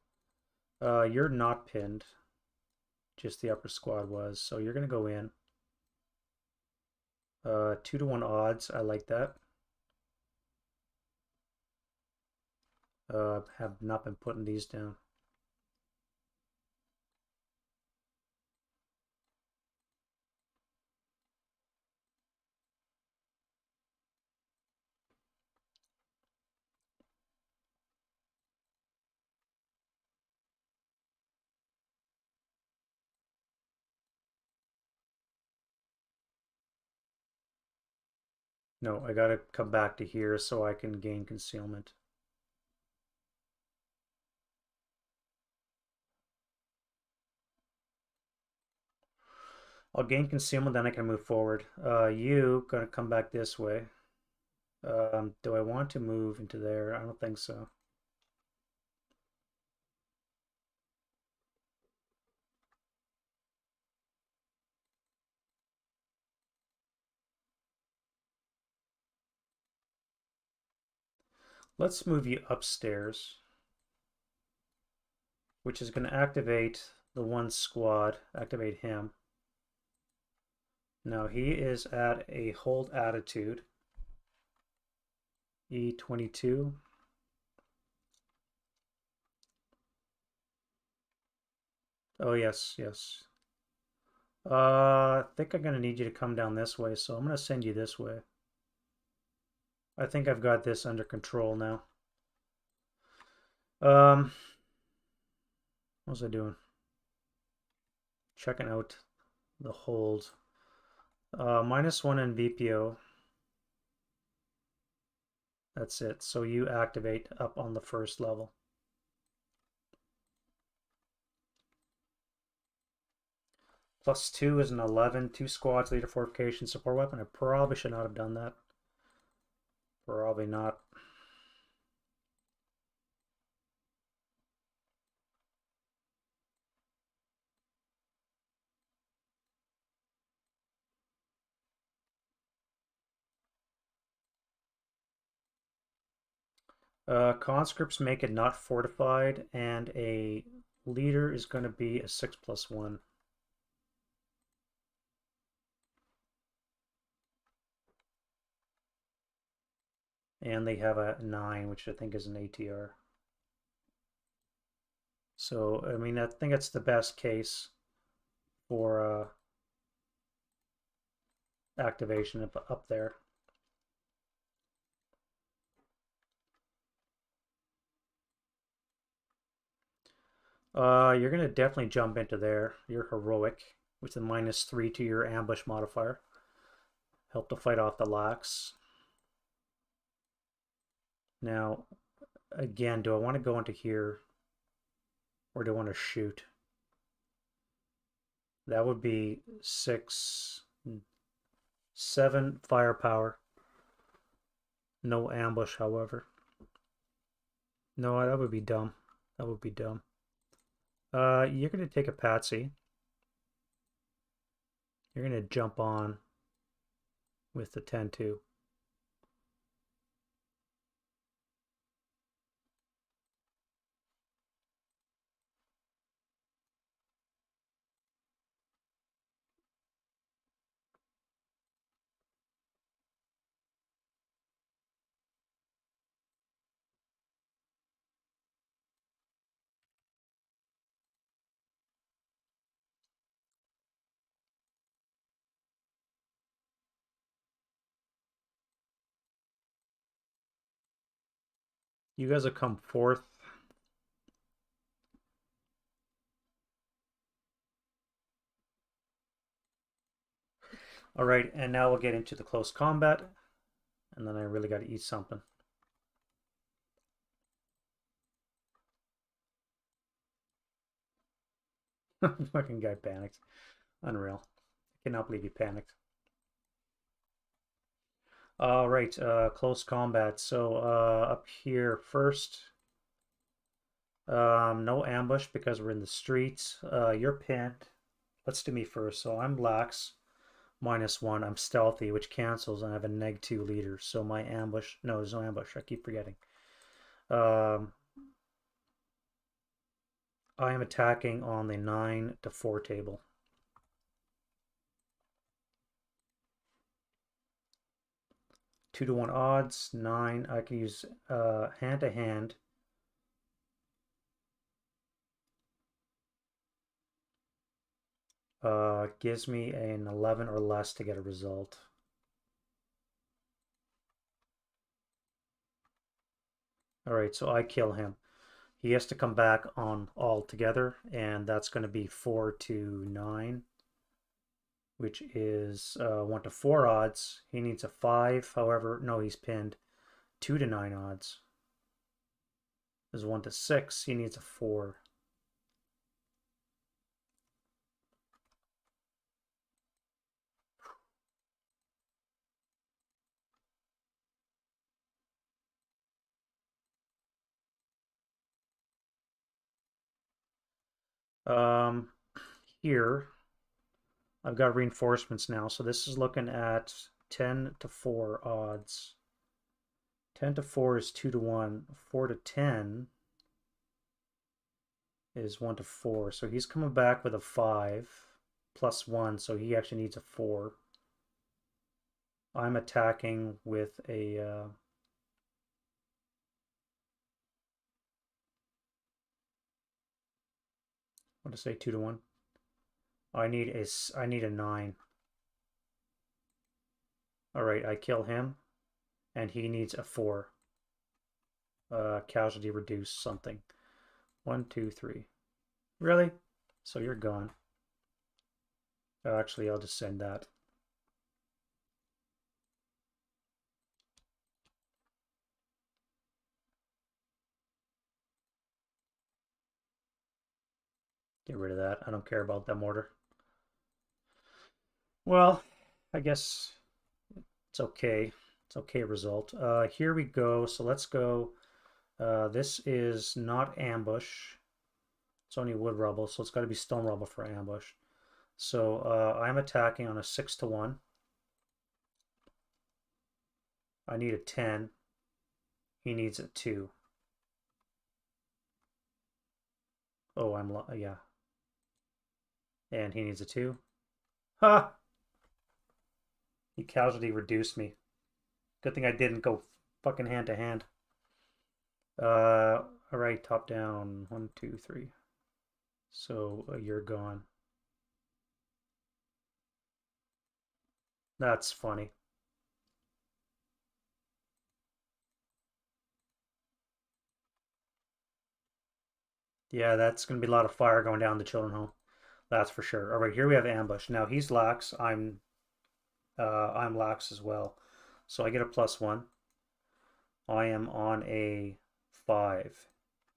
You're not pinned. Just the upper squad was. So you're going to go in. 2 to 1 odds. I like that. Have not been putting these down. No, I gotta come back to here so I can gain concealment. I'll gain concealment, then I can move forward. You gonna come back this way. Do I want to move into there? I don't think so. Let's move you upstairs, which is going to activate the one squad, activate him. Now he is at a hold attitude. E22. Oh, yes, yes. I think I'm going to need you to come down this way, so I'm going to send you this way. I think I've got this under control now. What was I doing? Checking out the hold. -1 in VPO. That's it. So you activate up on the first level. +2 is an 11. 2 squads, leader fortification, support weapon. I probably should not have done that. Probably not. Conscripts make it not fortified, and a leader is going to be a 6+1. And they have a 9, which I think is an ATR. So, I mean, I think that's the best case for activation up there. You're going to definitely jump into there. You're heroic with a -3 to your ambush modifier. Help to fight off the lax. Now, again, do I want to go into here or do I want to shoot? That would be 6, 7 firepower. No ambush, however. No, that would be dumb. That would be dumb. You're gonna take a patsy. You're gonna jump on with the 10-2. You guys will come fourth. All right, and now we'll get into the close combat, and then I really got to eat something. Fucking guy panicked. Unreal. I cannot believe he panicked. All right, close combat. So up here first, no ambush because we're in the streets. You're pinned. Let's do me first. So I'm lax, -1. I'm stealthy, which cancels, and I have a -2 leader. So my ambush, no, there's no ambush. I keep forgetting. Um, I am attacking on the 9-4 table. 2-1 odds, 9. I can use hand to hand. Gives me an 11 or less to get a result. All right, so I kill him. He has to come back on all together, and that's going to be 4-9, which is 1-4 odds. He needs a 5. However, no, he's pinned. 2-9 odds. There's 1-6. He needs a 4. Um, here, I've got reinforcements now, so this is looking at 10-4 odds. 10-4 is 2-1. 4-10 is 1-4. So he's coming back with a 5 +1, so he actually needs a 4. I'm attacking with a what to say, 2-1. I need a 9. All right, I kill him, and he needs a 4. Casualty reduce something. 1, 2, 3. Really? So you're gone. Actually, I'll just send that. Get rid of that. I don't care about that mortar. Well, I guess it's okay. It's okay result. Here we go. So let's go. This is not ambush. It's only wood rubble, so it's got to be stone rubble for ambush. So I'm attacking on a 6-1. I need a 10. He needs a 2. Oh, yeah. And he needs a 2. Ha! He casualty reduced me. Good thing I didn't go fucking hand to hand. All right, top down. 1, 2, 3. So you're gone. That's funny. Yeah, that's gonna be a lot of fire going down the children home. That's for sure. All right, here we have ambush. Now he's lax. I'm lax as well. So I get a +1. I am on a 5.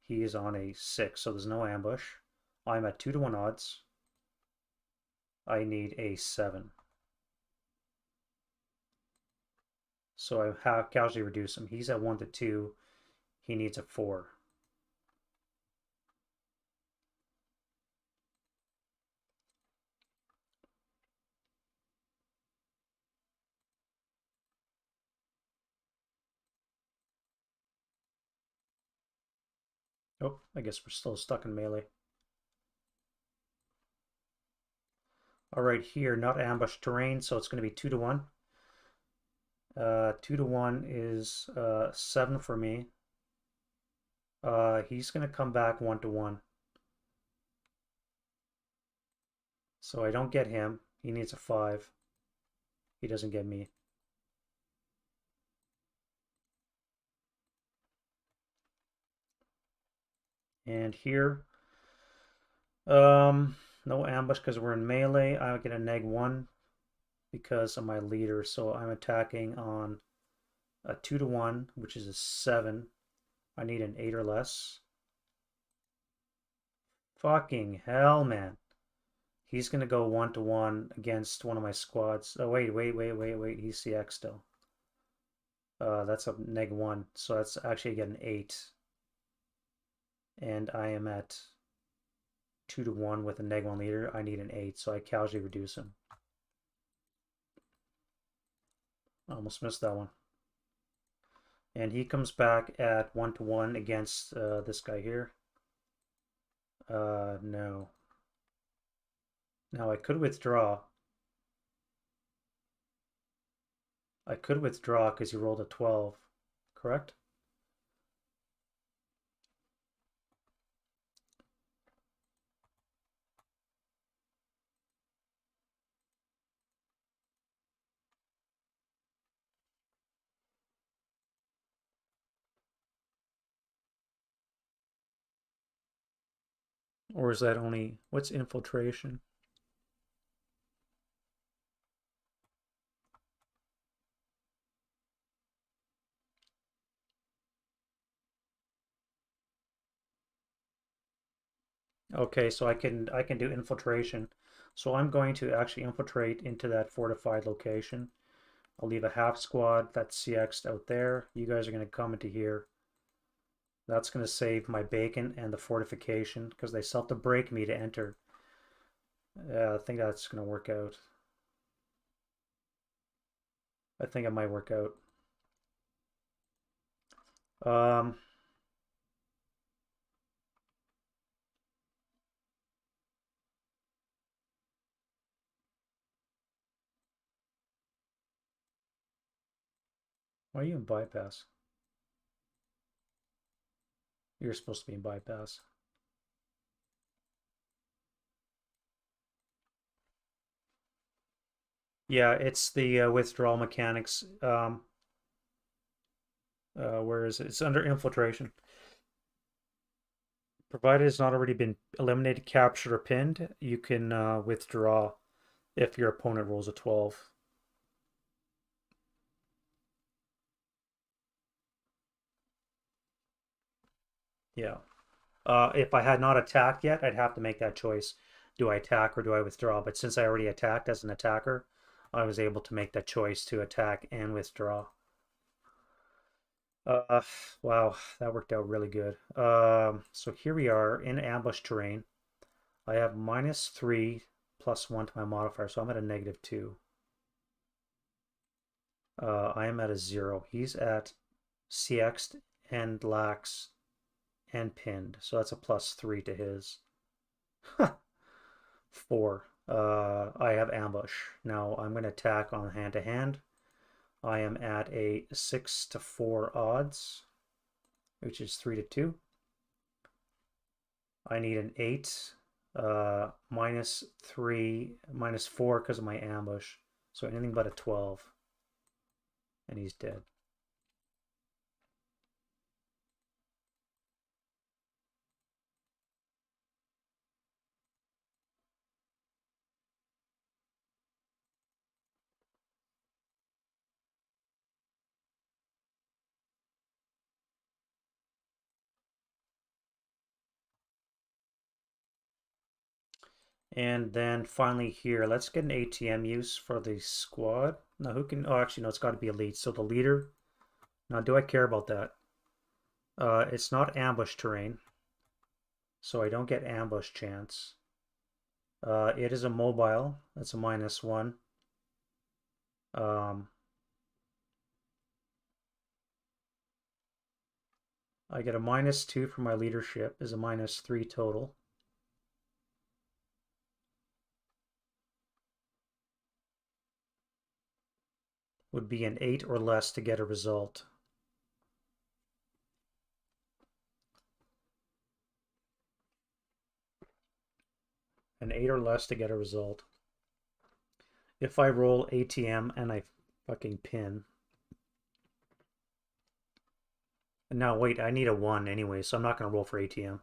He is on a 6, so there's no ambush. I'm at 2-1 odds. I need a 7. So I have casualty reduce him. He's at 1-2. He needs a 4. Oh, I guess we're still stuck in melee. All right, here, not ambush terrain, so it's going to be 2 to 1. 2 to 1 is 7 for me. He's going to come back 1 to 1. So I don't get him. He needs a 5. He doesn't get me. And here, no ambush because we're in melee. I get a -1 because of my leader. So I'm attacking on a 2 to 1, which is a 7. I need an 8 or less. Fucking hell, man. He's going to go 1 to 1 against one of my squads. Oh, wait. He's CX still. That's a -1. So that's actually get an 8. And I am at 2 to 1 with a -1 leader. I need an 8, so I casually reduce him. Almost missed that one. And he comes back at 1 to 1 against this guy here. No. Now I could withdraw. I could withdraw because he rolled a 12, correct? Or is that only, what's infiltration? Okay, so I can do infiltration. So I'm going to actually infiltrate into that fortified location. I'll leave a half squad that's CX'd out there. You guys are going to come into here. That's going to save my bacon and the fortification because they still have to break me to enter. I think that's going to work out. I think it might work out. Um, why are you in bypass? You're supposed to be in bypass. Yeah, it's the withdrawal mechanics. Where is it? It's under infiltration. Provided it's not already been eliminated, captured, or pinned, you can withdraw if your opponent rolls a 12. Yeah. If I had not attacked yet, I'd have to make that choice. Do I attack or do I withdraw? But since I already attacked as an attacker, I was able to make that choice to attack and withdraw. Uh, wow, that worked out really good. So here we are in ambush terrain. I have -3 +1 to my modifier, so I'm at a -2. I am at a 0. He's at CX'd and lax and pinned, so that's a +3 to his. 4. I have ambush. Now I'm going to attack on hand to hand. I am at a 6 to 4 odds, which is 3 to 2. I need an 8, -3, -4 because of my ambush. So anything but a 12. And he's dead. And then finally here, let's get an ATM use for the squad. Now who can, oh actually no, it's got to be elite. So the leader, now do I care about that? It's not ambush terrain, so I don't get ambush chance. It is a mobile, that's a -1. Um, I get a -2 for my leadership, is a -3 total. Would be an 8 or less to get a result. An 8 or less to get a result. If I roll ATM and I fucking pin. Now wait, I need a 1 anyway, so I'm not going to roll for ATM.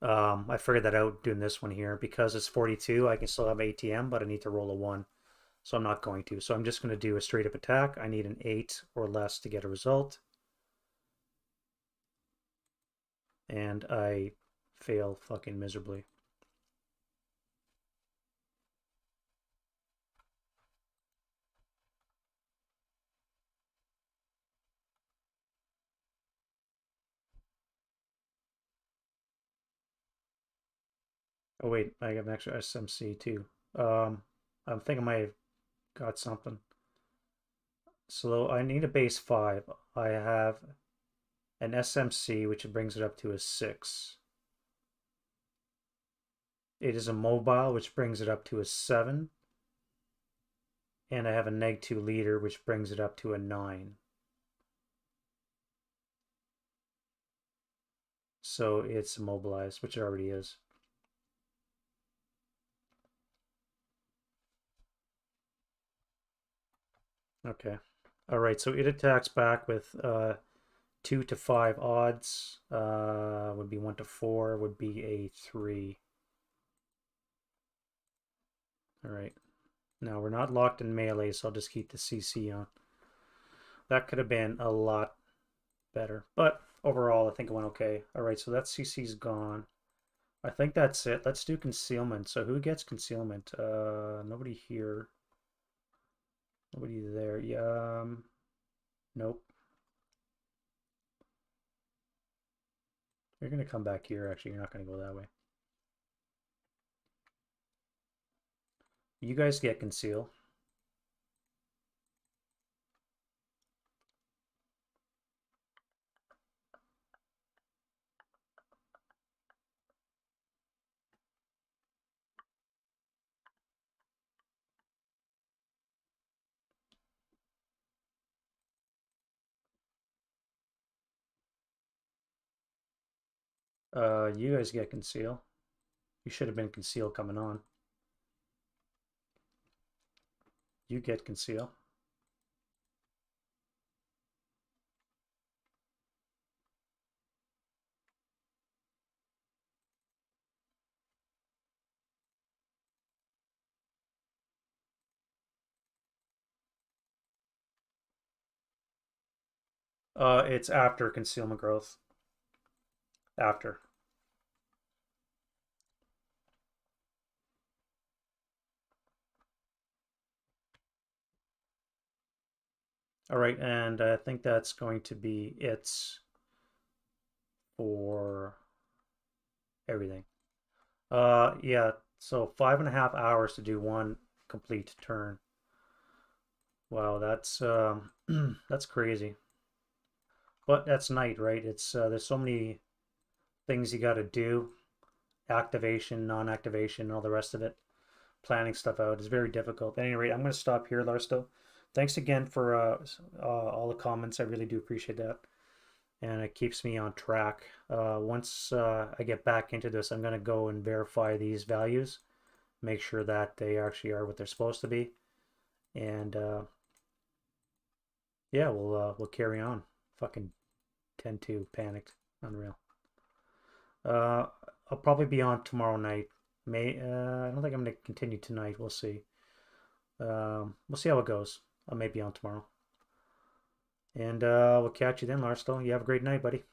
I figured that out doing this one here. Because it's 42, I can still have ATM, but I need to roll a 1. So I'm not going to. So I'm just going to do a straight up attack. I need an 8 or less to get a result. And I fail fucking miserably. Oh wait, I have an extra SMC too. I'm thinking I might have got something. So I need a base 5. I have an SMC, which brings it up to a 6. It is a mobile, which brings it up to a 7. And I have a -2 leader, which brings it up to a 9. So it's immobilized, which it already is. Okay. All right, so it attacks back with 2 to 5 odds. Would be 1 to 4, would be a 3. All right. Now we're not locked in melee, so I'll just keep the CC on. That could have been a lot better, but overall I think it went okay. All right, so that CC's gone. I think that's it. Let's do concealment. So who gets concealment? Nobody here. Nobody there. Yeah. Nope. You're gonna come back here. Actually, you're not gonna go that way. You guys get conceal. You guys get conceal. You should have been conceal coming on. You get conceal. It's after concealment growth. After. All right, and I think that's going to be it for everything. Yeah, so 5.5 hours to do one complete turn. Wow, that's that's crazy. But that's night, right? It's there's so many things you got to do, activation, non-activation, all the rest of it. Planning stuff out is very difficult. At any rate, I'm going to stop here, Larsto. Thanks again for all the comments. I really do appreciate that, and it keeps me on track. Once I get back into this, I'm going to go and verify these values, make sure that they actually are what they're supposed to be, and yeah, we'll carry on. Fucking 10-2 panicked, unreal. Uh, I'll probably be on tomorrow night. I don't think I'm gonna continue tonight. We'll see. We'll see how it goes. I may be on tomorrow. And we'll catch you then, Larstone. You have a great night, buddy.